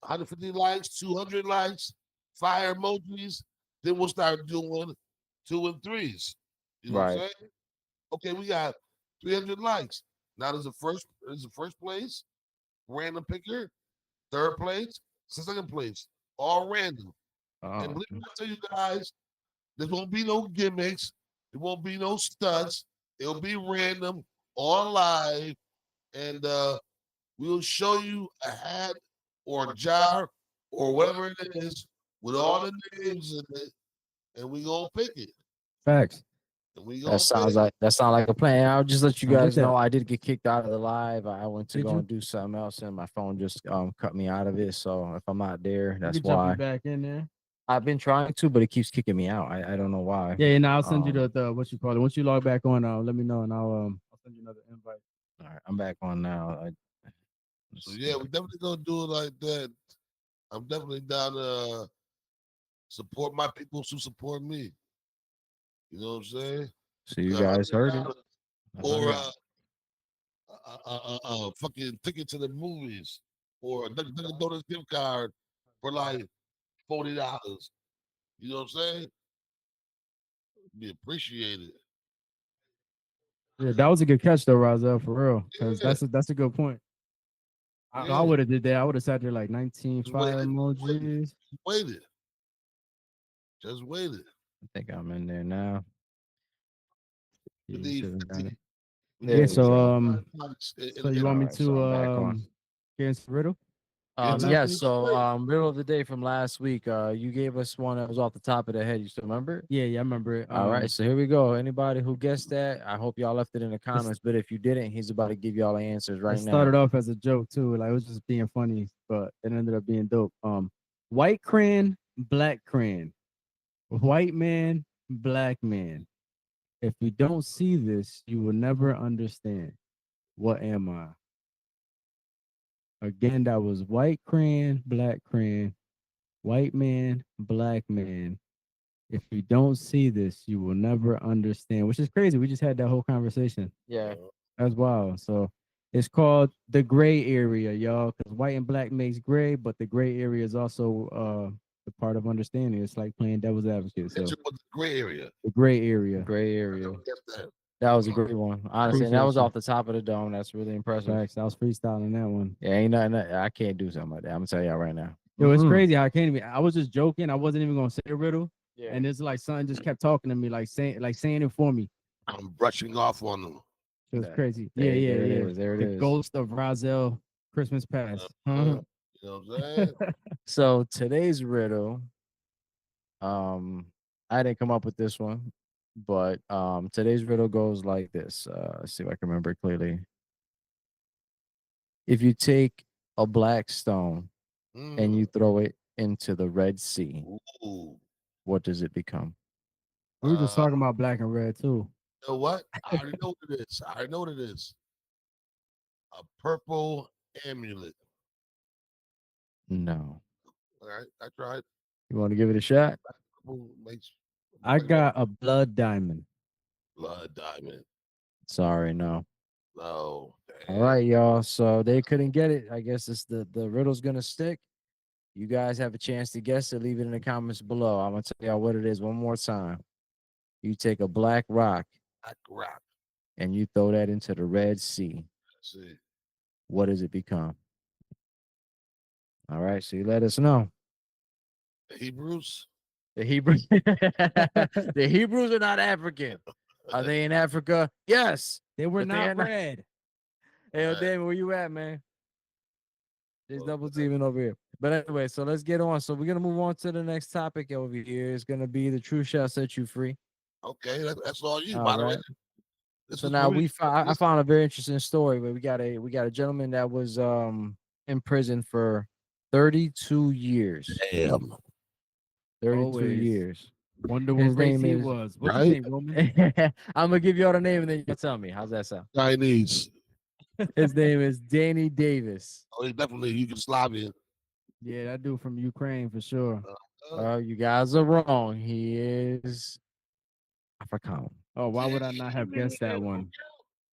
Speaker 2: 150 likes, 200 likes, fire emojis, then we'll start doing 2 and 3s. You know what I'm
Speaker 4: Right.
Speaker 2: saying? Okay, we got 300 likes. Now there's the first place, random picker, third place, second place, all random. And believe me, I tell you guys, there won't be no gimmicks, there won't be no stunts. It'll be random, on live, and we'll show you a hat or a jar or whatever it is with all the names in it, and we gonna pick it.
Speaker 3: Facts.
Speaker 2: And we gonna
Speaker 4: That sounds
Speaker 2: pick
Speaker 4: like a plan. I'll just let you
Speaker 3: I like
Speaker 4: guys know
Speaker 3: that.
Speaker 4: I did get kicked out of the live. I went to
Speaker 3: Did
Speaker 4: go
Speaker 3: you?
Speaker 4: and do something else, and my phone just cut me out of it. So if I'm not there,
Speaker 3: You
Speaker 4: that's
Speaker 3: can jump
Speaker 4: why.
Speaker 3: you back in there.
Speaker 4: I've been trying to, but it keeps kicking me out. I don't know why.
Speaker 3: Yeah, and I'll send you
Speaker 4: Um,
Speaker 3: the what you call it. Once you log back on, let me know and I'll send you another invite.
Speaker 4: All right, I'm back on now.
Speaker 2: So yeah, we definitely gonna do it like that. I'm definitely down to support my people who support me. You know what I'm saying?
Speaker 4: So you guys heard it.
Speaker 2: Or fucking ticket to the movies, or a Dunkin' Donuts gift card for like $40. You know what I'm saying? Be appreciated.
Speaker 3: Yeah, that was a good catch though, Rozelle, for real. Because
Speaker 2: Yeah.
Speaker 3: that's a good point. I
Speaker 2: Yeah.
Speaker 3: would have did that. I would have sat there like 19
Speaker 2: Just
Speaker 3: fire
Speaker 2: wait.
Speaker 3: emojis.
Speaker 2: Waited. Just waited.
Speaker 4: I think I'm in there now.
Speaker 2: We
Speaker 3: Yeah,
Speaker 2: need
Speaker 3: you should've done
Speaker 2: 50.
Speaker 3: it.
Speaker 2: We
Speaker 4: Yeah,
Speaker 2: need
Speaker 3: so,
Speaker 2: 50 likes
Speaker 3: So you want me
Speaker 4: Alright, so
Speaker 3: to
Speaker 4: I'm back on.
Speaker 3: get into the riddle?
Speaker 2: It's
Speaker 3: last
Speaker 4: Yes.
Speaker 3: week?
Speaker 4: So middle of the day from last week, you gave us one that was off the top of the head. You still remember it?
Speaker 3: Yeah, I remember it.
Speaker 4: All right, so here we go. Anybody who guessed that, I hope y'all left it in the comments. But if you didn't, he's about to give y'all the answers
Speaker 3: It
Speaker 4: right
Speaker 3: started
Speaker 4: now.
Speaker 3: off as a joke too. Like it was just being funny, but it ended up being dope. White crayon, black crayon. White man, black man. If you don't see this, you will never understand. What am I? Again, that was white crayon, black crayon, white man, black man. If you don't see this, you will never understand, which is crazy. We just had that whole conversation.
Speaker 4: Yeah.
Speaker 3: That's wild. So it's called the gray area, y'all, because white and black makes gray, but the gray area is also the part of understanding. It's like playing devil's advocate. So
Speaker 2: It's the gray area.
Speaker 3: the gray area.
Speaker 4: Gray area.
Speaker 2: Get that.
Speaker 4: That was a great one. Honestly, and that was
Speaker 3: Appreciate you.
Speaker 4: off the top of the dome. That's really impressive.
Speaker 3: Facts. I was freestyling that one.
Speaker 4: Yeah, ain't nothing. I can't do something like that. I'm gonna tell y'all right now.
Speaker 3: Yo, it's
Speaker 4: Mhm.
Speaker 3: crazy how I can't even. I was just joking. I wasn't even gonna say a riddle,
Speaker 4: Yeah.
Speaker 3: and it's like something just kept talking to me, like saying it for me.
Speaker 2: I'm brushing off on them.
Speaker 3: It was
Speaker 4: That-
Speaker 3: crazy.
Speaker 4: there-
Speaker 3: Yeah.
Speaker 4: there it is, there it
Speaker 3: the
Speaker 4: is.
Speaker 3: ghost of Rozelle Christmas past.
Speaker 4: Mhm.
Speaker 2: You know what I'm saying?
Speaker 4: So today's riddle, I didn't come up with this one, but today's riddle goes like this. Let's see if I can remember it clearly. If you take a black stone and you throw it into the Red Sea,
Speaker 2: Ooh.
Speaker 4: what does it become?
Speaker 3: We were just talking about black and red too.
Speaker 2: You know what? I already know what it is. I already know what it is. A purple amulet.
Speaker 4: No.
Speaker 2: All right, I tried.
Speaker 4: You want to give it a shot?
Speaker 2: Purple makes
Speaker 3: I got a blood diamond.
Speaker 2: blood diamond.
Speaker 4: Sorry, no.
Speaker 2: No.
Speaker 4: All right, y'all. So they couldn't get it. I guess it's the riddle's gonna stick. You guys have a chance to guess it. Leave it in the comments below. I'm gonna tell y'all what it is one more time. You take a black rock
Speaker 2: Black rock.
Speaker 4: and you throw that into the Red Sea.
Speaker 2: Let's see.
Speaker 4: What does it become? All right, so you let us know.
Speaker 2: The Hebrews.
Speaker 4: The Hebrews, the Hebrews are not African. Are they in Africa? Yes.
Speaker 3: They were
Speaker 4: But they
Speaker 3: not
Speaker 4: are not-
Speaker 3: red. Hey, yo, Damon, where you at, man? There's
Speaker 2: Well,
Speaker 3: double teaming over here. But anyway, so let's get on. So we're gonna move on to the next topic over here. It's gonna be the truth shall set you free.
Speaker 2: Okay, that's all you,
Speaker 3: All
Speaker 2: moderator.
Speaker 3: right.
Speaker 2: This
Speaker 3: So
Speaker 2: is
Speaker 3: now
Speaker 2: where
Speaker 3: I found a very interesting story where we got a gentleman that was in prison for 32 years.
Speaker 2: damn.
Speaker 3: 32 Always. years.
Speaker 5: Wonder
Speaker 3: His
Speaker 5: what race
Speaker 3: name
Speaker 5: he
Speaker 3: is-
Speaker 5: was. What's
Speaker 2: Right?
Speaker 5: his name, Roman?
Speaker 3: I'm gonna give you all the name and then you tell me. How's that sound?
Speaker 2: Chinese.
Speaker 3: His name is Danny Davis.
Speaker 2: Oh, he's definitely Yugoslavian.
Speaker 3: Yeah, that dude from Ukraine for sure.
Speaker 2: Uh,
Speaker 3: You guys are wrong. He is African.
Speaker 5: Oh, why would I not have guessed that one?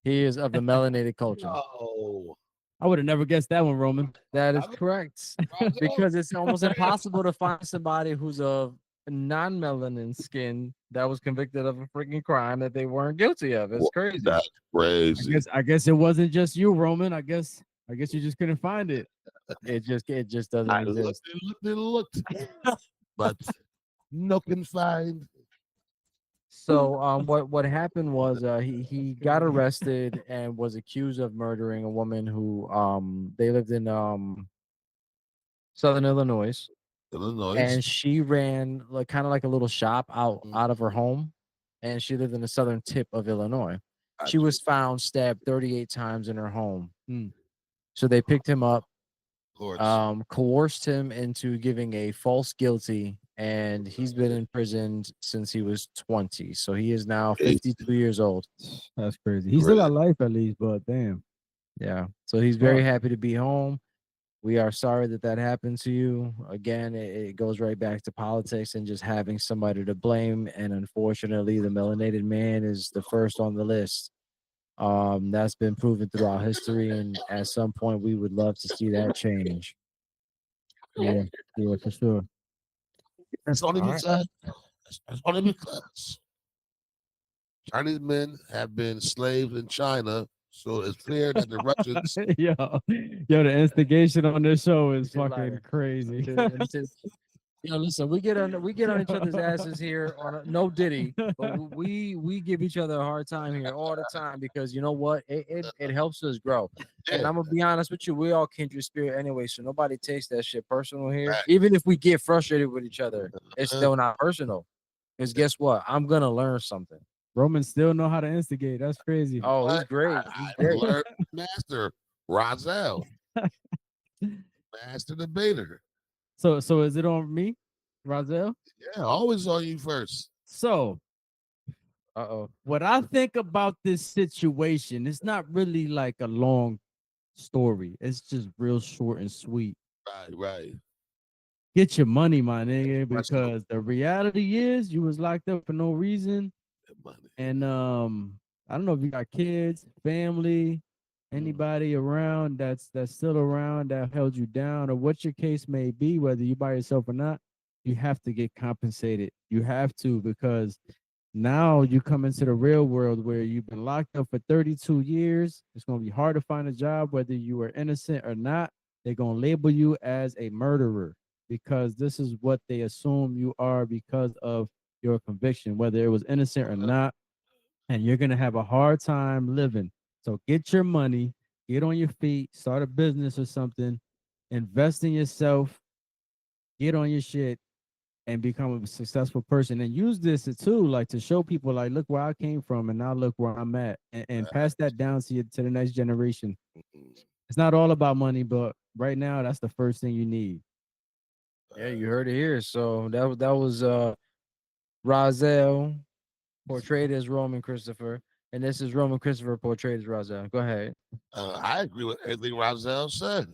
Speaker 3: He is of the melanated culture.
Speaker 2: no.
Speaker 5: I would have never guessed that one, Roman.
Speaker 3: That is correct. Because it's almost impossible to find somebody who's of non-melanin skin that was convicted of a freaking crime that they weren't guilty of. It's
Speaker 2: Wha-
Speaker 3: crazy.
Speaker 2: That's crazy.
Speaker 5: I guess it wasn't just you, Roman. I guess you just couldn't find it.
Speaker 3: It just doesn't
Speaker 2: I
Speaker 3: exist.
Speaker 2: looked, but no can find.
Speaker 3: So what happened was he got arrested and was accused of murdering a woman who they lived in Southern Illinois,
Speaker 2: Illinois.
Speaker 3: and she ran like kind of like a little shop
Speaker 2: Mm.
Speaker 3: out of her home, and she lived in the southern tip of Illinois. She was found stabbed 38 times in her home.
Speaker 5: Hmm.
Speaker 3: So they picked him up,
Speaker 2: of course.
Speaker 3: coerced him into giving a false guilty, and he's been imprisoned since he was 20. So he is now 52 years old.
Speaker 5: That's crazy. He still got life at least, but damn.
Speaker 3: Yeah. So he's very happy to be home. We are sorry that that happened to you. Again, it goes right back to politics and just having somebody to blame. And unfortunately, the melanated man is the first on the list. That's been proven throughout history, and at some point, we would love to see that change.
Speaker 5: Yeah, for sure.
Speaker 2: That's only
Speaker 3: All right.
Speaker 2: because that's only because Chinese men have been slaves in China, so it's clear that the Russians.
Speaker 5: Yo, the instigation on this show is
Speaker 3: You're
Speaker 5: fucking
Speaker 3: lying.
Speaker 5: crazy.
Speaker 3: Yo, listen, we get on each other's asses here on no Diddy, but we give each other a hard time here all the time because you know what? It helps us grow. And
Speaker 2: Yeah,
Speaker 3: I'm gonna be honest with you, we all kindred spirit anyway, so nobody takes that shit personal here.
Speaker 2: Right.
Speaker 3: Even if we get frustrated with each other, it's still not personal. Because guess what? I'm gonna learn something.
Speaker 5: Roman still know how to instigate. That's crazy.
Speaker 3: Oh, he's
Speaker 2: But
Speaker 3: great. He's
Speaker 2: I
Speaker 3: great.
Speaker 2: learned master Rozelle, master debater.
Speaker 5: So is it on me, Razel?
Speaker 2: Yeah, always on you first.
Speaker 5: So
Speaker 3: Uh-oh.
Speaker 5: what I think about this situation, it's not really like a long story. It's just real short and sweet.
Speaker 2: Right.
Speaker 5: Get your money, my nigga,
Speaker 2: That's
Speaker 5: because the reality is you was locked up for no reason.
Speaker 2: That money.
Speaker 5: And I don't know if you got kids, family, anybody around that's still around that held you down, or what your case may be, whether you by yourself or not, you have to get compensated. You have to, because now you come into the real world where you've been locked up for 32 years. It's going to be hard to find a job, whether you are innocent or not. They're going to label you as a murderer because this is what they assume you are because of your conviction, whether it was innocent or not. And you're going to have a hard time living. So get your money, get on your feet, start a business or something, invest in yourself, get on your shit, and become a successful person. And use this too, like to show people, like, look where I came from, and now look where I'm at, and pass that down to the next generation. It's not all about money, but right now, that's the first thing you need.
Speaker 3: Yeah, you heard it here. So that was Rozelle portrayed as Roman Christopher, and this is Roman Christopher portrayed as Rozelle. Go ahead.
Speaker 2: I agree with everything Rozelle said.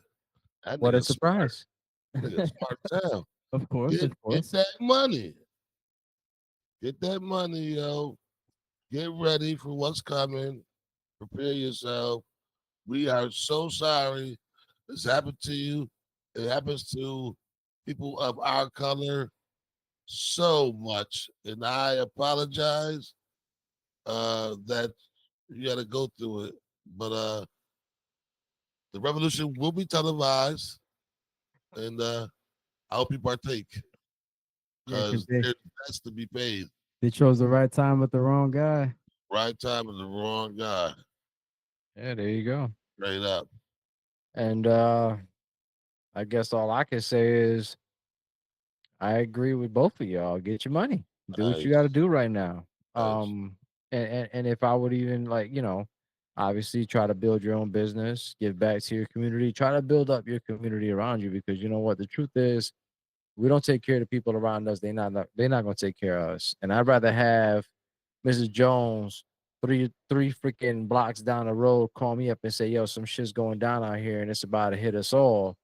Speaker 2: That
Speaker 3: What a
Speaker 2: nigga's
Speaker 3: surprise.
Speaker 2: smart. Nigga's smart as hell.
Speaker 5: Of course,
Speaker 2: Get,
Speaker 5: of
Speaker 2: get
Speaker 5: course.
Speaker 2: that money. Get that money, yo. Get ready for what's coming. Prepare yourself. We are so sorry this happened to you. It happens to people of our color so much. And I apologize that you had to go through it. But the revolution will be televised. And I hope you partake.
Speaker 5: Yeah, 'cause
Speaker 2: Because
Speaker 5: they,
Speaker 2: there's debts to be paid.
Speaker 5: they chose the right time with the wrong guy.
Speaker 2: Right time is the wrong guy.
Speaker 3: Yeah, there you go.
Speaker 2: Straight up.
Speaker 4: And I guess all I can say is I agree with both of y'all. Get your money. Do what you got to
Speaker 2: Nice.
Speaker 4: do right now.
Speaker 2: Nice.
Speaker 4: And if I would even like, obviously try to build your own business, give back to your community, try to build up your community around you, because you know what, the truth is we don't take care of the people around us. They're not gonna take care of us. And I'd rather have Mrs. Jones three freaking blocks down the road call me up and say, yo, some shit's going down out here and it's about to hit us all,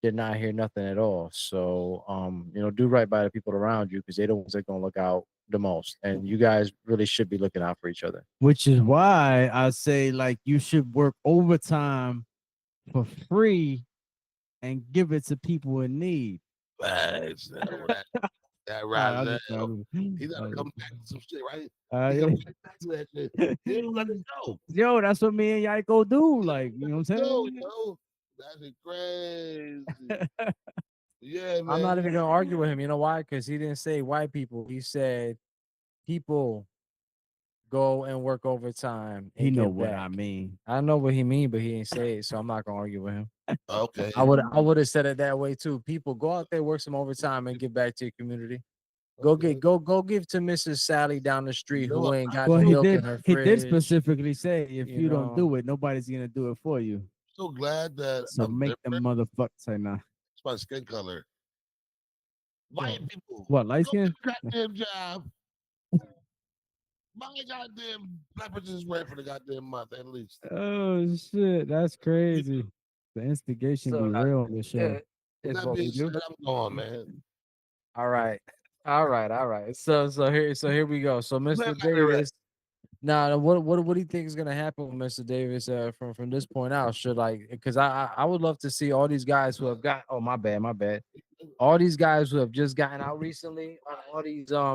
Speaker 4: did not hear nothing at all. So do right by the people around you, because they're the ones that are gonna look out the most. And you guys really should be looking out for each other.
Speaker 5: Which is why I say like you should work overtime for free and give it to people in need.
Speaker 2: Facts. That
Speaker 5: I'm
Speaker 2: right
Speaker 5: just
Speaker 2: there.
Speaker 5: trying
Speaker 2: He
Speaker 5: to-
Speaker 2: gotta come back to some shit, right?
Speaker 5: uh,
Speaker 2: He
Speaker 5: yeah.
Speaker 2: gotta get back to that shit. He don't let it go.
Speaker 5: Yo, that's what me and Yaiko do. Like, you know what I'm
Speaker 2: Yo,
Speaker 5: saying?
Speaker 2: yo, that's crazy. Yeah, man.
Speaker 4: I'm not even gonna argue with him. You know why? Because he didn't say white people. He said people go and work overtime. And
Speaker 5: He know
Speaker 4: give
Speaker 5: what
Speaker 4: back.
Speaker 5: I mean.
Speaker 4: I know what he mean, but he ain't say it, so I'm not gonna argue with him.
Speaker 2: Okay.
Speaker 4: I would have said it that way too. People go out there, work some overtime, and give back to your community. Go give to Mrs. Sally down the street
Speaker 2: know
Speaker 4: who
Speaker 2: what?
Speaker 4: ain't got
Speaker 5: Well,
Speaker 4: milk in her
Speaker 5: he
Speaker 4: fridge.
Speaker 5: did specifically say if
Speaker 4: you
Speaker 5: you don't
Speaker 4: know.
Speaker 5: do it, nobody's gonna do it for you.
Speaker 2: So glad that
Speaker 5: So
Speaker 2: I'm
Speaker 5: make them
Speaker 2: different.
Speaker 5: motherfuckers say nah.
Speaker 2: It's my skin color. White people.
Speaker 5: What, light
Speaker 2: Go
Speaker 5: skin?
Speaker 2: get a goddamn job. My goddamn peppers is ready for the goddamn month at least.
Speaker 5: Oh shit, that's crazy. The instigation
Speaker 4: So,
Speaker 5: be real on this show.
Speaker 4: Yeah,
Speaker 2: With
Speaker 4: it's
Speaker 2: that
Speaker 4: what we
Speaker 2: being
Speaker 4: do.
Speaker 2: said, I'm going, man.
Speaker 4: All right. So here we go. So Mr.
Speaker 2: Let matter of
Speaker 4: Davis. Now, what do you think is gonna happen with Mr. Davis from this point out? Should because I would love to see all these guys who have got my bad. All these guys who have just gotten out recently, all these I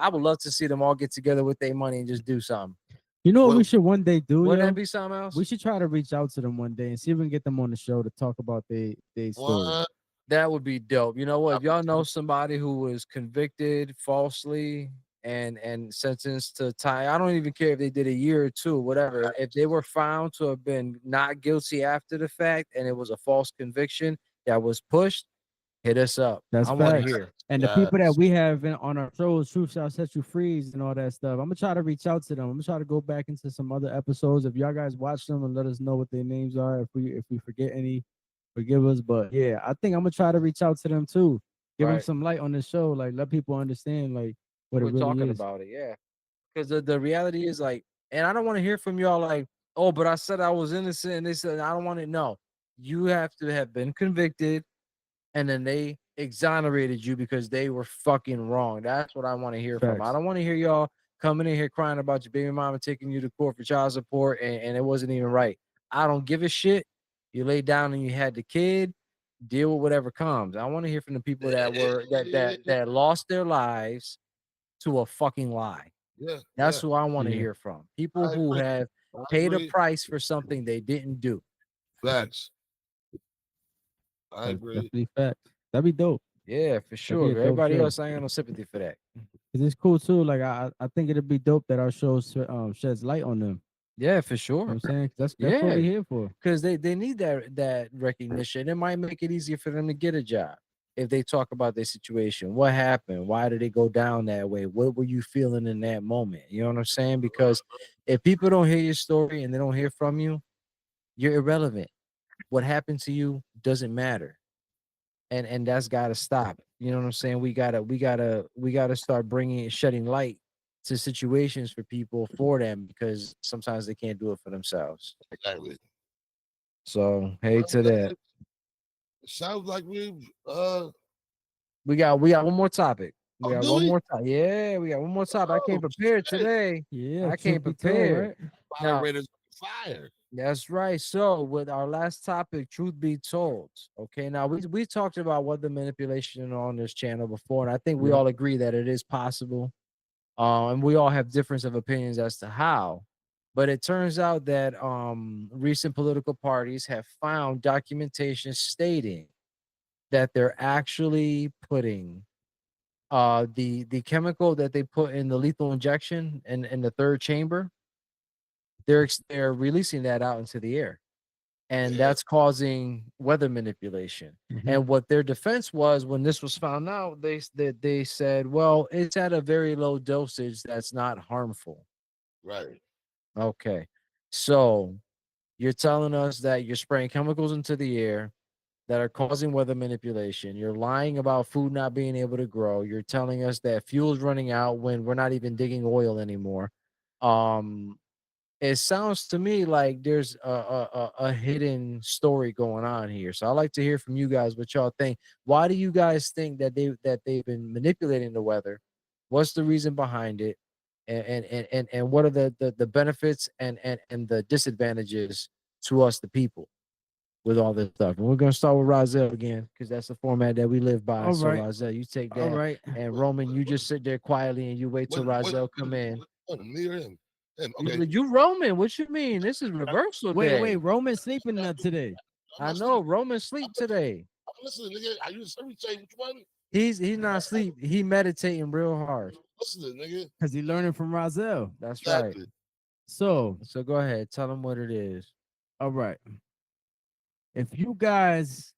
Speaker 4: would love to see them all get together with their money and just do something.
Speaker 5: You know what we
Speaker 2: Well,
Speaker 5: should one day do,
Speaker 4: Wouldn't
Speaker 5: yo?
Speaker 4: that be something else?
Speaker 5: We should try to reach out to them one day and see if we can get them on the show to talk about their story.
Speaker 2: what?
Speaker 4: That would be dope. You know what? If y'all know somebody who was convicted falsely and sentenced to time, I don't even care if they did a year or two, whatever. If they were found to have been not guilty after the fact and it was a false conviction that was pushed, hit us up.
Speaker 5: That's
Speaker 4: I want to
Speaker 5: facts.
Speaker 4: hear.
Speaker 5: And the people that
Speaker 2: Yes.
Speaker 5: we have on our shows, Truth Shall Set You Free and all that stuff, I'm gonna try to reach out to them. I'm gonna try to go back into some other episodes. If y'all guys watch them and let us know what their names are. If we forget any, forgive us. But yeah, I think I'm gonna try to reach out to them too. Give them
Speaker 4: Right.
Speaker 5: some light on the show, like let people understand like what
Speaker 4: We're
Speaker 5: it really
Speaker 4: talking
Speaker 5: is.
Speaker 4: about it, yeah. Because the reality is and I don't want to hear from y'all like, oh, but I said I was innocent, and they said I don't want to know. You have to have been convicted, and then they exonerated you because they were fucking wrong. That's what I want to hear from. I
Speaker 5: Facts.
Speaker 4: don't want to hear y'all coming in here crying about your baby mama taking you to court for child support and it wasn't even right. I don't give a shit. You laid down and you had the kid. Deal with whatever comes. I want to hear from the people that lost their lives to a fucking lie.
Speaker 2: Yeah.
Speaker 4: That's
Speaker 2: yeah.
Speaker 4: who I want to
Speaker 5: Yeah.
Speaker 4: hear from. People
Speaker 2: I
Speaker 4: who
Speaker 2: agree.
Speaker 4: have
Speaker 2: I
Speaker 4: paid a
Speaker 2: agree.
Speaker 4: price for something they didn't do.
Speaker 2: Facts. I
Speaker 5: That's
Speaker 2: agree.
Speaker 5: definitely facts. That'd be dope.
Speaker 4: Yeah, for sure.
Speaker 5: a dope
Speaker 4: Everybody
Speaker 5: show.
Speaker 4: else, I ain't got no sympathy for that.
Speaker 5: 'Cause it's cool too. Like I think it'd be dope that our show sheds light on them.
Speaker 4: Yeah, for
Speaker 5: You know
Speaker 4: sure.
Speaker 5: what I'm saying? 'Cause that's what
Speaker 4: Yeah.
Speaker 5: we're here for.
Speaker 4: Because they need that recognition. It might make it easier for them to get a job if they talk about their situation. What happened? Why did it go down that way? What were you feeling in that moment? You know what I'm saying? Because if people don't hear your story and they don't hear from you, you're irrelevant. What happened to you doesn't matter. And that's got to stop. You know what I'm saying? We gotta start shedding light to situations for people for them, because sometimes they can't do it for themselves.
Speaker 2: Exactly.
Speaker 4: So hey to that.
Speaker 2: Sounds like we've
Speaker 4: We got one more topic. We
Speaker 2: Oh,
Speaker 4: got
Speaker 2: do
Speaker 4: one
Speaker 2: we?
Speaker 4: more time. Yeah, we got one more topic. I
Speaker 2: Oh,
Speaker 4: came prepared
Speaker 2: shit.
Speaker 4: today.
Speaker 5: Yeah,
Speaker 4: I came
Speaker 5: truth be told,
Speaker 4: prepared.
Speaker 5: right?
Speaker 2: Fire
Speaker 4: Now-
Speaker 2: Raiders on fire.
Speaker 4: That's right. So with our last topic, truth be told. Okay, now we talked about what the manipulation on this channel before, and I think we
Speaker 5: Yeah.
Speaker 4: all agree that it is possible. And we all have difference of opinions as to how. But it turns out that recent political parties have found documentation stating that they're actually putting the chemical that they put in the lethal injection in the third chamber, they're releasing that out into the air. and
Speaker 2: Yeah.
Speaker 4: that's causing weather manipulation.
Speaker 5: Mhm.
Speaker 4: And what their defense was when this was found out, they said, well, it's at a very low dosage that's not harmful.
Speaker 2: Right.
Speaker 4: Okay, so you're telling us that you're spraying chemicals into the air that are causing weather manipulation. You're lying about food not being able to grow. You're telling us that fuel's running out when we're not even digging oil anymore. Um, it sounds to me like there's a hidden story going on here. So I like to hear from you guys what y'all think. Why do you guys think that they've been manipulating the weather? What's the reason behind it? And what are the benefits and the disadvantages to us the people with all this stuff? And we're gonna start with Rozelle again because that's the format that we live by.
Speaker 5: All
Speaker 4: So
Speaker 5: right.
Speaker 4: Rozelle, you take
Speaker 5: All
Speaker 4: that,
Speaker 5: right.
Speaker 4: and Roman, you just sit there quietly and you wait till Rozelle come in.
Speaker 2: Me or him? Him.
Speaker 4: You,
Speaker 2: Okay.
Speaker 4: you Roman, what you mean? This is reversal
Speaker 5: Wait,
Speaker 4: day.
Speaker 5: wait. Roman's sleeping today.
Speaker 2: I'm
Speaker 4: I
Speaker 2: not
Speaker 4: know
Speaker 2: sleeping.
Speaker 4: Roman sleep today.
Speaker 2: I'm listening, nigga. I use every say which one.
Speaker 4: He's not asleep. He meditating real hard.
Speaker 2: Listening, nigga.
Speaker 5: Because he learning from Rozelle.
Speaker 4: That's right.
Speaker 2: Exactly.
Speaker 5: So,
Speaker 4: So go ahead, tell him what it is.
Speaker 5: all right. If you guys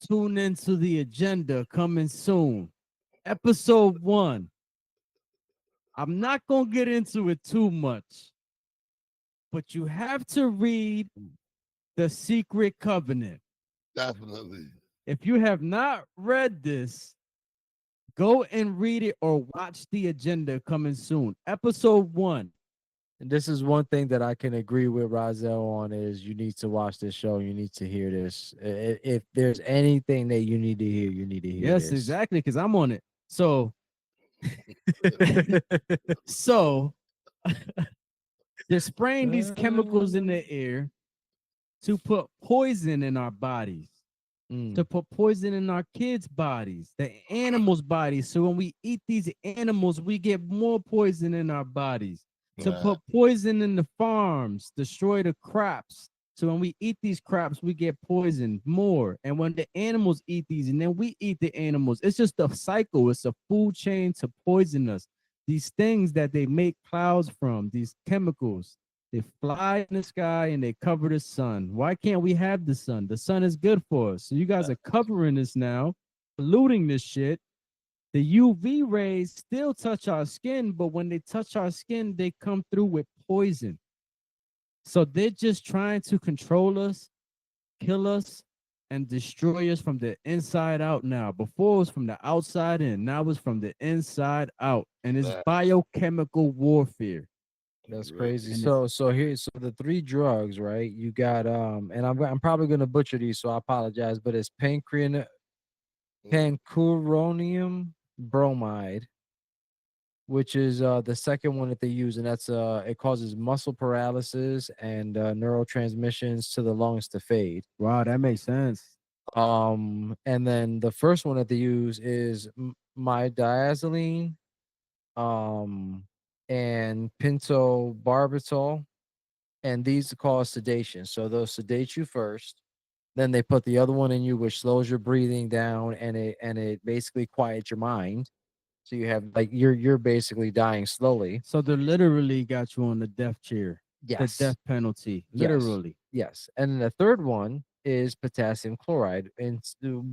Speaker 5: tune into the agenda coming soon, episode 1. I'm not going to get into it too much, but you have to read The Secret Covenant.
Speaker 2: Definitely.
Speaker 5: If you have not read this, go and read it or watch the agenda coming soon. Episode 1.
Speaker 4: And this is one thing that I can agree with Rozelle on is you need to watch this show. You need to hear this. If there's anything that you need to hear, you need to hear
Speaker 5: Yes,
Speaker 4: this.
Speaker 5: exactly, because I'm on it. So, so they're spraying these chemicals in the air to put poison in our bodies,
Speaker 4: Mm.
Speaker 5: to put poison in our kids' bodies, the animals' bodies. So when we eat these animals, we get more poison in our bodies. To
Speaker 2: Right.
Speaker 5: put poison in the farms, destroy the crops. So when we eat these crops, we get poisoned more. And when the animals eat these, and then we eat the animals, it's just a cycle. It's a food chain to poison us. These things that they make clouds from, these chemicals, they fly in the sky and they cover the sun. Why can't we have the sun? The sun is good for us. So you guys are covering this now, polluting this shit. The UV rays still touch our skin, but when they touch our skin, they come through with poison. So they're just trying to control us, kill us, and destroy us from the inside out now. Before it was from the outside in, now it's from the inside out. And it's
Speaker 2: Right.
Speaker 5: biochemical warfare.
Speaker 4: That's
Speaker 2: Right.
Speaker 4: crazy.
Speaker 5: And
Speaker 4: So the 3 drugs, right? You got and I'm probably gonna butcher these, so I apologize, but it's pancuronium bromide, which is the second one that they use, and that's it causes muscle paralysis and neurotransmissions to the lungs to fade.
Speaker 5: wow, that makes sense.
Speaker 4: And then the first one that they use is midazoline, and pentobarbital, and these cause sedation. So they'll sedate you first, then they put the other one in you, which slows your breathing down, and it basically quiets your mind. So you have like you're basically dying slowly.
Speaker 5: So they literally got you on the death chair,
Speaker 4: Yes.
Speaker 5: the death penalty,
Speaker 4: Yes.
Speaker 5: literally.
Speaker 4: Yes. And then the third one is potassium chloride. And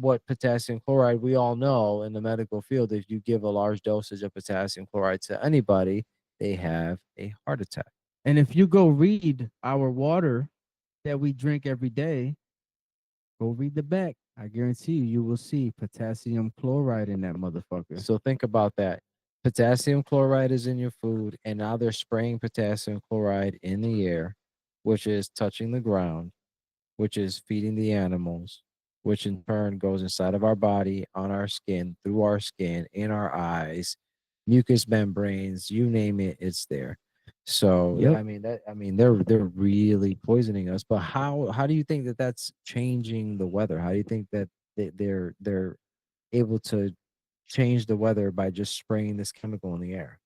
Speaker 4: what potassium chloride, we all know in the medical field, if you give a large dosage of potassium chloride to anybody, they have a heart attack.
Speaker 5: And if you go read our water that we drink every day, go read the back. I guarantee you will see potassium chloride in that motherfucker.
Speaker 4: So think about that. Potassium chloride is in your food, and now they're spraying potassium chloride in the air, which is touching the ground, which is feeding the animals, which in turn goes inside of our body, on our skin, through our skin, in our eyes, mucous membranes, you name it, it's there. So
Speaker 5: Yep.
Speaker 4: I mean they're really poisoning us. But how do you think that that's changing the weather? How do you think that they're able to change the weather by just spraying this chemical in the air?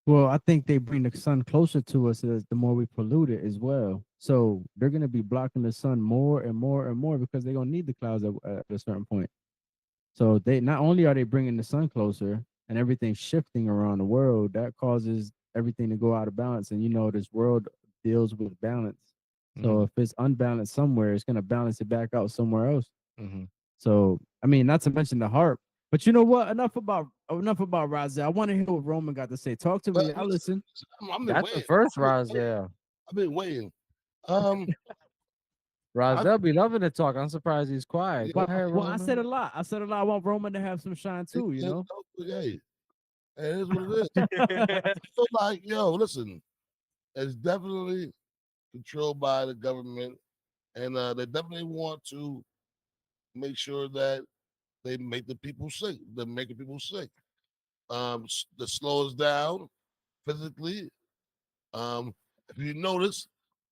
Speaker 5: Well, I think they bring the sun closer to us as the more we pollute it as well. So they're going to be blocking the sun more and more and more because they're going to need the clouds at a certain point. So they not only are they bringing the sun closer and everything shifting around the world, that causes everything to go out of balance. And you know, this world deals with balance. So if it's unbalanced somewhere, it's gonna balance it back out somewhere else.
Speaker 4: Mm-hmm.
Speaker 5: So I mean, not to mention the heart. But you know what? Enough about Razel. I want to hear what Roman got to say. Talk to me.
Speaker 2: But
Speaker 5: I listen.
Speaker 2: I've been
Speaker 4: That's the
Speaker 2: waiting.
Speaker 4: first
Speaker 2: I've been waiting.
Speaker 4: Roselle.
Speaker 2: I've been waiting.
Speaker 4: Roselle be loving to talk. I'm surprised he's quiet. Go ahead,
Speaker 5: Well, I
Speaker 4: Roman.
Speaker 5: said a lot. I said a lot. I want Roman to have some shine too. You know.
Speaker 2: Hey, it is what it is. I feel like, yo, listen, it's definitely controlled by the government, and they definitely want to make sure that they make the people sick. They're making people sick. To slow us down physically. If you notice,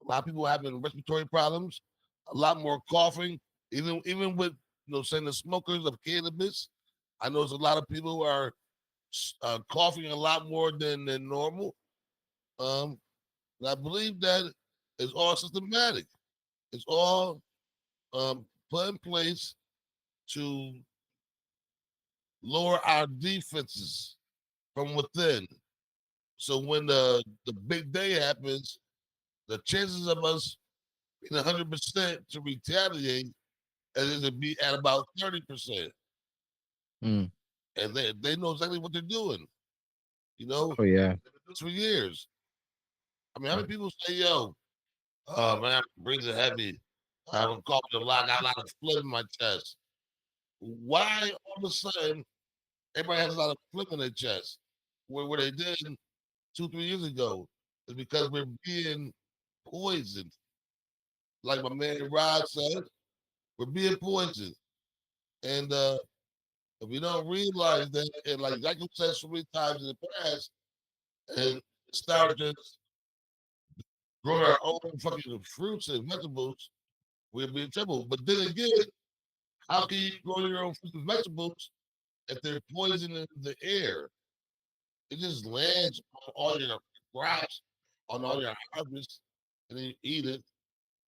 Speaker 2: a lot of people having respiratory problems, a lot more coughing, even with saying the smokers of cannabis. I know there's a lot of people who are coughing a lot more than normal. And I believe that it's all systematic. It's all put in place to lower our defenses from within. So when the big day happens, the chances of us being 100% to retaliate is to be at about 30%.
Speaker 4: Mm.
Speaker 2: And they know exactly what they're doing. You know,
Speaker 4: Oh yeah.
Speaker 2: they've been doing this for years. I mean, how many people say, yo, oh man, breathing heavy. I'm coughing a lot, got a lot of phlegm in my chest. Why all of a sudden everybody has a lot of phlegm in their chest? Where they did 2-3 years ago is because we're being poisoned. Like my man Rod said, we're being poisoned. And if we don't realize that, and like you said so many times in the past, and start just growing our own fucking fruits and vegetables, we'll be in trouble. But then again, how can you grow your own fruits and vegetables if they're poisoning the air? It just lands on all your crops, on all your harvests, and then you eat it.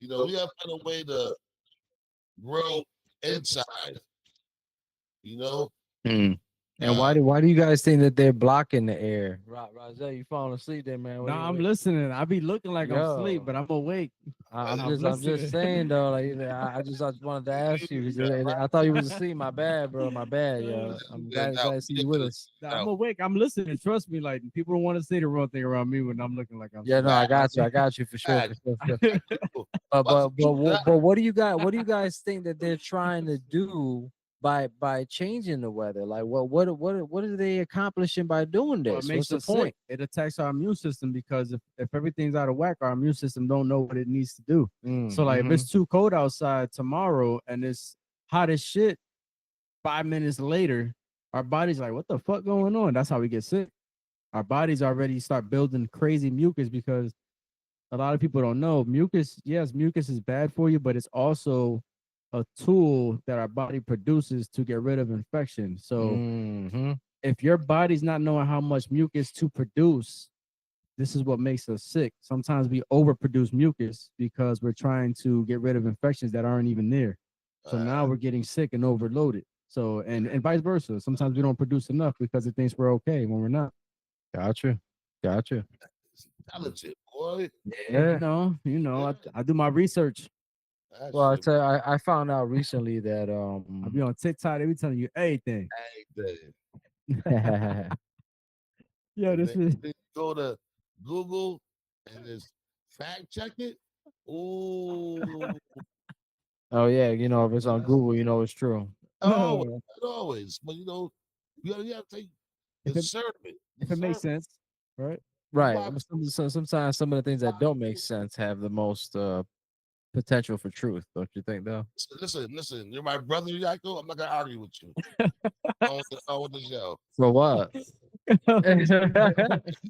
Speaker 2: We have to find a way to grow inside. You know,
Speaker 4: Mm. And why do you guys think that they're blocking the air? Roselle, you falling asleep there, man?
Speaker 5: No, I'm listening. I be looking like I'm asleep,
Speaker 4: Yo.
Speaker 5: but I'm awake.
Speaker 4: I'm
Speaker 5: I'm
Speaker 4: just
Speaker 5: listening.
Speaker 4: saying though, like I just wanted to ask you because I thought you was asleep. My bad, bro. My bad, yo. I'm glad to see you with us.
Speaker 5: I'm awake. I'm listening. Trust me. Like people don't want to say the wrong thing around me when I'm looking like I'm.
Speaker 4: Yeah, no, I got you for sure. But what do you guys think that they're trying to do by changing the weather? Like what are they accomplishing by doing
Speaker 5: Well,
Speaker 4: this?
Speaker 5: it makes
Speaker 4: What's
Speaker 5: the
Speaker 4: the
Speaker 5: point. It attacks our immune system because if everything's out of whack, our immune system don't know what it needs to do. So like if it's too cold outside tomorrow and it's hot as shit, 5 minutes later, our body's like, what the fuck going on? That's how we get sick. Our bodies already start building crazy mucus because a lot of people don't know mucus. Yes, mucus is bad for you, but it's also a tool that our body produces to get rid of infection. So if your body's not knowing how much mucus to produce, this is what makes us sick. Sometimes we overproduce mucus because we're trying to get rid of infections that aren't even there. So now we're getting sick and overloaded. So and vice versa. Sometimes we don't produce enough because it thinks we're okay when we're not.
Speaker 4: Gotcha.
Speaker 2: it's intelligent, boy.
Speaker 4: Yeah.
Speaker 5: You know, I do my research.
Speaker 4: Well, I tell you, I found out recently that
Speaker 5: I'll be on TikTok. They be telling you everything. Yeah, this is
Speaker 2: Go to Google and just fact check it. Ooh,
Speaker 4: oh yeah, if it's on Google, it's true.
Speaker 2: always. But you have to take discernment.
Speaker 5: If it makes sense, right?
Speaker 4: Right. Sometimes some of the things that don't make sense have the most potential for truth, don't you think, though?
Speaker 2: Listen. You're my brother, Yako. I'm not gonna argue with you. on the show.
Speaker 4: For what?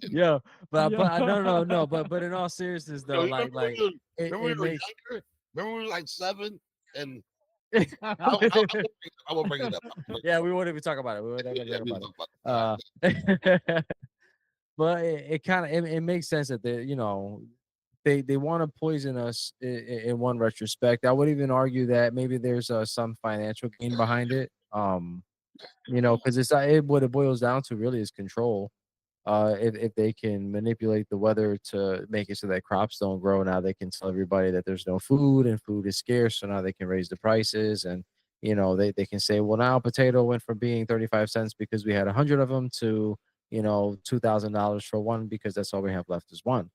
Speaker 4: Yeah, but no. But in all seriousness, though,
Speaker 2: remember when
Speaker 4: it
Speaker 2: we were
Speaker 4: makes.
Speaker 2: younger? Remember we were like 7 and
Speaker 4: I
Speaker 2: will bring it up.
Speaker 4: Yeah, we won't even talk about it. We won't even talk
Speaker 2: we
Speaker 4: about
Speaker 2: talk
Speaker 4: it. But it kind of it makes sense that they want to poison us in one retrospect. I would even argue that maybe there's some financial gain behind it. Because what it boils down to really is control. if they can manipulate the weather to make it so that crops don't grow, now they can tell everybody that there's no food and food is scarce. So now they can raise the prices, and they can say, well, now potato went from being 35 cents because we had 100 of them to $2,000 for one because that's all we have left is one.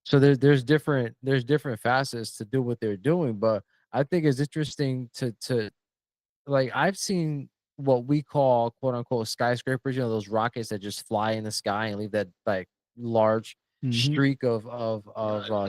Speaker 4: So there's different facets to do what they're doing, but I think it's interesting to like I've seen what we call quote unquote skyscrapers, those rockets that just fly in the sky and leave that like large
Speaker 5: Mhm.
Speaker 4: streak of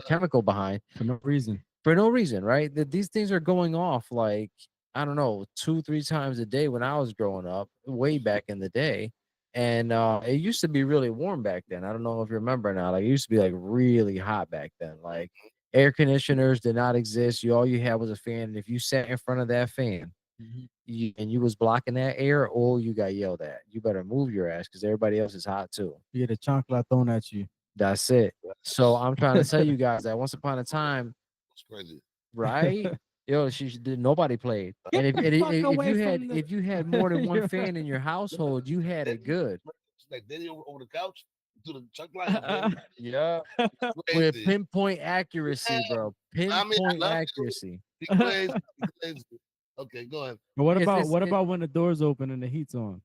Speaker 4: chemical behind
Speaker 5: For no reason.
Speaker 4: for no reason, right? That these things are going off like I don't know 2-3 times a day when I was growing up, way back in the day. And it used to be really warm back then. I don't know if you remember now. Like it used to be like really hot back then. Like air conditioners did not exist. All you had was a fan. And if you sat in front of that fan,
Speaker 5: Mhm.
Speaker 4: you was blocking that air, or you got yelled at. You better move your ass because everybody else is hot too.
Speaker 5: You get a chancla thrown at you.
Speaker 4: That's it. So I'm trying to tell you guys that once upon a time,
Speaker 2: It's crazy.
Speaker 4: right? Yo, nobody played. And if
Speaker 5: Get
Speaker 4: and
Speaker 5: the
Speaker 4: i-
Speaker 5: fuck
Speaker 4: if
Speaker 5: away
Speaker 4: you had
Speaker 5: from the-
Speaker 4: if you had more than one
Speaker 5: You're
Speaker 4: fan in your household, you had it good.
Speaker 2: It's like Danny over the couch, do the chuck line. Man.
Speaker 4: Yeah, with
Speaker 2: Crazy.
Speaker 4: pinpoint accuracy,
Speaker 2: Yeah.
Speaker 4: bro.
Speaker 2: I mean, I
Speaker 4: Pinpoint
Speaker 2: love it.
Speaker 4: accuracy.
Speaker 2: He crazy. He crazy. Okay, go ahead.
Speaker 5: But what
Speaker 4: It's-
Speaker 5: about
Speaker 4: it's-
Speaker 5: what
Speaker 4: it-
Speaker 5: about when the doors open and the heat's on?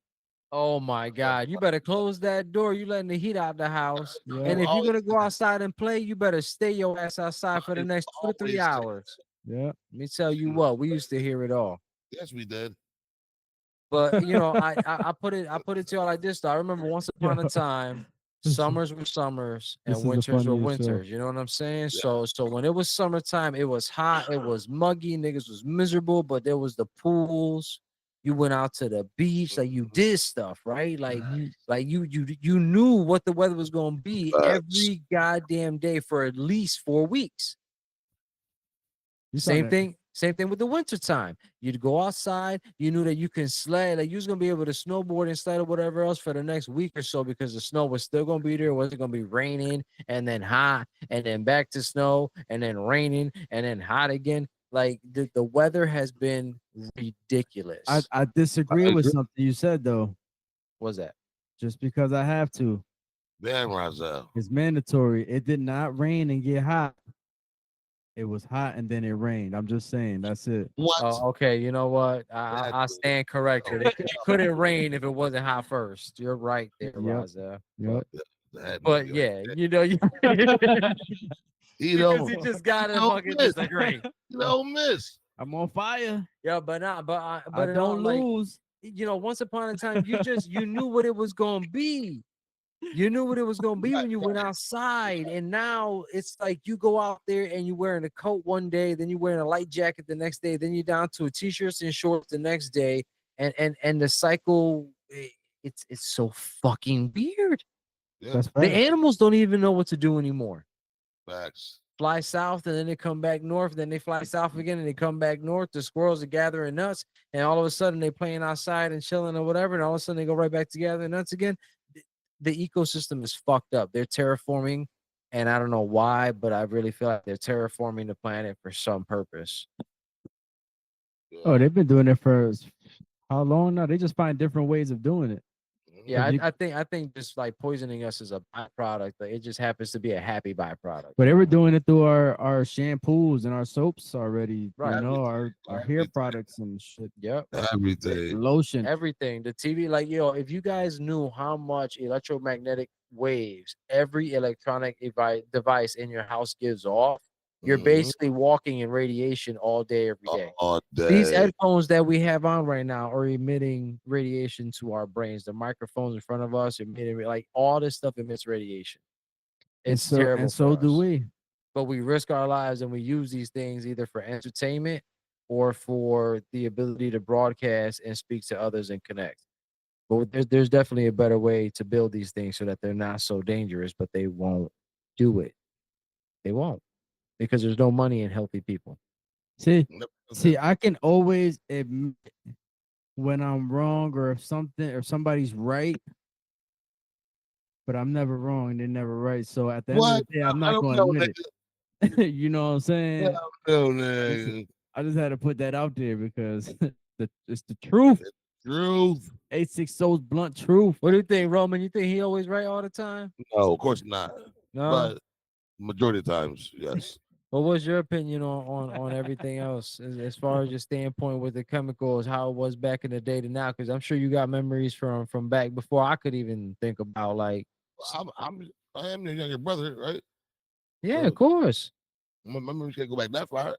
Speaker 4: Oh my God! You better close that door. You letting the heat out the house.
Speaker 5: Yeah.
Speaker 4: And if you're
Speaker 2: Always
Speaker 4: gonna go outside and play, you better stay your ass outside for the next 2 to 3
Speaker 2: always say
Speaker 4: hours.
Speaker 5: Yeah.
Speaker 4: Let me tell you what, we used to hear it all.
Speaker 2: Yes, we did.
Speaker 4: But I put it to y'all like this though. I remember once upon a time, summers were summers
Speaker 5: This
Speaker 4: and
Speaker 5: is the
Speaker 4: winters were
Speaker 5: funniest show.
Speaker 4: winters. You know what I'm saying?
Speaker 2: Yeah.
Speaker 4: So when it was summertime, it was hot, it was muggy, niggas was miserable, but there was the pools. You went out to the beach, like you did stuff, right? Like you knew what the weather was gonna be
Speaker 2: Facts.
Speaker 4: every goddamn day for at least 4 weeks.
Speaker 5: You saw
Speaker 4: Same
Speaker 5: that.
Speaker 4: thing. Same thing with the winter time. You'd go outside. You knew that you can sled. Like you was gonna be able to snowboard and sled or whatever else for the next week or so because the snow was still gonna be there. It wasn't gonna be raining and then hot and then back to snow and then raining and then hot again. Like the weather has been ridiculous.
Speaker 5: I disagree
Speaker 2: I
Speaker 5: with
Speaker 2: agree.
Speaker 5: something you said though.
Speaker 4: What's that?
Speaker 5: Just because I have to,
Speaker 2: Damn, Razel.
Speaker 5: it's mandatory. It did not rain and get hot. It was hot and then it rained. I'm just saying. That's it.
Speaker 2: What?
Speaker 4: Oh, okay. You know what?
Speaker 2: That
Speaker 4: I
Speaker 2: dude.
Speaker 4: stand corrected. It couldn't rain if it wasn't hot first. You're right there,
Speaker 5: Yep.
Speaker 4: Raza.
Speaker 5: Yep.
Speaker 2: That
Speaker 4: But
Speaker 2: nigga.
Speaker 4: yeah, you
Speaker 2: He
Speaker 4: because
Speaker 2: don't,
Speaker 4: he just got it
Speaker 2: don't
Speaker 4: fucking
Speaker 2: miss.
Speaker 4: disagree.
Speaker 2: he don't miss.
Speaker 5: I'm on fire.
Speaker 4: Yeah, but not, but
Speaker 5: I
Speaker 4: but
Speaker 5: don't
Speaker 4: like,
Speaker 5: lose.
Speaker 4: once upon a time, you knew what it was gonna be. You knew what it was gonna be when you went outside, and now it's like you go out there and you're wearing a coat one day, then you're wearing a light jacket the next day, then you're down to a t-shirt and shorts the next day, and the cycle, it's so fucking weird.
Speaker 2: Yeah,
Speaker 5: That's
Speaker 4: The
Speaker 5: fact.
Speaker 4: animals don't even know what to do anymore.
Speaker 2: facts.
Speaker 4: Fly south and then they come back north, then they fly south again and they come back north. The squirrels are gathering nuts, and all of a sudden they playing outside and chilling or whatever, and all of a sudden they go right back to gathering nuts again. The ecosystem is fucked up. They're terraforming, and I don't know why, but I really feel like they're terraforming the planet for some purpose.
Speaker 2: Yeah.
Speaker 5: Oh, they've been doing it for how long now? They just find different ways of doing it.
Speaker 4: Yeah,
Speaker 5: you-
Speaker 4: I think just like poisoning us is a byproduct. Like it just happens to be a happy byproduct.
Speaker 5: But they were doing it through our shampoos and our soaps already.
Speaker 4: Right.
Speaker 5: You know, our hair
Speaker 2: Everything.
Speaker 5: products and shit.
Speaker 4: Yep.
Speaker 2: Everything.
Speaker 5: Lotion.
Speaker 4: Everything. The TV, like if you guys knew how much electromagnetic waves every electronic device in your house gives off, you're
Speaker 2: Mhm.
Speaker 4: basically walking in radiation all day, every day.
Speaker 2: All day.
Speaker 4: These headphones that we have on right now are emitting radiation to our brains. The microphones in front of us emitting like all this stuff emits radiation.
Speaker 5: and
Speaker 4: It's
Speaker 5: so,
Speaker 4: terrible.
Speaker 5: and so
Speaker 4: for
Speaker 5: do
Speaker 4: us.
Speaker 5: we.
Speaker 4: But we risk our lives and we use these things either for entertainment or for the ability to broadcast and speak to others and connect. But there's definitely a better way to build these things so that they're not so dangerous, but they won't do it. They won't because there's no money in healthy people.
Speaker 5: See,
Speaker 2: Nope.
Speaker 5: see, I can always admit when I'm wrong or if somebody's right, but I'm never wrong and they're never right. So at the end
Speaker 2: What?
Speaker 5: of the day, I'm
Speaker 2: I
Speaker 5: not
Speaker 2: don't
Speaker 5: going
Speaker 2: know,
Speaker 5: to admit it. You know what I'm saying?
Speaker 2: No, nigga.
Speaker 5: I just had to put that out there because it's the truth.
Speaker 2: Truth.
Speaker 5: 86 Souls Blunt Truth.
Speaker 4: What do you think, Roman? You think he always right all the time?
Speaker 2: No, of course not.
Speaker 4: No.
Speaker 2: But majority of times, yes.
Speaker 4: But what's your opinion on everything else as far as your standpoint with the chemicals, how it was back in the day to now? Because I'm sure you got memories from back before I could even think about like.
Speaker 2: I am your younger brother, right?
Speaker 4: Yeah,
Speaker 2: So-
Speaker 4: of course.
Speaker 2: My memories can't go back that far.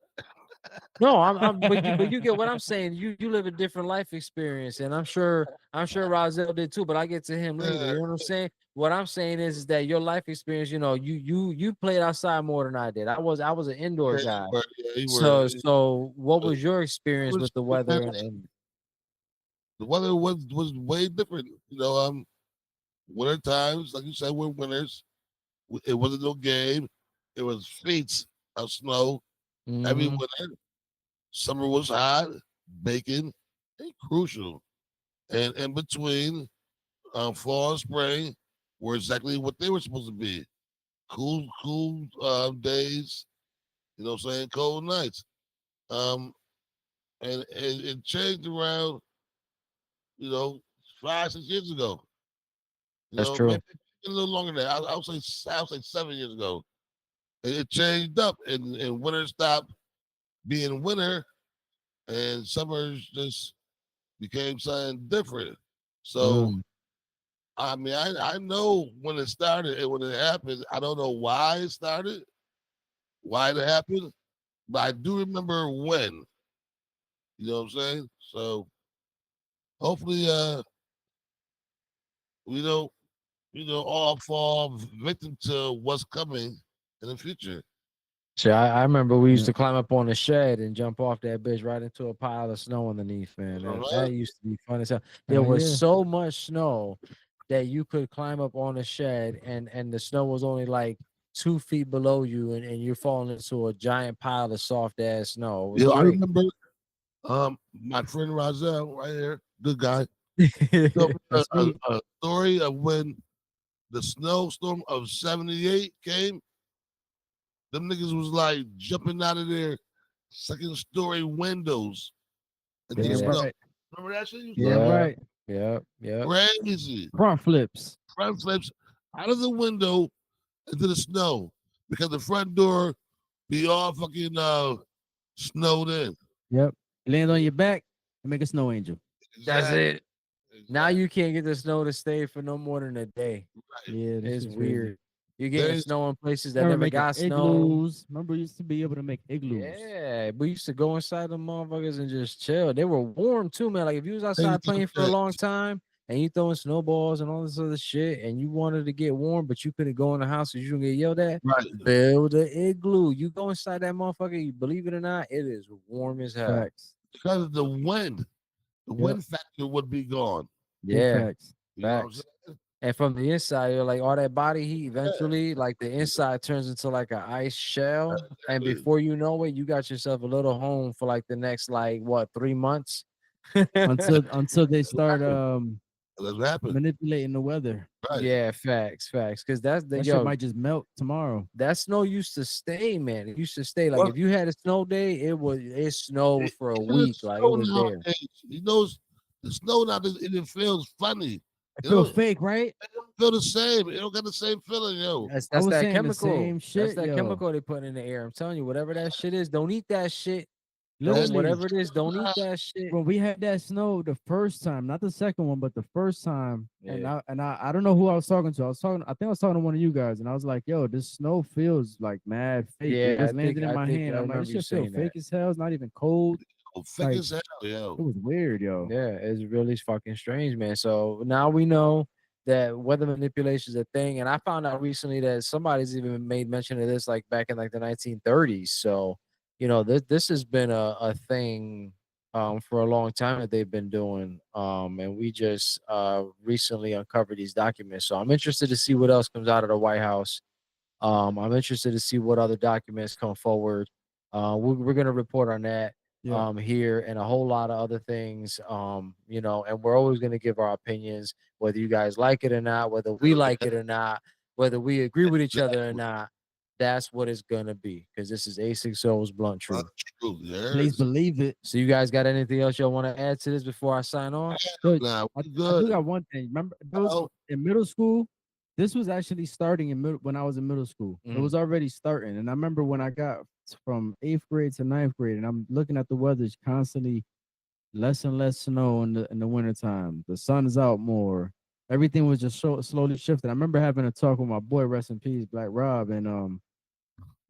Speaker 4: No, but you get what I'm saying. You live a different life experience, and I'm sure Rozelle did too. But I get to him later. You know what I'm saying? What I'm saying is that your life experience, you played outside more than I did. I was an indoor guy.
Speaker 2: You
Speaker 4: So what was your experience
Speaker 2: was-
Speaker 4: with the weather and
Speaker 2: the weather was way different. Winter times, like you said, we're winners. It wasn't no game. It was feet of snow every
Speaker 4: Mhm.
Speaker 2: winter. Summer was hot, baking, and crucial. And in between, fall and spring were exactly what they were supposed to be. Cool days, what I'm saying, cold nights. Um, and it changed around, 5, 6 years ago.
Speaker 4: That's true.
Speaker 2: Maybe a little longer than that. I'll say 7 years ago. It changed up, and winter stopped being winter, and summers just became something different. So,
Speaker 4: Mm.
Speaker 2: I mean, I know when it started and when it happened. I don't know why it started, why it happened, but I do remember when. You know what I'm saying? So, hopefully, we don't, all fall victim to what's coming in the future.
Speaker 4: So I remember we used
Speaker 5: Yeah.
Speaker 4: to climb up on the shed and jump off that bitch right into a pile of snow underneath, man. That used to be fun as hell. There
Speaker 5: Hell
Speaker 4: was
Speaker 5: yeah.
Speaker 4: so much snow that you could climb up on the shed and the snow was only like 2 feet below you and you're falling into a giant pile of soft ass snow. It was
Speaker 2: I
Speaker 4: great.
Speaker 2: remember my friend Rozelle right here, good guy, told me
Speaker 5: That's sweet.
Speaker 2: a story of when the snowstorm of '78 came. Them niggas was like jumping out of their second story windows into
Speaker 4: Yeah.
Speaker 2: the snow.
Speaker 5: right.
Speaker 2: Remember that shit?
Speaker 5: Yeah, right.
Speaker 4: Yeah.
Speaker 2: Crazy.
Speaker 5: Front flips.
Speaker 2: Front flips out of the window into the snow because the front door be all fucking snowed in.
Speaker 5: Yep. Land on your back and make a snow angel.
Speaker 4: That's
Speaker 2: Exactly.
Speaker 4: it. Now you can't get the snow to stay for no more than a day.
Speaker 5: Yeah, this
Speaker 4: It's
Speaker 5: is crazy.
Speaker 4: weird. You're getting
Speaker 2: There's-
Speaker 4: snow in places that
Speaker 5: Remember
Speaker 4: never
Speaker 5: making
Speaker 4: got snow.
Speaker 5: igloos. Remember, we used to be able to make igloos.
Speaker 4: Yeah, we used to go inside the motherfuckers and just chill. They were warm too, man. Like if you was outside
Speaker 2: Things
Speaker 4: playing for a
Speaker 2: like
Speaker 4: long time and you throwing snowballs and all this other shit, and you wanted to get warm, but you couldn't go in the house because you gonna get yelled at.
Speaker 2: right.
Speaker 4: Build an igloo. You go inside that motherfucker. You believe it or not, it is warm as hell.
Speaker 5: Facts.
Speaker 2: Because of the wind. The wind factor would be gone.
Speaker 5: Big
Speaker 4: Yeah,
Speaker 5: facts.
Speaker 2: You know what I'm
Speaker 4: facts.
Speaker 2: saying?
Speaker 4: And from the inside, you're like all that body heat. Eventually, like the inside turns into like an ice shell, and
Speaker 2: Exactly.
Speaker 4: before you know it, you got yourself a little home for like the next 3 months.
Speaker 5: Until they start
Speaker 2: That's what happened.
Speaker 5: manipulating the weather.
Speaker 2: Right.
Speaker 4: Yeah, facts. Because that's the
Speaker 5: That shit
Speaker 4: yo.
Speaker 5: might just melt tomorrow.
Speaker 4: That snow used to stay, man. It used to stay. Like
Speaker 2: Well-
Speaker 4: if you had a snow day, it snowed
Speaker 2: It-
Speaker 4: for a
Speaker 2: it
Speaker 4: week.
Speaker 2: is
Speaker 4: Like it
Speaker 2: snow
Speaker 4: was there.
Speaker 2: nowadays. You know, the snow now, it feels funny.
Speaker 5: It
Speaker 2: It
Speaker 5: feels
Speaker 2: don't,
Speaker 5: fake, right?
Speaker 2: it don't feel the same. It don't got the same feeling, yo.
Speaker 4: That's
Speaker 5: I was
Speaker 4: that
Speaker 5: saying the
Speaker 4: chemical.
Speaker 5: same
Speaker 4: That's
Speaker 5: shit,
Speaker 4: that
Speaker 5: yo.
Speaker 4: chemical they put in the air. I'm telling you, whatever that shit is, don't eat that shit.
Speaker 5: Literally,
Speaker 4: Whatever it is, don't eat that shit.
Speaker 5: when we had that snow the first time, not the second one, but the first time, and
Speaker 4: Yeah.
Speaker 5: I don't know who I was talking to. I think I was talking to one of you guys, and I was like, "Yo, this snow feels like mad fake."
Speaker 4: Yeah,
Speaker 5: It just
Speaker 4: I
Speaker 5: landed
Speaker 4: think-
Speaker 5: in
Speaker 4: I
Speaker 5: my
Speaker 4: think
Speaker 5: hand.
Speaker 4: I
Speaker 5: I'm like,
Speaker 4: remember
Speaker 5: "This
Speaker 4: you
Speaker 5: shit feel
Speaker 4: saying
Speaker 5: fake as hell. It's not even cold."
Speaker 2: Thick
Speaker 5: Like-
Speaker 2: as hell, yo.
Speaker 5: It was weird, yo.
Speaker 4: Yeah, it's really fucking strange, man. So now we know that weather manipulation is a thing, and I found out recently that somebody's even made mention of this, like back in like the 1930s. So this has been a thing for a long time that they've been doing, and we just recently uncovered these documents. So I'm interested to see what else comes out of the White House. I'm interested to see what other documents come forward. We're gonna report on that.
Speaker 5: Yeah.
Speaker 4: Here and a whole lot of other things, and we're always going to give our opinions, whether you guys like it or not, whether we like it or not, whether we agree with each other or not. that's what it's gonna be, because this is A60's Blunt Truth.
Speaker 2: True.
Speaker 5: Please
Speaker 2: Yes.
Speaker 5: believe it.
Speaker 4: So you guys got anything else y'all want to add to this before I sign off?
Speaker 5: So
Speaker 2: Nah,
Speaker 5: I
Speaker 2: we
Speaker 5: do
Speaker 2: good.
Speaker 5: got one thing. Remember those
Speaker 2: Oh.
Speaker 5: in middle school? This was actually starting in when I was in middle school. It
Speaker 4: Mhm.
Speaker 5: was already starting. And I remember when I got from 8th grade to 9th grade, and I'm looking at the weather, it's constantly less and less snow in the wintertime. The sun is out more. Everything was just slowly shifting. I remember having a talk with my boy, rest in peace, Black Rob, and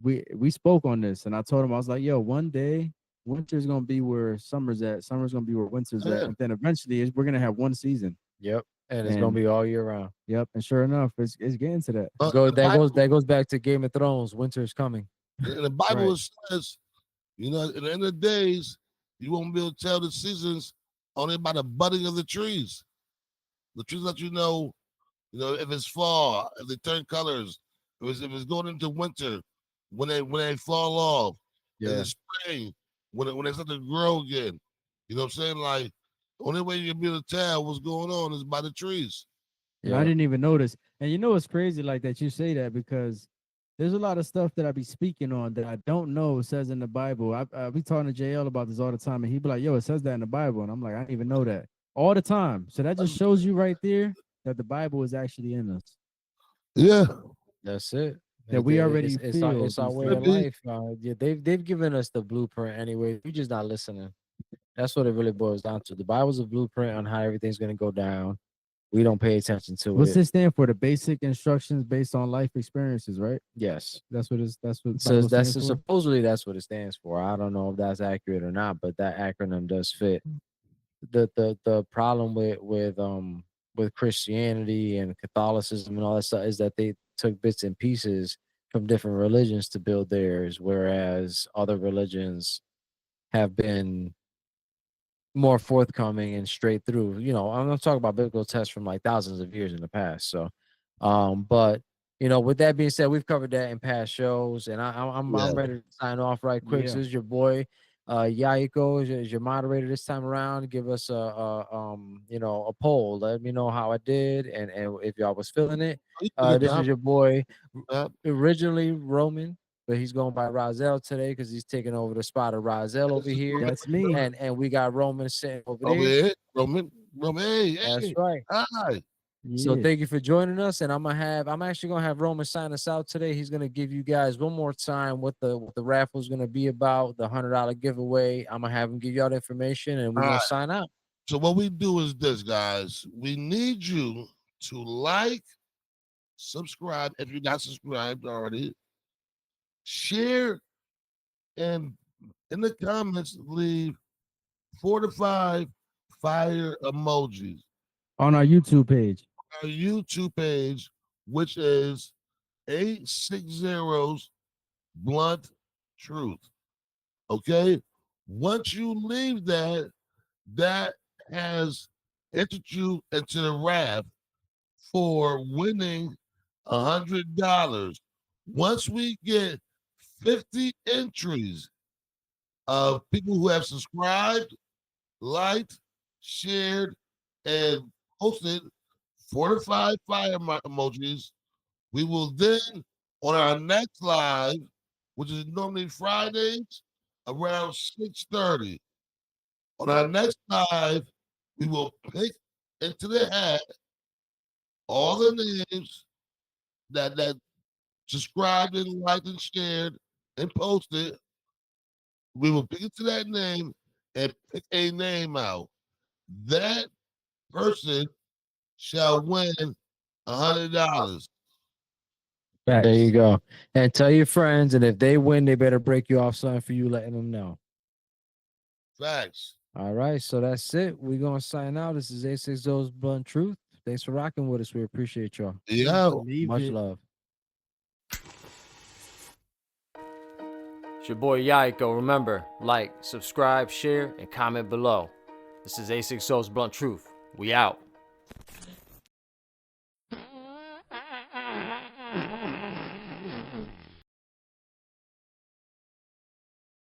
Speaker 5: we spoke on this, and I told him, I was like, yo, one day winter's gonna be where summer's at, summer's gonna be where winter's at,
Speaker 2: Yeah.
Speaker 5: and then eventually we're gonna have one season.
Speaker 4: Yep. And it's gonna
Speaker 5: And-
Speaker 4: be all year round.
Speaker 5: Yep, and sure enough, it's getting to that.
Speaker 2: But
Speaker 4: Go
Speaker 2: the Bible,
Speaker 4: that goes back to Game of Thrones. Winter is coming.
Speaker 2: in the Bible
Speaker 5: Right.
Speaker 2: it says, you know, at the end of the days, you won't be able to tell the seasons only by the budding of the trees. The trees let you know, if it's fall, if they turn colors, if it's going into winter, when they fall off, in
Speaker 4: Yeah.
Speaker 2: the spring, when they start to grow again. You know what I'm saying? Like, the only way you'll be able to tell what's going on is by the trees.
Speaker 5: And I didn't even notice. And you know what's crazy, like that you say that, because there's a lot of stuff that I be speaking on that I don't know says in the Bible. I be talking to JL about this all the time, and he be like, "Yo, it says that in the Bible," and I'm like, "I didn't even know that." All the time. So that just shows you right there that the Bible is actually in us.
Speaker 2: Yeah.
Speaker 4: That's it.
Speaker 5: That we already
Speaker 4: it's our,
Speaker 5: feel
Speaker 4: it's our
Speaker 5: these
Speaker 4: way of
Speaker 2: things.
Speaker 4: life. Yeah, they've given us the blueprint anyway. We just not listening. That's what it really boils down to. The Bible's a blueprint on how everything's gonna go down. We don't pay attention to
Speaker 5: What's
Speaker 4: it.
Speaker 5: this stand for? The basic instructions based on life experiences, right?
Speaker 4: Yes.
Speaker 5: That's what
Speaker 4: So
Speaker 5: Bible
Speaker 4: that's
Speaker 5: stands for?
Speaker 4: supposedly that's what it stands for. I don't know if that's accurate or not, but that acronym does fit. The problem with Christianity and Catholicism and all that stuff is that they took bits and pieces from different religions to build theirs, whereas other religions have been more forthcoming and straight through. I'm not talking about biblical texts from like thousands of years in the past. So, but with that being said, we've covered that in past shows, and I'm
Speaker 2: Yeah.
Speaker 4: ready to sign off right quick.
Speaker 5: Yeah.
Speaker 4: So this is your boy, Yaiko is your moderator this time around. Give us a poll. Let me know how I did, and if y'all was feeling it. This is your boy, originally Roman, but he's going by Rozelle today because he's taking over the spot of Rozelle over here.
Speaker 5: That's me.
Speaker 4: And we got Roman sitting over
Speaker 2: Over
Speaker 4: there.
Speaker 2: here, Roman, hey,
Speaker 4: That's
Speaker 2: hey,
Speaker 4: right.
Speaker 2: hi.
Speaker 4: So
Speaker 5: Yeah.
Speaker 4: thank you for joining us, and I'm actually gonna have Roman sign us out today. He's gonna give you guys one more time what the raffle is gonna be about, the $100 giveaway. I'm gonna have him give y'all the information, and we're gonna
Speaker 2: Alright.
Speaker 4: sign out.
Speaker 2: So what we do is this, guys. We need you to like, subscribe if you're not subscribed already, share, and in the comments leave 4 to 5 fire emojis.
Speaker 5: On our YouTube page.
Speaker 2: Our YouTube page, which is 860's Blunt Truth. Okay. Once you leave that, that has entered you into the raft for winning $100. Once we get 50 entries of people who have subscribed, liked, shared, and posted 4 to 5 fire emojis, we will then, on our next live, which is normally Fridays around 6:30, on our next live, we will pick into the hat all the names that subscribed and liked and shared and posted. We will pick into that name and pick a name out. That person shall win $100.
Speaker 4: There you go. And tell your friends, and if they win, they better break you off something for you letting them know.
Speaker 2: Facts.
Speaker 4: All right, so that's it. We're gonna sign out. This is A60's Blunt Truth. Thanks for rocking with us. We appreciate y'all.
Speaker 2: Yeah.
Speaker 4: Much love.
Speaker 6: It's your boy Yaiko. Remember, like, subscribe, share, and comment below. This is A60's Blunt Truth. We out.